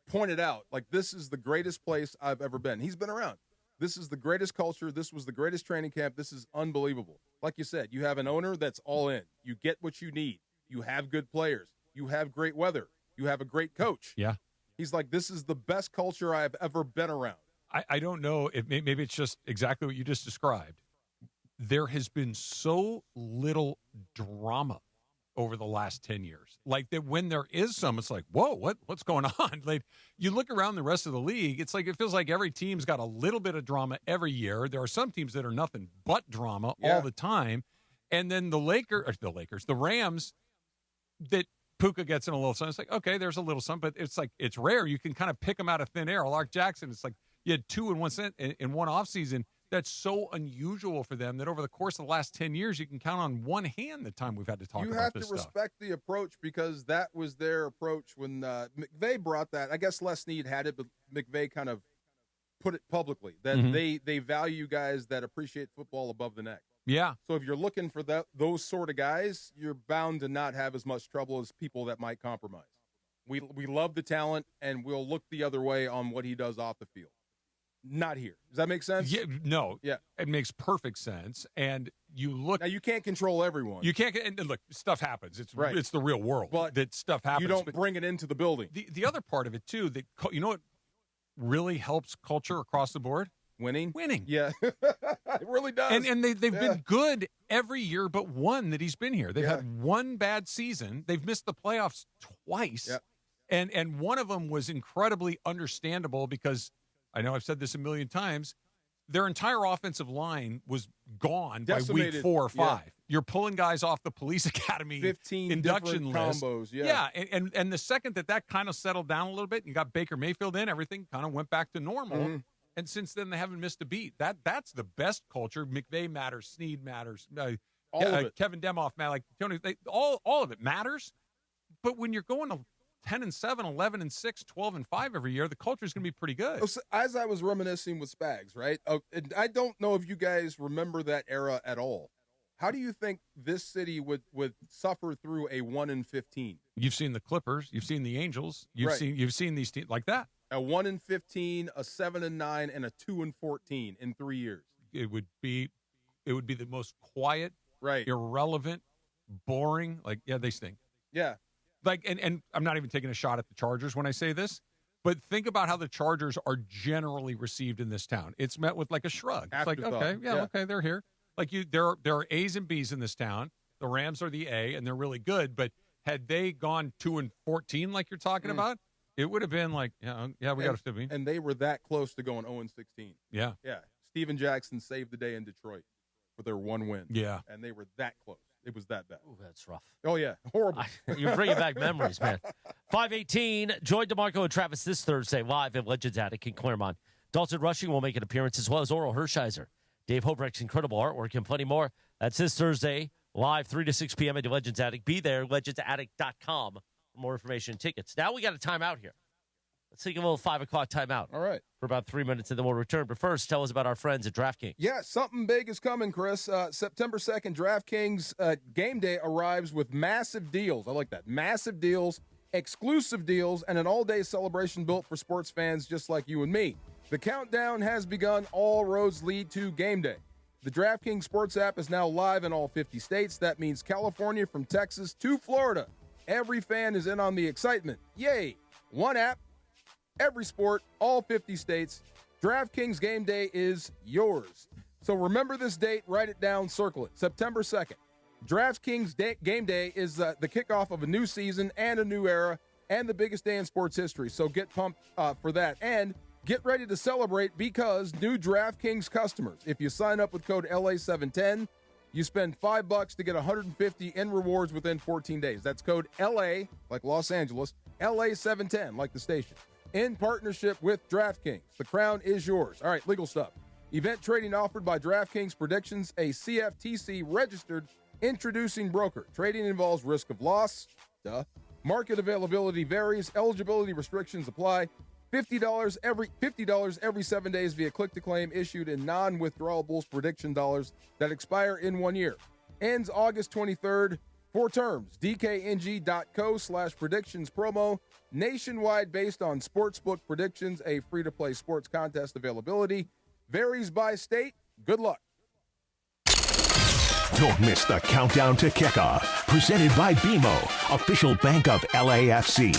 pointed out, this is the greatest place I've ever been. He's been around. This is the greatest culture. This was the greatest training camp. This is unbelievable. Like you said, you have an owner that's all in. You get what you need. You have good players. You have great weather. You have a great coach. Yeah. He's like, this is the best culture I've ever been around. I don't know if maybe it's just exactly what you just described. There has been so little drama over the last 10 years. Like that when there is some, it's like, whoa, what's going on? Like you look around the rest of the league, it's like it feels like every team's got a little bit of drama every year. There are some teams that are nothing but drama all the time. And then the Rams that Puka gets in a little sun. It's like, okay, there's a little sun, but it's like it's rare. You can kind of pick them out of thin air. Lark Jackson, it's like you had 2 in one offseason. That's so unusual for them that over the course of the last 10 years, you can count on one hand the time we've had to talk about this stuff. You have to respect the approach because that was their approach when McVay brought that. I guess Les Snead had it, but McVay kind of put it publicly that they value guys that appreciate football above the neck. Yeah. So if you're looking for those sort of guys, you're bound to not have as much trouble as people that might compromise. We love the talent, and we'll look the other way on what he does off the field. Not here. Does that make sense? Yeah, no. Yeah. It makes perfect sense. And you look. Now, you can't control everyone. You can't. And look, stuff happens. It's the real world. But that stuff happens. You don't bring it into the building. The other part of it, too, that you know what really helps culture across the board? Winning? Winning. Yeah. It really does. And they've been good every year but one that he's been here. They've had one bad season. They've missed the playoffs twice. Yep. And one of them was incredibly understandable because I know I've said this a million times. Their entire offensive line was gone Decimated. by week 4 or 5. Yeah. You're pulling guys off the police academy 15 induction list. combos. Yeah. And the second that kind of settled down a little bit, and you got Baker Mayfield in, everything kind of went back to normal. Mm-hmm. And since then, they haven't missed a beat. That's the best culture. McVay matters. Snead matters. All of it. Kevin Demoff, like Tony, all of it matters. But when you're going to 10-7, 11-6, 12-5 every year, the culture is going to be pretty good. As I was reminiscing with Spags, right? And I don't know if you guys remember that era at all. How do you think this city would suffer through a 1-15? You've seen the Clippers, you've seen the Angels, you've seen these teams like that. A 1-15, a 7-9, and a 2-14 in 3 years. It would be the most quiet, right, irrelevant, boring. They stink. Yeah. And I'm not even taking a shot at the Chargers when I say this, but think about how the Chargers are generally received in this town. It's met with like a shrug. It's like, okay, okay, they're here. There are A's and B's in this town. The Rams are the A, and they're really good. But had they gone 2-14 like you're talking about, it would have been like, we got to be. And they were that close to going 0-16. Yeah. Yeah. Steven Jackson saved the day in Detroit for their one win. Yeah. And they were that close. It was that bad. Ooh, that's rough. Oh, yeah. Horrible. You're bringing back memories, man. 5:18, join DeMarco and Travis this Thursday live at Legends Attic in Claremont. Dalton Rushing will make an appearance, as well as Oral Hershiser. Dave Hobrecht's incredible artwork and plenty more. That's this Thursday, live 3 to 6 p.m. at Legends Attic. Be there, legendsattic.com for more information and tickets. Now we got a timeout here. Let's take a little 5 o'clock timeout. All right. For about 3 minutes, and then we'll return. But first, tell us about our friends at DraftKings. Yeah, something big is coming, Chris. September 2nd, DraftKings game day arrives with massive deals. I like that. Massive deals, exclusive deals, and an all-day celebration built for sports fans just like you and me. The countdown has begun. All roads lead to game day. The DraftKings Sports app is now live in all 50 states. That means California from Texas to Florida. Every fan is in on the excitement. Yay! One app, every sport, all 50 states. DraftKings game day is yours. So remember this date, write it down, circle it. September 2nd. DraftKings game day is the kickoff of a new season and a new era and the biggest day in sports history. So get pumped for that. And get ready to celebrate because new DraftKings customers, if you sign up with code LA710, you spend $5 to get $150 in rewards within 14 days. That's code LA, like Los Angeles, LA710, like the station. In partnership with DraftKings. The crown is yours. All right, legal stuff. Event trading offered by DraftKings Predictions, a CFTC registered introducing broker. Trading involves risk of loss. Market availability varies. Eligibility restrictions apply. $50 every 7 days via click-to-claim issued in non-withdrawable prediction dollars that expire in 1 year. Ends August 23rd. 4 terms. DKNG.co/predictions promo. Nationwide based on sportsbook predictions. A free-to-play sports contest availability. Varies by state. Good luck. Don't miss the countdown to kickoff. Presented by BMO, official bank of LAFC.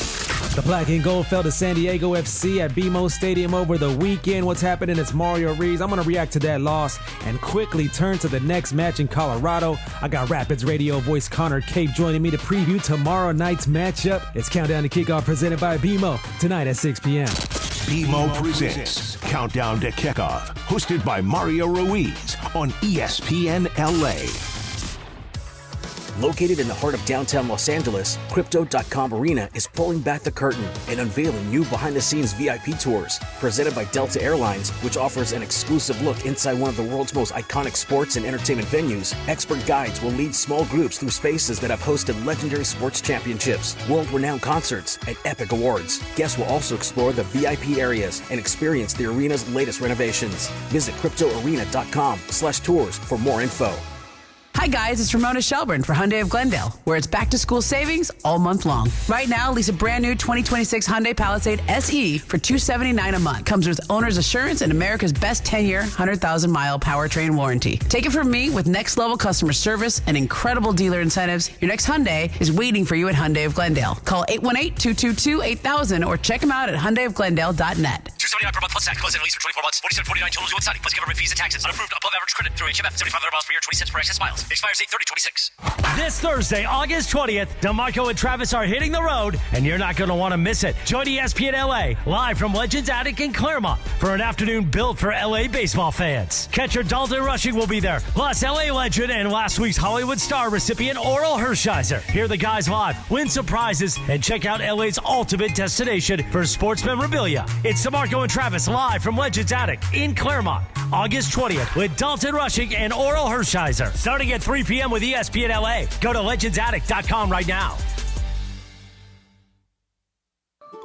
The black and gold fell to San Diego FC at BMO Stadium over the weekend. What's happening? It's Mario Reeves. I'm going to react to that loss and quickly turn to the next match in Colorado. I got Rapids radio voice Connor Cape joining me to preview tomorrow night's matchup. It's Countdown to Kickoff presented by BMO tonight at 6 p.m. BMO presents Countdown to Kickoff, hosted by Mario Ruiz on ESPN LA. Located in the heart of downtown Los Angeles, Crypto.com Arena is pulling back the curtain and unveiling new behind-the-scenes VIP tours. Presented by Delta Airlines, which offers an exclusive look inside one of the world's most iconic sports and entertainment venues, expert guides will lead small groups through spaces that have hosted legendary sports championships, world-renowned concerts, and epic awards. Guests will also explore the VIP areas and experience the arena's latest renovations. Visit CryptoArena.com/tours for more info. Hi guys, it's Ramona Shelburne for Hyundai of Glendale, where it's back to school savings all month long. Right now, lease a brand new 2026 Hyundai Palisade SE for $279 a month. Comes with owner's assurance and America's best 10-year, 100,000-mile powertrain warranty. Take it from me, with next level customer service and incredible dealer incentives, your next Hyundai is waiting for you at Hyundai of Glendale. Call 818-222-8000 or check them out at HyundaiofGlendale.net. $279 per month plus tax. Close in lease for 24 months. $47.49 total due outstanding plus government fees and taxes. Unapproved above average credit through HMF. 7,500 miles per year. 20 cents per excess miles. Expires 8/30/26. This Thursday, August 20th, DeMarco and Travis are hitting the road, and you're not going to want to miss it. Join ESPN LA live from Legends Attic in Claremont for an afternoon built for LA baseball fans. Catcher Dalton Rushing will be there, plus LA legend and last week's Hollywood star recipient Oral Hershiser. Hear the guys live, win some prizes, and check out LA's ultimate destination for sports memorabilia. It's DeMarco and Travis live from Legends Attic in Claremont, August 20th with Dalton Rushing and Oral Hershiser. Starting at 3 p.m. with ESPN LA. Go to legendsattic.com right now.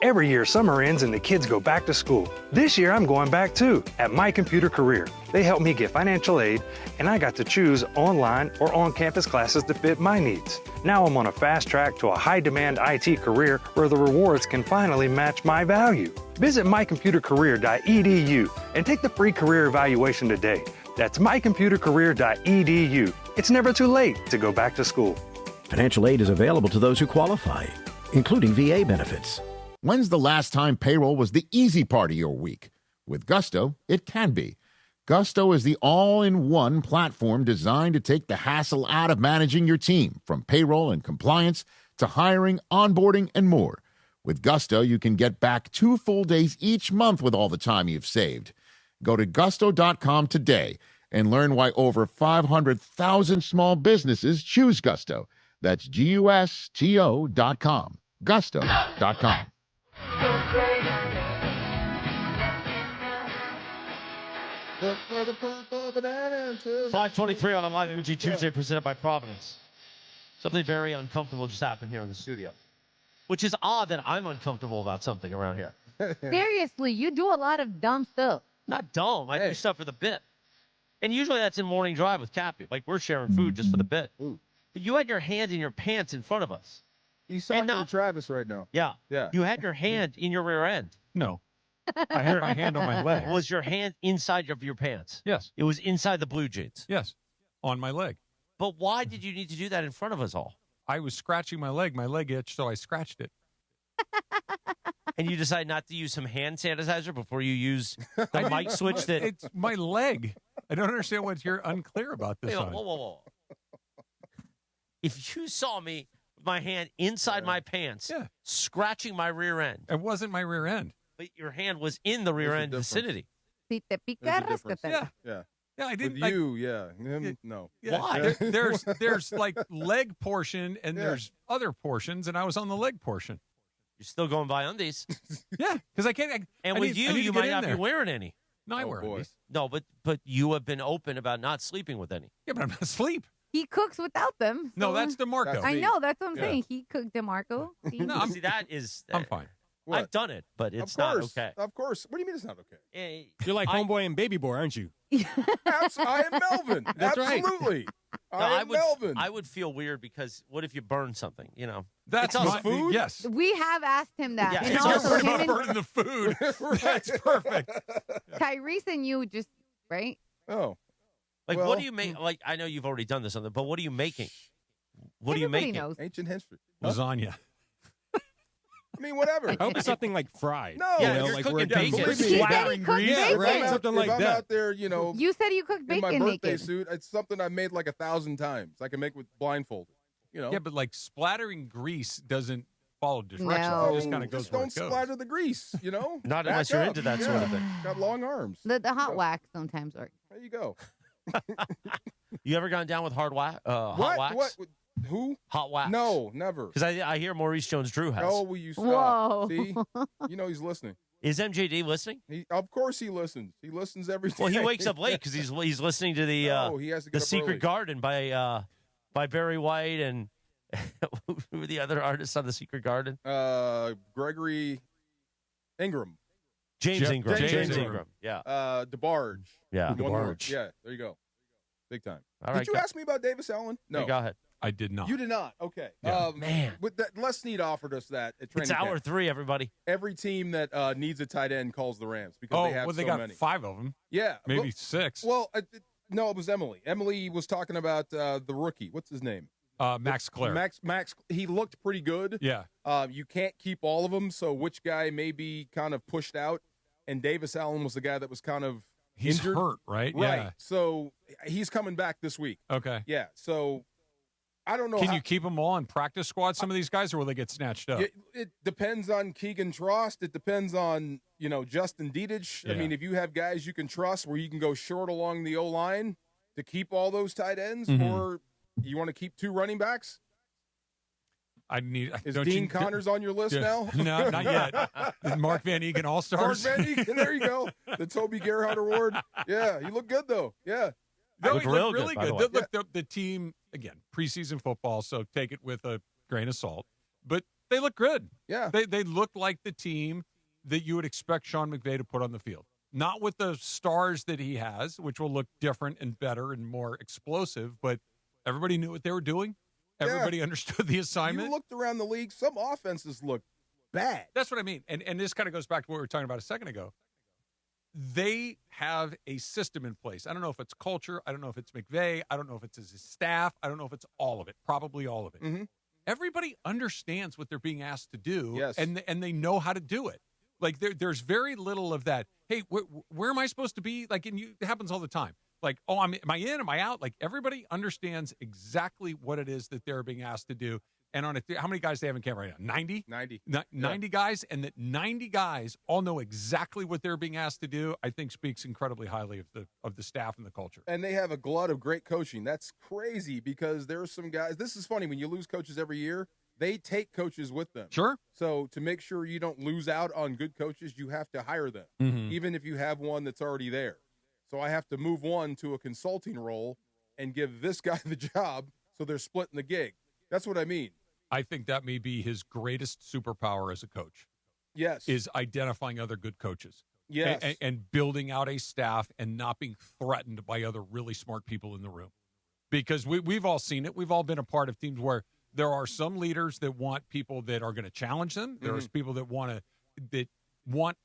Every year, summer ends and the kids go back to school. This year, I'm going back too, at My Computer Career. They helped me get financial aid, and I got to choose online or on-campus classes to fit my needs. Now I'm on a fast track to a high-demand IT career where the rewards can finally match my value. Visit mycomputercareer.edu and take the free career evaluation today. That's mycomputercareer.edu. It's never too late to go back to school. Financial aid is available to those who qualify, including VA benefits. When's the last time payroll was the easy part of your week? With Gusto, it can be. Gusto is the all-in-one platform designed to take the hassle out of managing your team, from payroll and compliance to hiring, onboarding, and more. With Gusto, you can get back 2 full days each month with all the time you've saved. Go to gusto.com today and learn why over 500,000 small businesses choose Gusto. That's GUSTO.com. Gusto.com. 5:23 on a Live Energy Tuesday presented by Providence. Something very uncomfortable just happened here in the studio, which is odd that I'm uncomfortable about something around here. Seriously, you do a lot of dumb stuff. Not dumb. I do stuff for the bit. And usually that's in Morning Drive with Cappy. Like, we're sharing food just for the bit. But you had your hand in your pants in front of us. You talking to Travis right now. Yeah. Yeah. You had your hand in your rear end. No. I had my hand on my leg. Was your hand inside of your pants? Yes. It was inside the blue jeans? Yes. On my leg. But why did you need to do that in front of us all? I was scratching my leg. My leg itched, so I scratched it. And you decided not to use some hand sanitizer before you use the mic switch that... It's my leg. I don't understand what you're unclear about this on. Whoa. If you saw me with my hand inside my pants, scratching my rear end. It wasn't my rear end. But your hand was in the rear end vicinity. Si te pica, Yeah. Yeah. Yeah, I didn't. With you, Him, no. Yeah. Why? There's like leg portion and there's other portions, and I was on the leg portion. You're still going by undies. Yeah, because I can't. And with you, you might not be wearing any. No, I wear undies. No, but you have been open about not sleeping with any. Yeah, but I'm not asleep. He cooks without them. No, that's DeMarco. I know. That's what I'm saying. He cooked DeMarco. No, see, that is... I'm fine. What? I've done it, but it's not okay. Of course. What do you mean it's not okay? You're like Homeboy and Baby Boy, aren't you? I am Melvin. That's Absolutely. I am Melvin. I would feel weird because what if you burn something? You know, that's my food. Yes, we have asked him that. Yeah, and also him and burning the food. That's perfect. Tyrese and you just right. Oh, like what do you make? Like I know you've already done this on the, but what are you making? What are you making? Knows. Ancient history. Lasagna. I mean, whatever. I hope it's something like fried. No, you're like cooking we're bacon. splattering grease. Yeah, Right? Something like if that. I'm out there, you know. You said you cooked bacon in my birthday naked. suit. It's something I made like 1,000 times. I can make with blindfolded. You know. Yeah, but like splattering grease doesn't follow directions. No. It just kind of goes where it Don't goes. splatter the grease. You know. Not Back unless you're up. into that sort of thing. Got long arms. The hot wax sometimes works. There you go. You ever gone down with hot wax? What? Who? Hot wax? No, never. Because I hear Maurice Jones-Drew has. Oh, will you stop? Whoa. See? You know he's listening. Is MJD listening? Of course he listens. He listens every day. Well, he wakes up late because he's listening to the he has to get the up Secret early. Garden by Barry White and who are the other artists on the Secret Garden? Gregory Ingram. James Ingram. Yeah. DeBarge. Yeah. One more. Yeah, there you go. Big time. All Did right, you ask me about Davis Allen? No. Hey, go ahead. I did not. You did not. Okay. Yeah. Man. With that, Les Snead offered us that at training It's hour camp. 3, everybody. Every team that needs a tight end calls the Rams because they have they so got many. 5 of them. Yeah. Maybe 6. Well, no, it was Emily. Emily was talking about the rookie. What's his name? Max Clare. Max. He looked pretty good. Yeah. You can't keep all of them, so which guy may be kind of pushed out? And Davis Allen was the guy that was kind of He's injured. hurt, right? Right. Yeah. So he's coming back this week. Okay. Yeah. So I don't know. Can you keep them all in practice squad, some of these guys, or will they get snatched up? It depends on Keegan Trost. It depends on, Justin Diaz. Yeah. I mean, if you have guys you can trust where you can go short along the O-line to keep all those tight ends, or you want to keep 2 running backs? Is Dean Connors on your list now? No, not yet. Mark Van Eegen All-Stars. Mark Van Eegen, there you go. The Toby Gerhardt Award. Yeah, you look good, though. Yeah. No, he looked really good. good. Look, the team, again, preseason football, so take it with a grain of salt. But they look good. Yeah. They look like the team that you would expect Sean McVay to put on the field. Not with the stars that he has, which will look different and better and more explosive, but everybody knew what they were doing. Everybody understood the assignment. You looked around the league, some offenses look bad. That's what I mean. And this kind of goes back to what we were talking about a second ago. They have a system in place. I don't know if it's culture. I don't know if it's McVay. I don't know if it's his staff. I don't know if it's all of it. Probably all of it. Mm-hmm. Everybody understands what they're being asked to do, Yes. and they know how to do it. Like there's very little of that. Hey, where am I supposed to be? Like, it happens all the time. Like, am I in? Am I out? Like, everybody understands exactly what it is that they're being asked to do. And how many guys they have in camp right now? 90? 90 guys, and that 90 guys all know exactly what they're being asked to do, I think speaks incredibly highly of the staff and the culture. And they have a glut of great coaching. That's crazy because there are some guys. This is funny. When you lose coaches every year, they take coaches with them. Sure. So to make sure you don't lose out on good coaches, you have to hire them, even if you have one that's already there. So I have to move one to a consulting role and give this guy the job so they're splitting the gig. That's what I mean. I think that may be his greatest superpower as a coach. Yes. Is identifying other good coaches. Yes. And building out a staff and not being threatened by other really smart people in the room. Because we've all seen it. We've all been a part of teams where there are some leaders that want people that are going to challenge them. There's people that want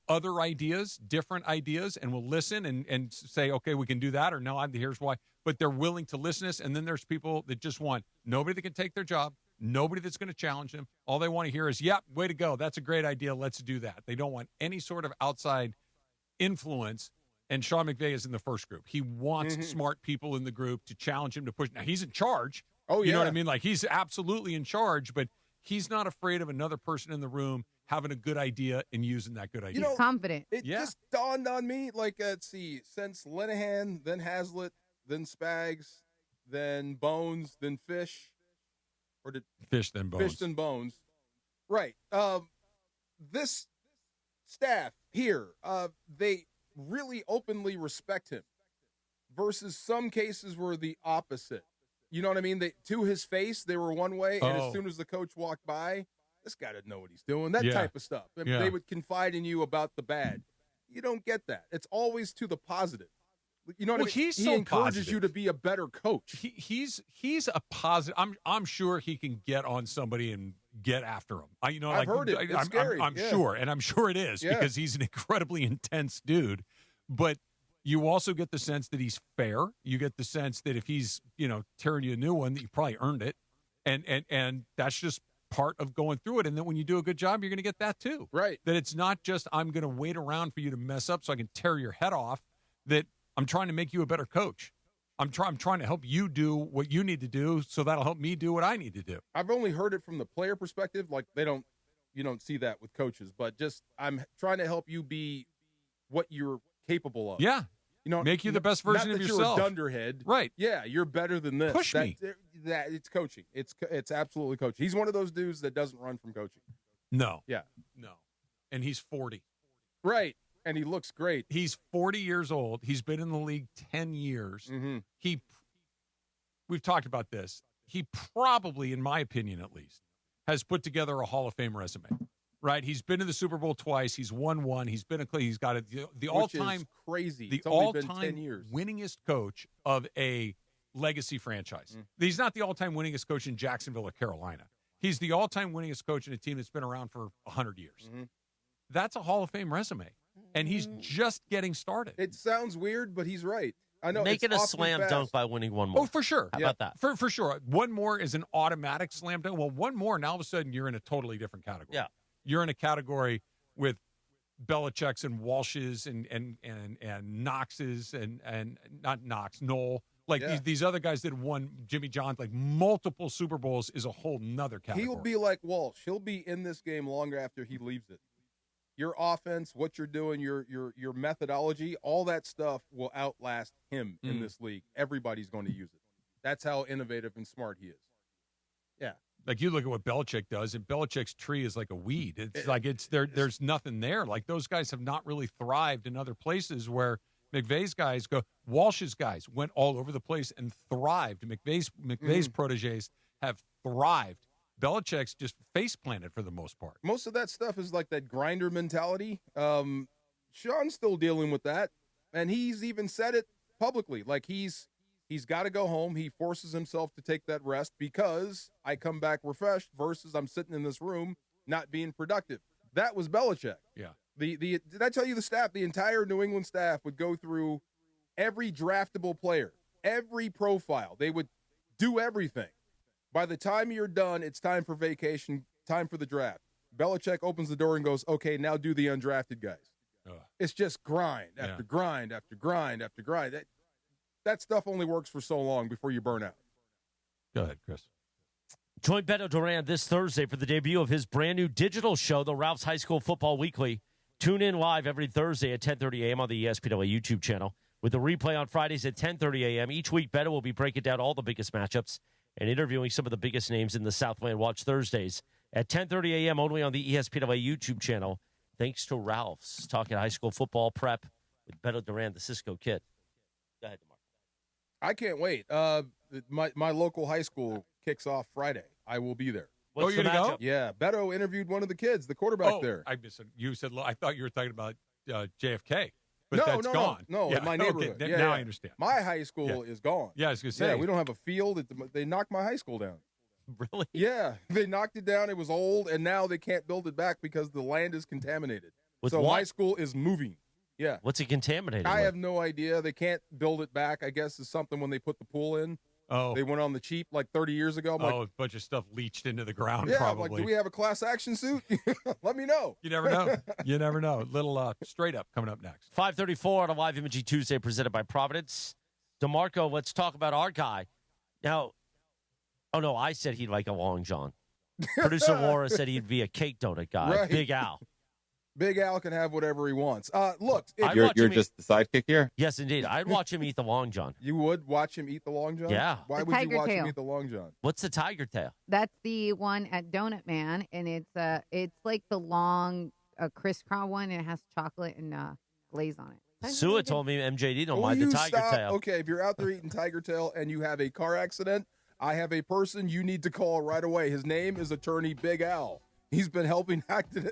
other ideas, different ideas, and will listen and say, okay, we can do that, or no, here's why. But they're willing to listen to us. And then there's people that just want nobody that can take their job, nobody that's going to challenge them. All they want to hear is, yep, way to go. That's a great idea. Let's do that. They don't want any sort of outside influence. And Sean McVay is in the first group. He wants smart people in the group to challenge him to push. Now, he's in charge. Oh, yeah. You know what I mean? Like, he's absolutely in charge, but he's not afraid of another person in the room having a good idea and using that good idea. He's confident. It just dawned on me, like, let's see, since Linehan, then Hazlitt, then Spags, then Bones, then Fish. Or did Fish, then Bones. Fish, then Bones. Right. This staff here, they really openly respect him versus some cases were the opposite. You know what I mean? To his face, they were one way, and as soon as the coach walked by, this guy doesn't know what he's doing, that type of stuff. I mean, they would confide in you about the bad. You don't get that. It's always to the positive. You know what I mean? He's he so encourages positive. you to be a better coach. He's a positive. I'm sure he can get on somebody and get after him. I've heard it. It's scary. I'm sure, and I'm sure it is because he's an incredibly intense dude. But you also get the sense that he's fair. You get the sense that if he's tearing you a new one, that you probably earned it, and that's just part of going through it. And then when you do a good job, you're going to get that too. Right. That it's not just I'm going to wait around for you to mess up so I can tear your head off. That I'm trying to make you a better coach. I'm trying to help you do what you need to do, so that'll help me do what I need to do. I've only heard it from the player perspective. Like you don't see that with coaches, but just I'm trying to help you be what you're capable of. Yeah. Make you the best version of yourself. You're a dunderhead. Right. Yeah, you're better than this. Push me. It's coaching. It's absolutely coaching. He's one of those dudes that doesn't run from coaching. No. Yeah. No. And he's 40. Right. And he looks great. He's 40 years old. He's been in the league 10 years. Mm-hmm. We've talked about this. He probably, in my opinion at least, has put together a Hall of Fame resume. Right? He's been to the Super Bowl twice. He's won one. He's got the all-time crazy. The it's only all-time been 10 years. winningest coach of a legacy franchise. He's not the all-time winningest coach in Jacksonville or Carolina. He's the all-time winningest coach in a team that's been around for 100 years. That's a Hall of Fame resume, and he's just getting started. It sounds weird, but he's right. I know. Make it a slam dunk by winning one more. Oh, for sure. How about that? For sure. One more is an automatic slam dunk. Well, one more, and all of a sudden you're in a totally different category. Yeah. You're in a category with Belichick's and Walsh's and Knox's and not Knox, Noel. Like these other guys that won, Jimmy John, like multiple Super Bowls is a whole nother category. He'll be like Walsh. He'll be in this game longer after he leaves it. Your offense, what you're doing, your methodology, all that stuff will outlast him in this league. Everybody's going to use it. That's how innovative and smart he is. Yeah. Like you look at what Belichick does, and Belichick's tree is like a weed. It's like there's nothing there. Like those guys have not really thrived in other places where McVay's guys go. Walsh's guys went all over the place and thrived. McVay's proteges have thrived. Belichick's just face planted for the most part. Most of that stuff is like that grinder mentality. Sean's still dealing with that, and he's even said it publicly. Like he's got to go home. He forces himself to take that rest because I come back refreshed versus I'm sitting in this room not being productive. That was Belichick. Yeah. Did I tell you the staff? The entire New England staff would go through every draftable player, every profile. They would do everything. By the time you're done, it's time for vacation, time for the draft. Belichick opens the door and goes, okay, now do the undrafted guys. It's just grind after grind after grind after grind. That stuff only works for so long before you burn out. Go ahead, Chris. Join Beto Duran this Thursday for the debut of his brand new digital show, the Ralph's High School Football Weekly. Tune in live every Thursday at 10:30 a.m. on the ESPNLA YouTube channel, with the replay on Fridays at 10:30 a.m. Each week, Beto will be breaking down all the biggest matchups and interviewing some of the biggest names in the Southland. Watch Thursdays at 10:30 a.m. only on the ESPNLA YouTube channel. Thanks to Ralph's. Talking high school football prep with Beto Duran, the Cisco Kid. Go ahead, DeMar. I can't wait. My local high school kicks off Friday. I will be there. What's you're the going to matchup? go? Yeah, Beto interviewed one of the kids, the quarterback there. You said I thought you were talking about JFK, but that's gone. No, in my neighborhood. Okay, now I understand. My high school is gone. Yeah, I was going to say. Yeah, we don't have a field. They knocked my high school down. Really? Yeah, they knocked it down. It was old, and now they can't build it back because the land is contaminated. With so what? high school is moving. Yeah. What's it contaminated I with? have no idea. They can't build it back. I guess is something when they put the pool in. Oh. They went on the cheap like 30 years ago. I'm a bunch of stuff leached into the ground, yeah, probably. I'm like, do we have a class action suit? Let me know. You never know. You never know. Little straight up coming up next. 5:34 on a Live Imaging Tuesday presented by Providence. DeMarco, let's talk about our guy. Now, I said he'd like a Long John. Producer Laura said he'd be a cake donut guy. Right. Big Al. Big Al can have whatever he wants. Look, you're just the sidekick here? Yes, indeed. I'd watch him eat the Long John. You would watch him eat the Long John? Yeah. Why The would you tiger watch him tail. eat the Long John? What's the tiger tail? That's the one at Donut Man, and it's like the long crisscross one, and it has chocolate and glaze on it. Sua told me MJD don't Will mind the you tiger stop? tail. Okay, if you're out there eating tiger tail and you have a car accident, I have a person you need to call right away. His name is attorney Big Al. He's been helping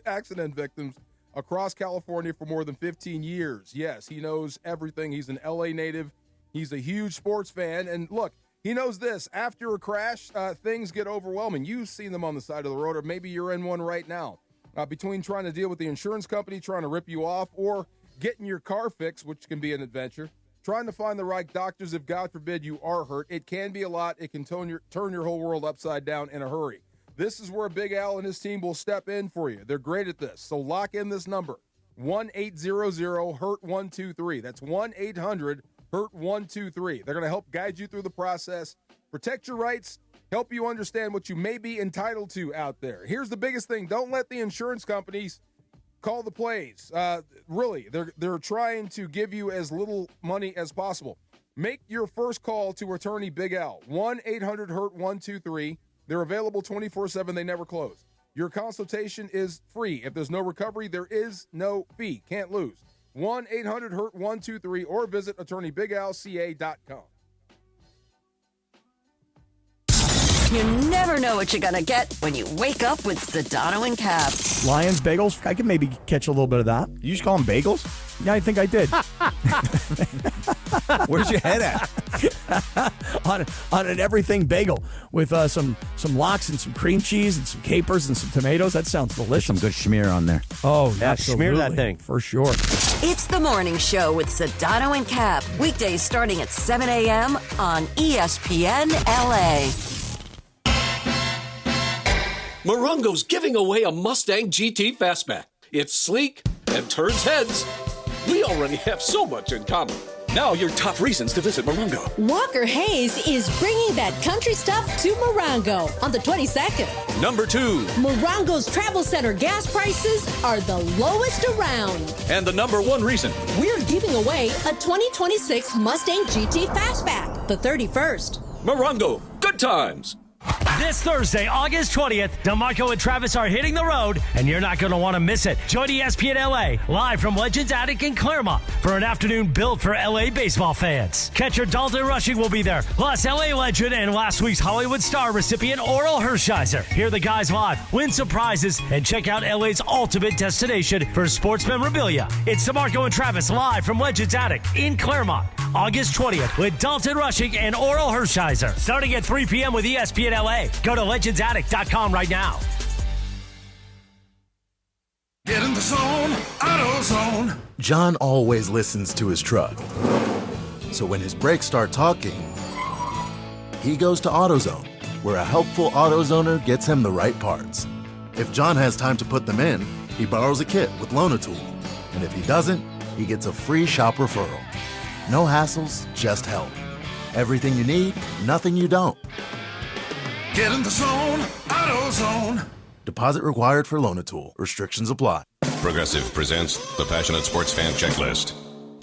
accident victims across California for more than 15 years. Yes, he knows everything. He's an L.A. native. He's a huge sports fan. And look, he knows this. After a crash, things get overwhelming. You've seen them on the side of the road, or maybe you're in one right now. Between trying to deal with the insurance company, trying to rip you off, or getting your car fixed, which can be an adventure, trying to find the right doctors if, God forbid, you are hurt. It can be a lot. It can turn your whole world upside down in a hurry. This is where Big Al and his team will step in for you. They're great at this. So lock in this number, 1-800-HURT-123. That's 1-800-HURT-123. They're going to help guide you through the process, protect your rights, help you understand what you may be entitled to out there. Here's the biggest thing. Don't let the insurance companies call the plays. Really, they're trying to give you as little money as possible. Make your first call to attorney Big Al, 1-800-HURT-123. They're available 24/7. They never close. Your consultation is free. If there's no recovery, there is no fee. Can't lose. 1-800-HURT-123 or visit attorneybigalca.com. You never know what you're going to get when you wake up with Sedano and Cap. Lions bagels? I could maybe catch a little bit of that. You just call them bagels? Yeah, I think I did. Where's your head at? on an everything bagel with some lox and some cream cheese and some capers and some tomatoes. That sounds delicious. Some good schmear on there. Oh, yeah, absolutely. schmear that thing. For sure. It's the morning show with Sedano and Cap. Weekdays starting at 7 a.m. on ESPN LA. Morongo's giving away a Mustang GT Fastback. It's sleek and turns heads. We already have so much in common. Now your top reasons to visit Morongo. Walker Hayes is bringing that country stuff to Morongo on the 22nd. Number 2. Morongo's Travel Center gas prices are the lowest around. And the number 1 reason. We're giving away a 2026 Mustang GT Fastback, the 31st. Morongo, good times. This Thursday, August 20th, DeMarco and Travis are hitting the road, and you're not going to want to miss it. Join ESPN LA, live from Legends Attic in Claremont, for an afternoon built for LA baseball fans. Catcher Dalton Rushing will be there, plus LA legend and last week's Hollywood Star recipient Oral Hershiser. Hear the guys live, win some prizes, and check out LA's ultimate destination for sports memorabilia. It's DeMarco and Travis live from Legends Attic in Claremont, August 20th, with Dalton Rushing and Oral Hershiser, starting at 3 p.m. with ESPN LA. Go to legendsaddict.com right now. Get in the zone, AutoZone. John always listens to his truck. So when his brakes start talking, he goes to AutoZone, where a helpful AutoZoner gets him the right parts. If John has time to put them in, he borrows a kit with Loan-A-Tool. And if he doesn't, he gets a free shop referral. No hassles, just help. Everything you need, nothing you don't. Get in the zone, AutoZone. Deposit required for Loan-A-Tool. Restrictions apply. Progressive presents the Passionate Sports Fan Checklist.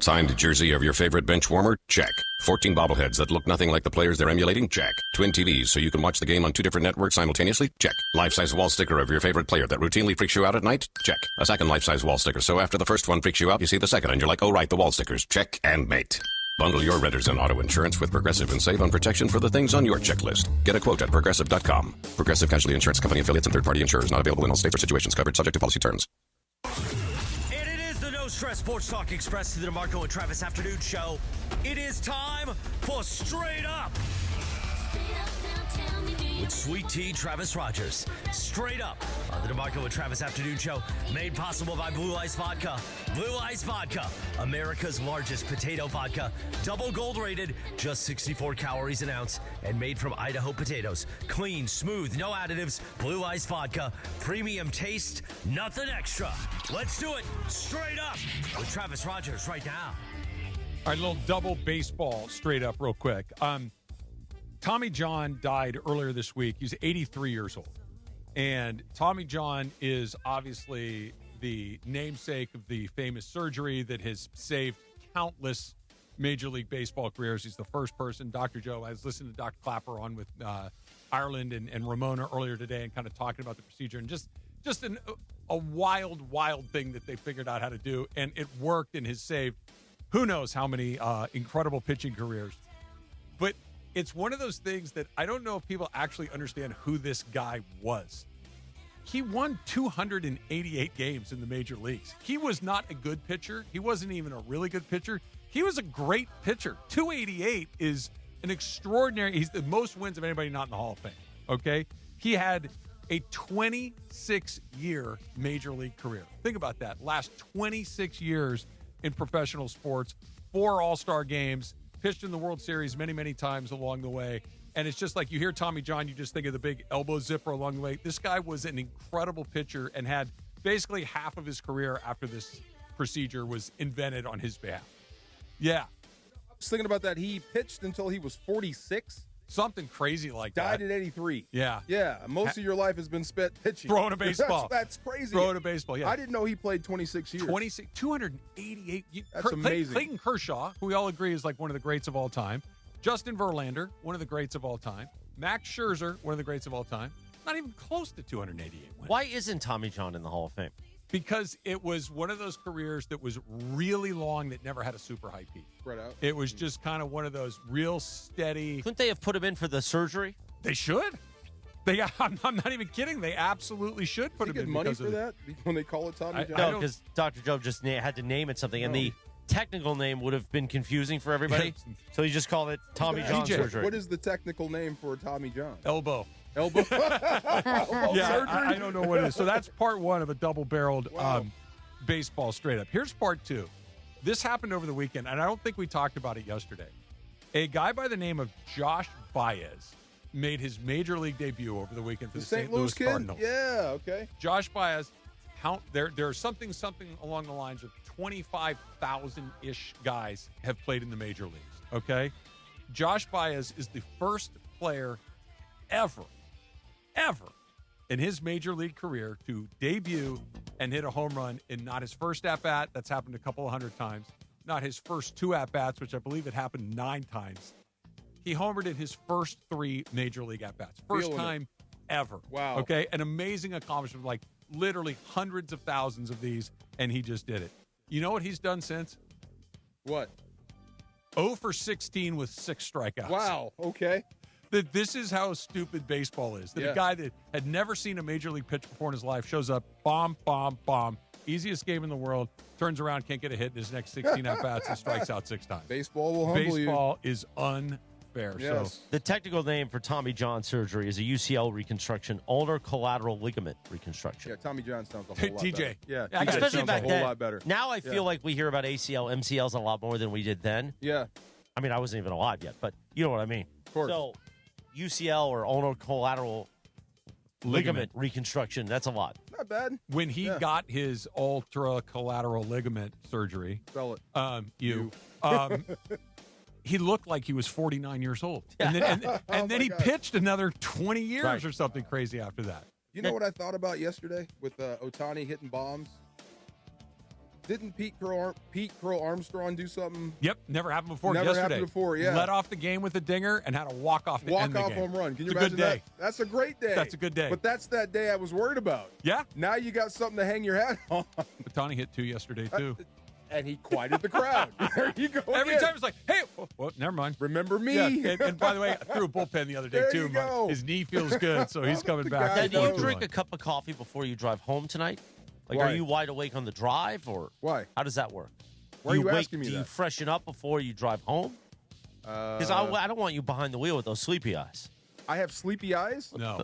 Signed jersey of your favorite bench warmer? Check. 14 bobbleheads that look nothing like the players they're emulating? Check. Twin TVs so you can watch the game on 2 different networks simultaneously? Check. Life-size wall sticker of your favorite player that routinely freaks you out at night? Check. A second life-size wall sticker so after the first one freaks you out, you see the second and you're like, oh right, the wall stickers. Check and mate. Bundle your renters and auto insurance with Progressive and save on protection for the things on your checklist. Get a quote at Progressive.com. Progressive Casualty Insurance Company affiliates and third-party insurers not available in all states or situations covered subject to policy terms. And it is the No Stress Sports Talk Express to the DeMarco and Travis Afternoon Show. It is time for Straight Up with Sweet Tea Travis Rogers. Straight Up on the DeMarco and Travis Afternoon Show, made possible by Blue Ice Vodka. Blue Ice Vodka, America's largest potato vodka, double gold rated, just 64 calories an ounce, and made from Idaho potatoes. Clean, smooth, no additives. Blue Ice Vodka, premium taste, nothing extra. Let's do it. Straight Up with Travis Rogers right now. All right, a little double baseball straight up real quick. Tommy John died earlier this week. He's 83 years old. And Tommy John is obviously the namesake of the famous surgery that has saved countless Major League Baseball careers. He's the first person, Dr. Joe, I was listening to Dr. Clapper on with Ireland and Ramona earlier today and kind of talking about the procedure and just a wild thing that they figured out how to do. And it worked and has saved who knows how many incredible pitching careers. But it's one of those things that I don't know if people actually understand who this guy was. He won 288 games in the major leagues. He was not a good pitcher. He wasn't even a really good pitcher. He was a great pitcher. 288 is an extraordinary. He's the most wins of anybody not in the Hall of Fame. Okay? He had a 26-year major league career. Think about that. Last 26 years in professional sports, 4 All-Star games, pitched in the World Series many times along the way. And it's just like you hear Tommy John, you just think of the big elbow zipper along the way. This guy was an incredible pitcher and had basically half of his career after this procedure was invented on his behalf. Yeah. I was thinking about that. He pitched until he was 46. Something crazy like Died that. at 83. Yeah. Yeah. Most of your life has been spent pitching. Throwing a baseball. That's crazy. Throwing a baseball, yeah. I didn't know he played 26 years. 288. That's amazing. Clayton Kershaw, who we all agree is like one of the greats of all time. Justin Verlander, one of the greats of all time. Max Scherzer, one of the greats of all time. Not even close to 288 wins. Why isn't Tommy John in the Hall of Fame? Because it was one of those careers that was really long that never had a super high peak. Spread out. It was just kind of one of those real steady. Couldn't they have put him in for the surgery? They should. I'm not even kidding. They absolutely should put him in. Money for that when they call it Tommy John? No, because Dr. Joe just had to name it something. And technical name would have been confusing for everybody. So you just called it Tommy John surgery. What is the technical name for Tommy John? Elbow. Elbow surgery? I don't know what it is. So that's part one of a double-barreled baseball straight up. Here's part two. This happened over the weekend, and I don't think we talked about it yesterday. A guy by the name of Josh Baez made his major league debut over the weekend for the St. Louis Cardinals. Yeah, okay. Josh Baez, there's something along the lines of 25,000-ish guys have played in the major leagues, okay? Josh Baez is the first player ever in his major league career to debut and hit a home run in not his first at-bat. That's happened a couple of hundred times. Not his first 2 at-bats, which I believe it happened 9 times. He homered in his first 3 major league at-bats. First time ever. Wow. Okay? An amazing accomplishment, like literally hundreds of thousands of these, and he just did it. You know what he's done since? What? 0 for 16 with 6 strikeouts. Wow. Okay. That this is how stupid baseball is. That a guy that had never seen a major league pitch before in his life shows up, bomb, easiest game in the world, turns around, can't get a hit in his next 16 at-bats and strikes out 6 times. Baseball will humble you. Baseball is unfair. Yes. So The technical name for Tommy John surgery is a UCL reconstruction, ulnar collateral ligament reconstruction. Yeah, Tommy John sounds a whole lot TJ. better. Yeah, I got it. Especially sounds back a whole then. lot better. Now I feel like we hear about ACL, MCLs a lot more than we did then. Yeah. I mean, I wasn't even alive yet, but you know what I mean. Of course. So UCL or ulnar collateral ligament reconstruction, that's a lot. Not bad. when he got his ultra collateral ligament surgery, Spell it. He looked like he was 49 years old. And then, he pitched another 20 years or something crazy after that. You know what I thought about yesterday with Ohtani hitting bombs? Didn't Pete Crow Armstrong do something? Yep, never happened before. Never yesterday. happened before, yeah. Led off the game with a dinger and had a walk-off to end the game. Home run. Can you it's imagine a good day. that? That's a great day. That's a good day. But that's that day I was worried about. Yeah. Now you got something to hang your hat on. Ohtani hit 2 yesterday, too. And he quieted the crowd. There you go. Every again. time it's like, hey, well, never mind. Remember me. Yeah. And by the way, I threw a bullpen the other day, There too. you go. His knee feels good, so he's coming back. Now, do before you too drink long. a cup of coffee before you drive home tonight? Like, Why? are you wide awake on the drive, or why? How does that work? Why are you asking me Do you that? freshen up before you drive home? Because I don't want you behind the wheel with those sleepy eyes. I have sleepy eyes? No.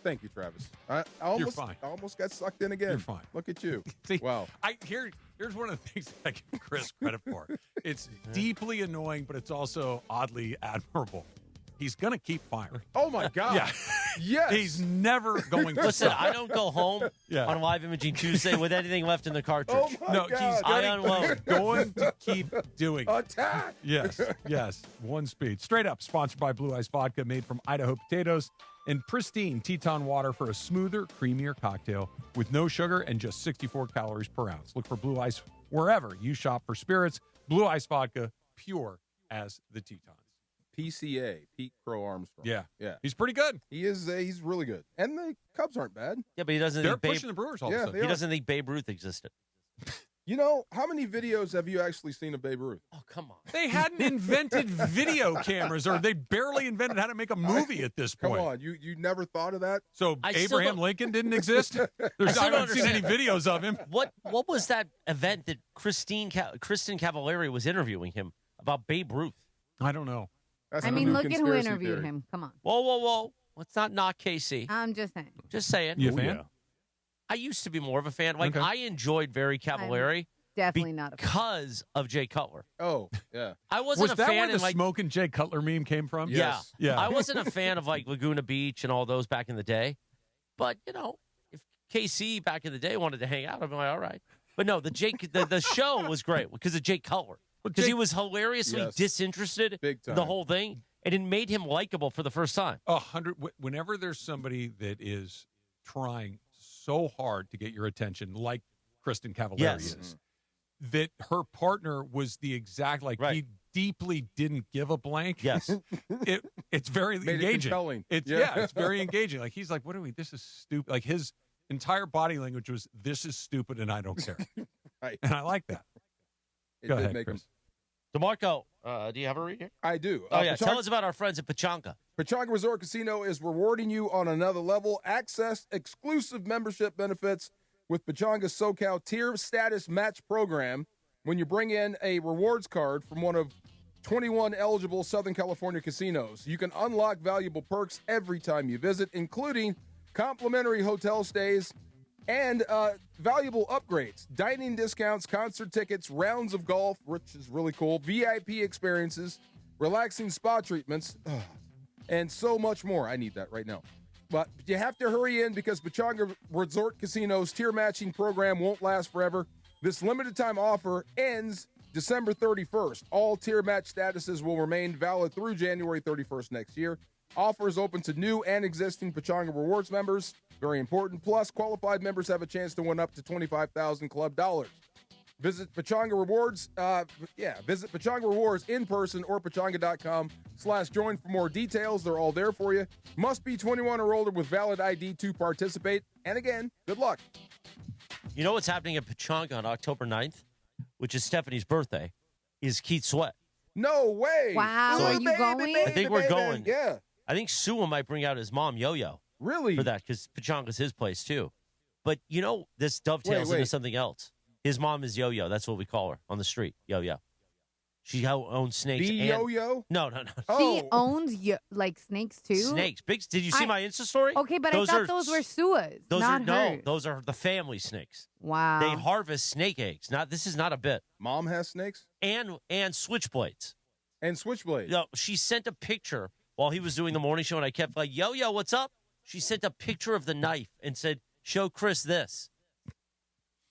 Thank you, Travis. I almost got sucked in again. You're fine. Look at you. See, wow. Here's one of the things that I give Chris credit for. It's deeply annoying, but it's also oddly admirable. He's going to keep firing. Oh, my God. Yeah. Yes. He's never going to Listen, stop. I don't go home on Live Imaging Tuesday with anything left in the cartridge. Oh, my God. He's going to keep doing it. Attack. Yes. One speed. Straight up, sponsored by Blue Ice Vodka, made from Idaho potatoes and pristine Teton water for a smoother, creamier cocktail with no sugar and just 64 calories per ounce. Look for Blue Ice wherever you shop for spirits. Blue Ice Vodka, pure as the Tetons. PCA, Pete Crow Armstrong. Yeah. He's pretty good. He is. He's really good. And the Cubs aren't bad. Yeah, but he doesn't. They're think Babe, pushing the Brewers all of a sudden. He doesn't think Babe Ruth existed. You know, how many videos have you actually seen of Babe Ruth? Oh, come on. They hadn't invented video cameras, or they barely invented how to make a movie at this point. Come on, you never thought of that? So Abraham Lincoln didn't exist? I haven't seen any videos of him. What was that event that Kristen Cavallari was interviewing him about Babe Ruth? I don't know. I mean, look at who interviewed him. Come on. Whoa. Let's not knock Casey. I'm just saying. Just saying. You a fan? Yeah. I used to be more of a fan. Like, I enjoyed Barry Cavallari. Definitely not a fan. Because of Jay Cutler. Oh, yeah. I wasn't Was a that fan where the in, like, smoking Jay Cutler meme came from? Yeah. Yeah. I wasn't a fan of, like, Laguna Beach and all those back in the day. But, you know, if KC back in the day wanted to hang out, I'd be like, all right. But no, the show was great because of Jay Cutler. Because he was hilariously disinterested Big time. in the whole thing. And it made him likable for the first time. Whenever there's somebody that is trying so hard to get your attention, like Kristen Cavallari is, that her partner was the exact, he deeply didn't give a blank. Yes. It's very Made engaging. it compelling. It's very engaging. Like, he's like, this is stupid. Like, his entire body language was, this is stupid and I don't care. Right. And I like that. It Go did ahead, make Chris. DeMarco, do you have a read here? I do. Oh, yeah. Tell us about our friends at Pechanka. Pechanka Resort Casino is rewarding you on another level. Access exclusive membership benefits with Pechanka's SoCal Tier Status Match Program. when you bring in a rewards card from one of 21 eligible Southern California casinos. You can unlock valuable perks every time you visit, including complimentary hotel stays and valuable upgrades, dining discounts, concert tickets, rounds of golf, which is really cool, VIP experiences, relaxing spa treatments, and so much more. I need that right now. But you have to hurry in because Pechanga Resort Casino's tier matching program won't last forever. This limited time offer ends December 31st. All tier match statuses will remain valid through January 31st next year. Offers open to new and existing Pechanga Rewards members. Very important. Plus, qualified members have a chance to win up to $25,000 club dollars. Visit Pechanga Rewards. Visit Pechanga Rewards in person or pechanga.com/join for more details. They're all there for you. Must be 21 or older with valid ID to participate. And again, good luck. You know what's happening at Pechanga on October 9th, which is Stephanie's birthday, is Keith Sweat. No way. Wow. So Are you going? I think we're going. Yeah. I think Sua might bring out his mom, Yo-Yo. Really? For that, because Pechanga's his place, too. But, you know, this dovetails into something else. His mom is Yo-Yo. That's what we call her on the street, Yo-Yo. She owns snakes. The Yo-Yo? No. She owns snakes too. Snakes. Did you see my Insta story? Okay, but I thought those were Sua's, not hers. No, those are the family snakes. Wow. They harvest snake eggs. This is not a bit. Mom has snakes? And switchblades. And switchblades. No, she sent a picture while he was doing the morning show, and I kept like, Yo-Yo, what's up? She sent a picture of the knife and said, show Chris this.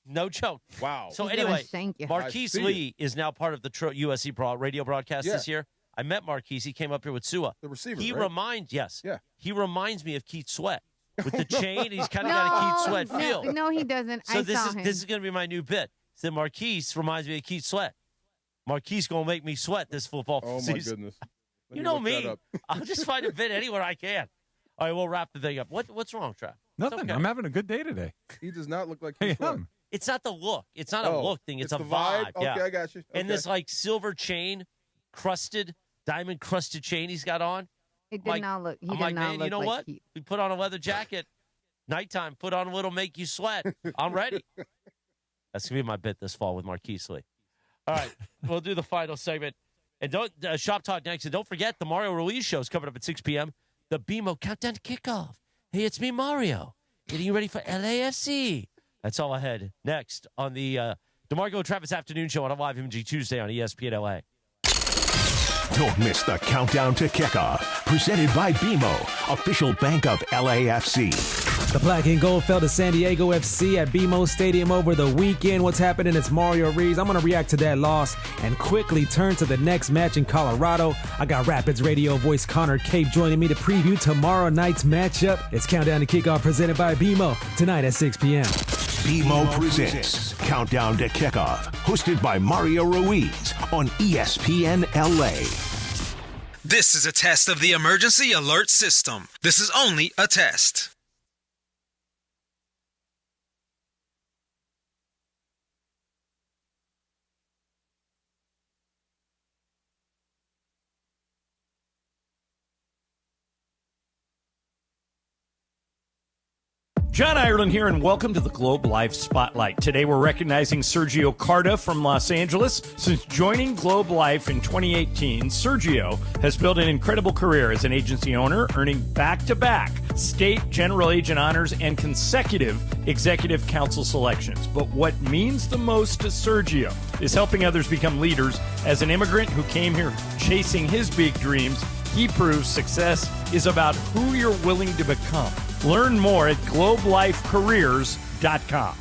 No joke. Wow. So He's anyway, you. Marquise Lee is now part of the USC radio broadcast this year. I met Marquise. He came up here with Sua. The receiver, He right? reminds me of Keith Sweat. With the chain, he's kind of No, got a Keith Sweat feel. No, he doesn't. So I this saw is him. this is going to be my new bit. So Marquise reminds me of Keith Sweat. Marquise going to make me sweat this football season. Oh, my goodness. You know me. I'll just find a bit anywhere I can. All right, we'll wrap the thing up. What's wrong, Trav? Nothing. Okay. I'm having a good day today. He does not look like I Keith Sweat. am. It's not the look. It's not a look thing. It's a the vibe. Okay, Yeah. I got you. And Okay. this like silver chain, diamond crusted chain he's got on. It did not look. He I'm did like, not man, look you know like what? Keith. We put on a leather jacket. Nighttime, put on a little make you sweat. I'm ready. That's going to be my bit this fall with Marquise Lee. All right, we'll do the final segment. And don't Shop Talk next. And don't forget, the Mario Ruiz show is coming up at 6 p.m. The BMO Countdown to Kickoff. Hey, it's me, Mario. Getting you ready for LAFC. That's all ahead. Next on the DeMarco and Travis Afternoon Show on a live MG Tuesday on ESPN LA. Don't miss the Countdown to Kickoff, presented by BMO, official bank of LAFC. The Black and Gold fell to San Diego FC at BMO Stadium over the weekend. What's happening? It's Mario Reeves. I'm going to react to that loss and quickly turn to the next match in Colorado. I got Rapids radio voice Connor Cape joining me to preview tomorrow night's matchup. It's Countdown to Kickoff presented by BMO tonight at 6 p.m. BMO presents Countdown to Kickoff, hosted by Mario Ruiz on ESPN LA. This is a test of the emergency alert system. This is only a test. John Ireland here, and welcome to the Globe Life Spotlight. Today we're recognizing Sergio Carta from Los Angeles. Since joining Globe Life in 2018, Sergio has built an incredible career as an agency owner, earning back-to-back state general agent honors and consecutive executive council selections. But what means the most to Sergio is helping others become leaders. As an immigrant who came here chasing his big dreams, he proves success is about who you're willing to become. Learn more at globelifecareers.com.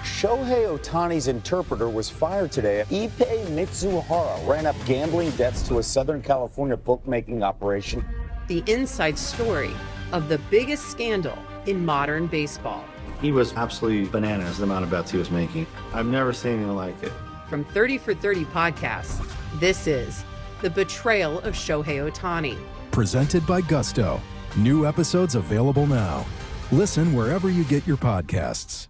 Shohei Ohtani's interpreter was fired today. Ippei Mitsuhara ran up gambling debts to a Southern California bookmaking operation. The inside story of the biggest scandal in modern baseball. He was absolutely bananas, the amount of bets he was making. I've never seen anything like it. From 30 for 30 podcasts, this is The Betrayal of Shohei Ohtani. Presented by Gusto. New episodes available now. Listen wherever you get your podcasts.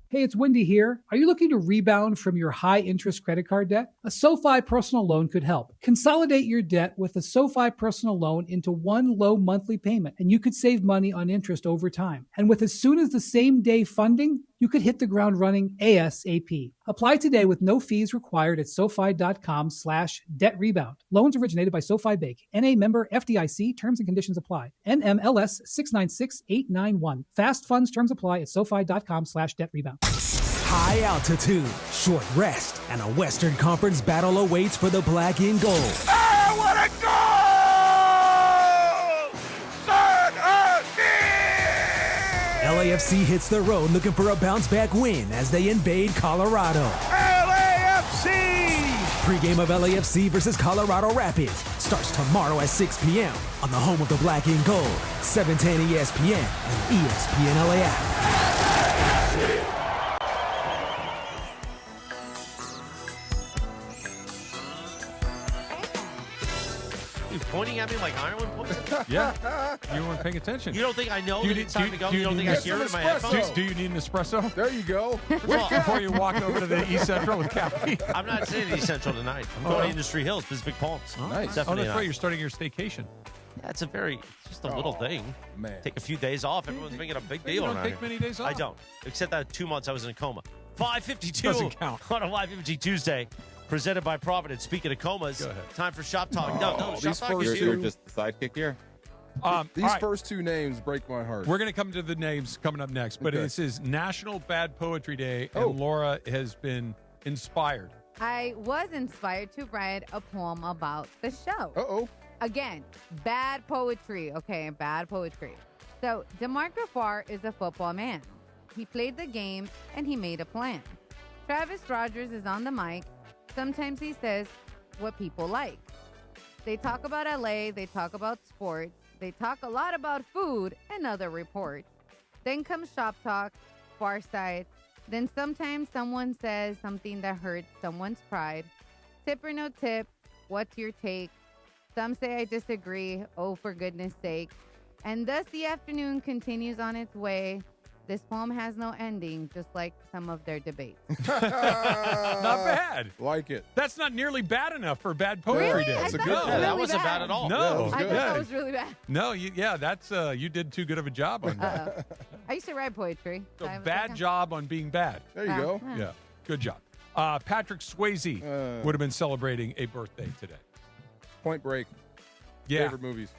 Hey, it's Wendy here. Are you looking to rebound from your high-interest credit card debt? A SoFi personal loan could help. Consolidate your debt with a SoFi personal loan into one low monthly payment, and you could save money on interest over time. And with as soon as the same day funding, you could hit the ground running ASAP. Apply today with no fees required at SoFi.com/debt-rebound. Loans originated by SoFi Bank. NA member FDIC. Terms and conditions apply. NMLS 696891. Fast funds terms apply at SoFi.com/debt-rebound. High altitude, short rest, and a Western Conference battle awaits for the black and gold. I want to go! LAFC hits the road looking for a bounce-back win as they invade Colorado. LAFC! Pre-game of LAFC versus Colorado Rapids starts tomorrow at 6 p.m. on the home of the black and gold, 710 ESPN and ESPN LA app. Pointing at me like Ireland points? Yeah. You weren't paying attention. You don't think I know that it's time to go? You don't think I hear it in my headphones? Do you need an espresso? There you go. Before you walk over to the East Central with caffeine. I'm not staying at East Central tonight. I'm going to Industry Hills, Pacific Palms. Nice. Stephanie That's right. You're starting your staycation. Yeah, it's just a little thing. Man. Take a few days off. Everyone's making a big deal. You don't take many days off. I don't. Except that 2 months I was in a coma. 5:52 Doesn't count. on a Live Imaging Tuesday. Presented by Providence. Speaking of comas, time for Shop Talk. No, Shop Talk is You're just the sidekick here. These first two names break my heart. We're going to come to the names coming up next, but this is National Bad Poetry Day, and Laura has been inspired. I was inspired to write a poem about the show. Uh-oh. Again, bad poetry. Okay, bad poetry. So, DeMarco Farr is a football man. He played the game, and he made a plan. Travis Rogers is on the mic. Sometimes he says what people like. They talk about LA, they talk about sports, they talk a lot about food and other reports. Then comes Shop Talk, Far Side. Then sometimes someone says something that hurts someone's pride. Tip or no tip, what's your take? Some say I disagree, oh for goodness sake. And thus the afternoon continues on its way. This poem has no ending, just like some of their debates. Not bad. Like it. That's not nearly bad enough for Bad Poetry Day. That's a good that wasn't bad at all. No, I thought that was really bad. No, that's you did too good of a job on that. I used to write poetry. So bad job on being bad. There you go. Yeah, good job. Patrick Swayze would have been celebrating a birthday today. Point Break. Yeah. Favorite movies.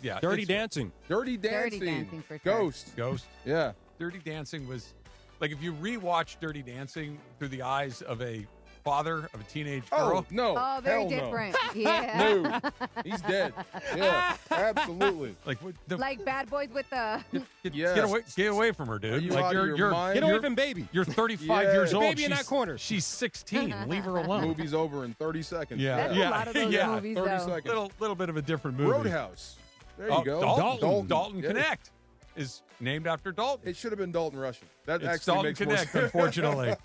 Yeah. Dirty Dancing. Dirty Dancing. Dirty Dancing for sure. Ghost. Yeah. Dirty Dancing was, like, if you rewatch Dirty Dancing through the eyes of a father of a teenage girl. Oh, no. Oh, very Hell different. No. Yeah. No. He's dead. Yeah, absolutely. Like Bad Boys with the... Get away from her, dude. Are you like out of your mind? Get away from baby. You're 35 years old. Baby in that corner. She's 16. Leave her alone. Movie's over in 30 seconds. Yeah. There's a lot of those movies, 30 though. seconds. Little bit of a different movie. Roadhouse. There you go. Dalton Yeah. Connect is named after Dalton. It should have been Dalton Rushing. That It's actually Dalton makes more Connect, sense. unfortunately.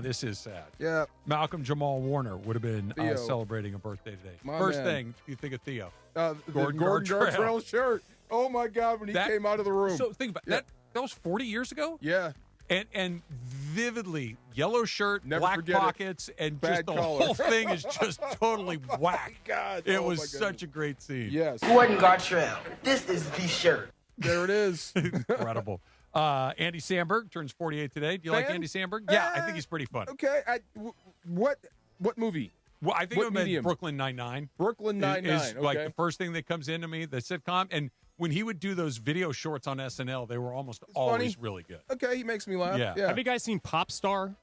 This is sad. Yeah. Malcolm Jamal Warner would have been Theo. celebrating a birthday today. My First man. thing you think of Theo. The Gordon Gordon Gartrell. Gartrell shirt. Oh, my God, when he came out of the room. So think about that. That was 40 years ago? Yeah. And vividly, yellow shirt, Never black forget it. pockets, and Bad just the collar. whole thing is just totally whack. God. It Oh, was my such a great scene. Yes. Gordon Gartrell. This is the shirt. There it is. Incredible. Andy Samberg turns 48 today. Do you like Fan? Andy Samberg? Yeah, I think he's pretty fun. Okay. What movie? Well, I think What it would medium? Brooklyn Nine-Nine. Brooklyn Nine-Nine. Is like okay. the first thing that comes into me, the sitcom. And when he would do those video shorts on SNL, they were almost always funny. really good. Okay, he makes me laugh. Yeah. Yeah. Have you guys seen Pop Star?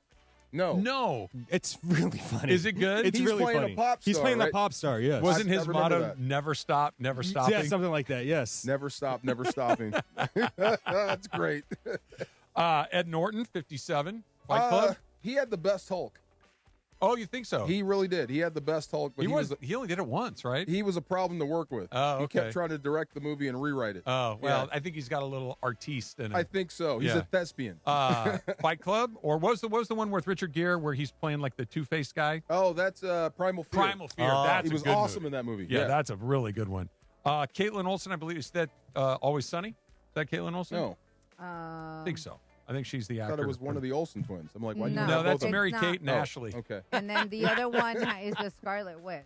No. It's really funny. Is it good? It's He's really playing a funny. pop He's star, playing right? the pop star, yes. Wasn't his I remember motto that. "Never stop, never stopping"? Yeah, something like that, yes. Never stop, never stopping. That's great. Ed Norton, 57. Fight Club. He had the best Hulk. Oh, you think so? He really did. He had the best Hulk, but he only did it once, right? he was a problem to work with. Oh, He okay. kept trying to direct the movie and rewrite it. Oh, well, Yeah. I think he's got a little artiste in him. I think so. He's Yeah. a thespian. Fight Club, or what was the one with Richard Gere where he's playing like the Two-Faced guy? Oh, that's Primal Fear. Primal Fear. That's he was a good awesome movie. in that movie. Yeah, that's a really good one. Caitlin Olsen, I believe, is that Always Sunny? Is that Caitlin Olsen? No, I think so. I think she's the I actor. thought it was one of the Olsen twins. I'm like, why do you No, have No, both that's of them? Mary It's Kate and Oh, Ashley. Okay. And then the other one is the Scarlet Witch.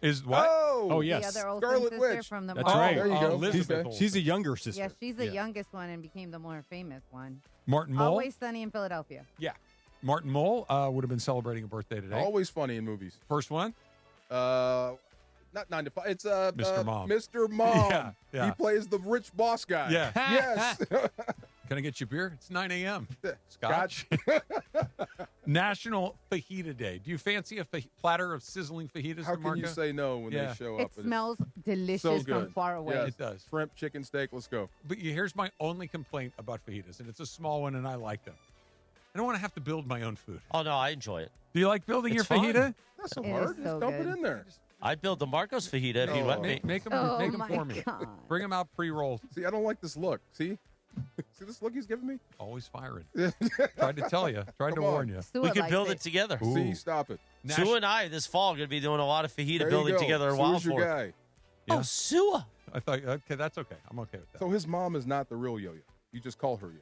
Is what? Oh, yes. The other Olsen Scarlet sister Witch. from the That's mall. right. There you go. Elizabeth. She's a younger sister. Yeah, she's the youngest one and became the more famous one. Martin Mull. Always Sunny in Philadelphia. Yeah. Martin Mull would have been celebrating a birthday today. Always funny in movies. First one? Not 9 to 5. It's Mr. Mom. Mr. Mom. Yeah. He plays the rich boss guy. Yeah. Yes. Can I get you a beer? It's 9 a.m. Scotch. National Fajita Day. Do you fancy a platter of sizzling fajitas? How can you say no when they show up? It smells delicious so good. from far away. Yes. It does. Shrimp, chicken, steak. Let's go. But here's my only complaint about fajitas, and it's a small one, and I like them. I don't want to have to build my own food. Oh, no, I enjoy it. Do you like building It's your fajita? fun. Not so It hard. is Just so dump good. it in there. I'd build the Marcos fajita if you'd let me. Make them, Oh, make them my for me. God. Bring them out pre-rolled. See, I don't like this look. See? See this look he's giving me? Always firing. Tried to tell you. Tried to Come on. warn you. Sue We could likes build it together. See, stop it. Sue and I this fall are going to be doing a lot of fajita There you building go. together in Sue's your Wildford. guy. Yeah. Oh, Sue. I thought, okay, that's okay. I'm okay with that. So his mom is not the real Yo-Yo. You just call her Yo-Yo.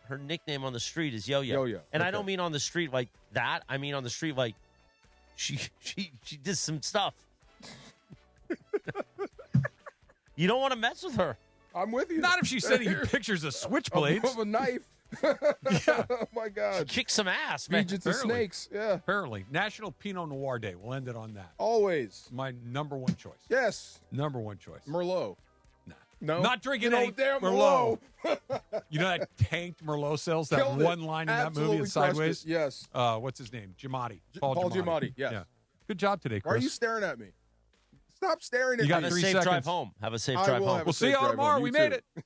Her nickname on the street is Yo-Yo. Yo-Yo. And I Okay. don't mean on the street like that. I mean on the street like she did some stuff. You don't want to mess with her. I'm with you. Not if she's sending you pictures of switchblades. Of a knife. Yeah. Oh, my God. Kick some ass, man. Feeds it to snakes. Yeah. Apparently. National Pinot Noir Day. We'll end it on that. Always. My number one choice. Yes. Number one choice. Merlot. No. Not drinking No any damn Merlot. You know that tanked Merlot sales? That Killed it. one line in that movie Absolutely in crushed Sideways? it. Yes. What's his name? Giamatti. Paul Giamatti. Yes. Yeah. Good job today, Chris. Why are you staring at me? Stop staring at You me. got Have a 3 safe seconds. drive home. Have a safe I drive will home. have a We'll see safe you all drive tomorrow. home. We You made too. it.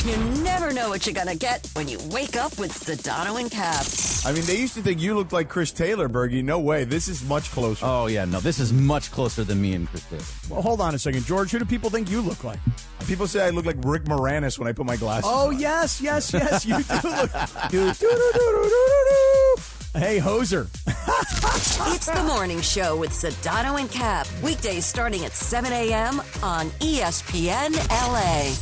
You never know what you're going to get when you wake up with Sedano and Cap. I mean, they used to think you looked like Chris Taylor, Bergie. No way. This is much closer. Oh, yeah. No, this is much closer than me and Chris Taylor. Well, hold on a second, George. Who do people think you look like? People say I look like Rick Moranis when I put my glasses Oh, on. yes. You do look. Hey, hoser. It's the morning show with Sedano and Cap. Weekdays starting at 7 a.m. on ESPN LA.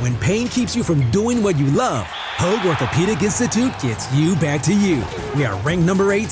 When pain keeps you from doing what you love, Hoag Orthopedic Institute gets you back to you. We are ranked number 8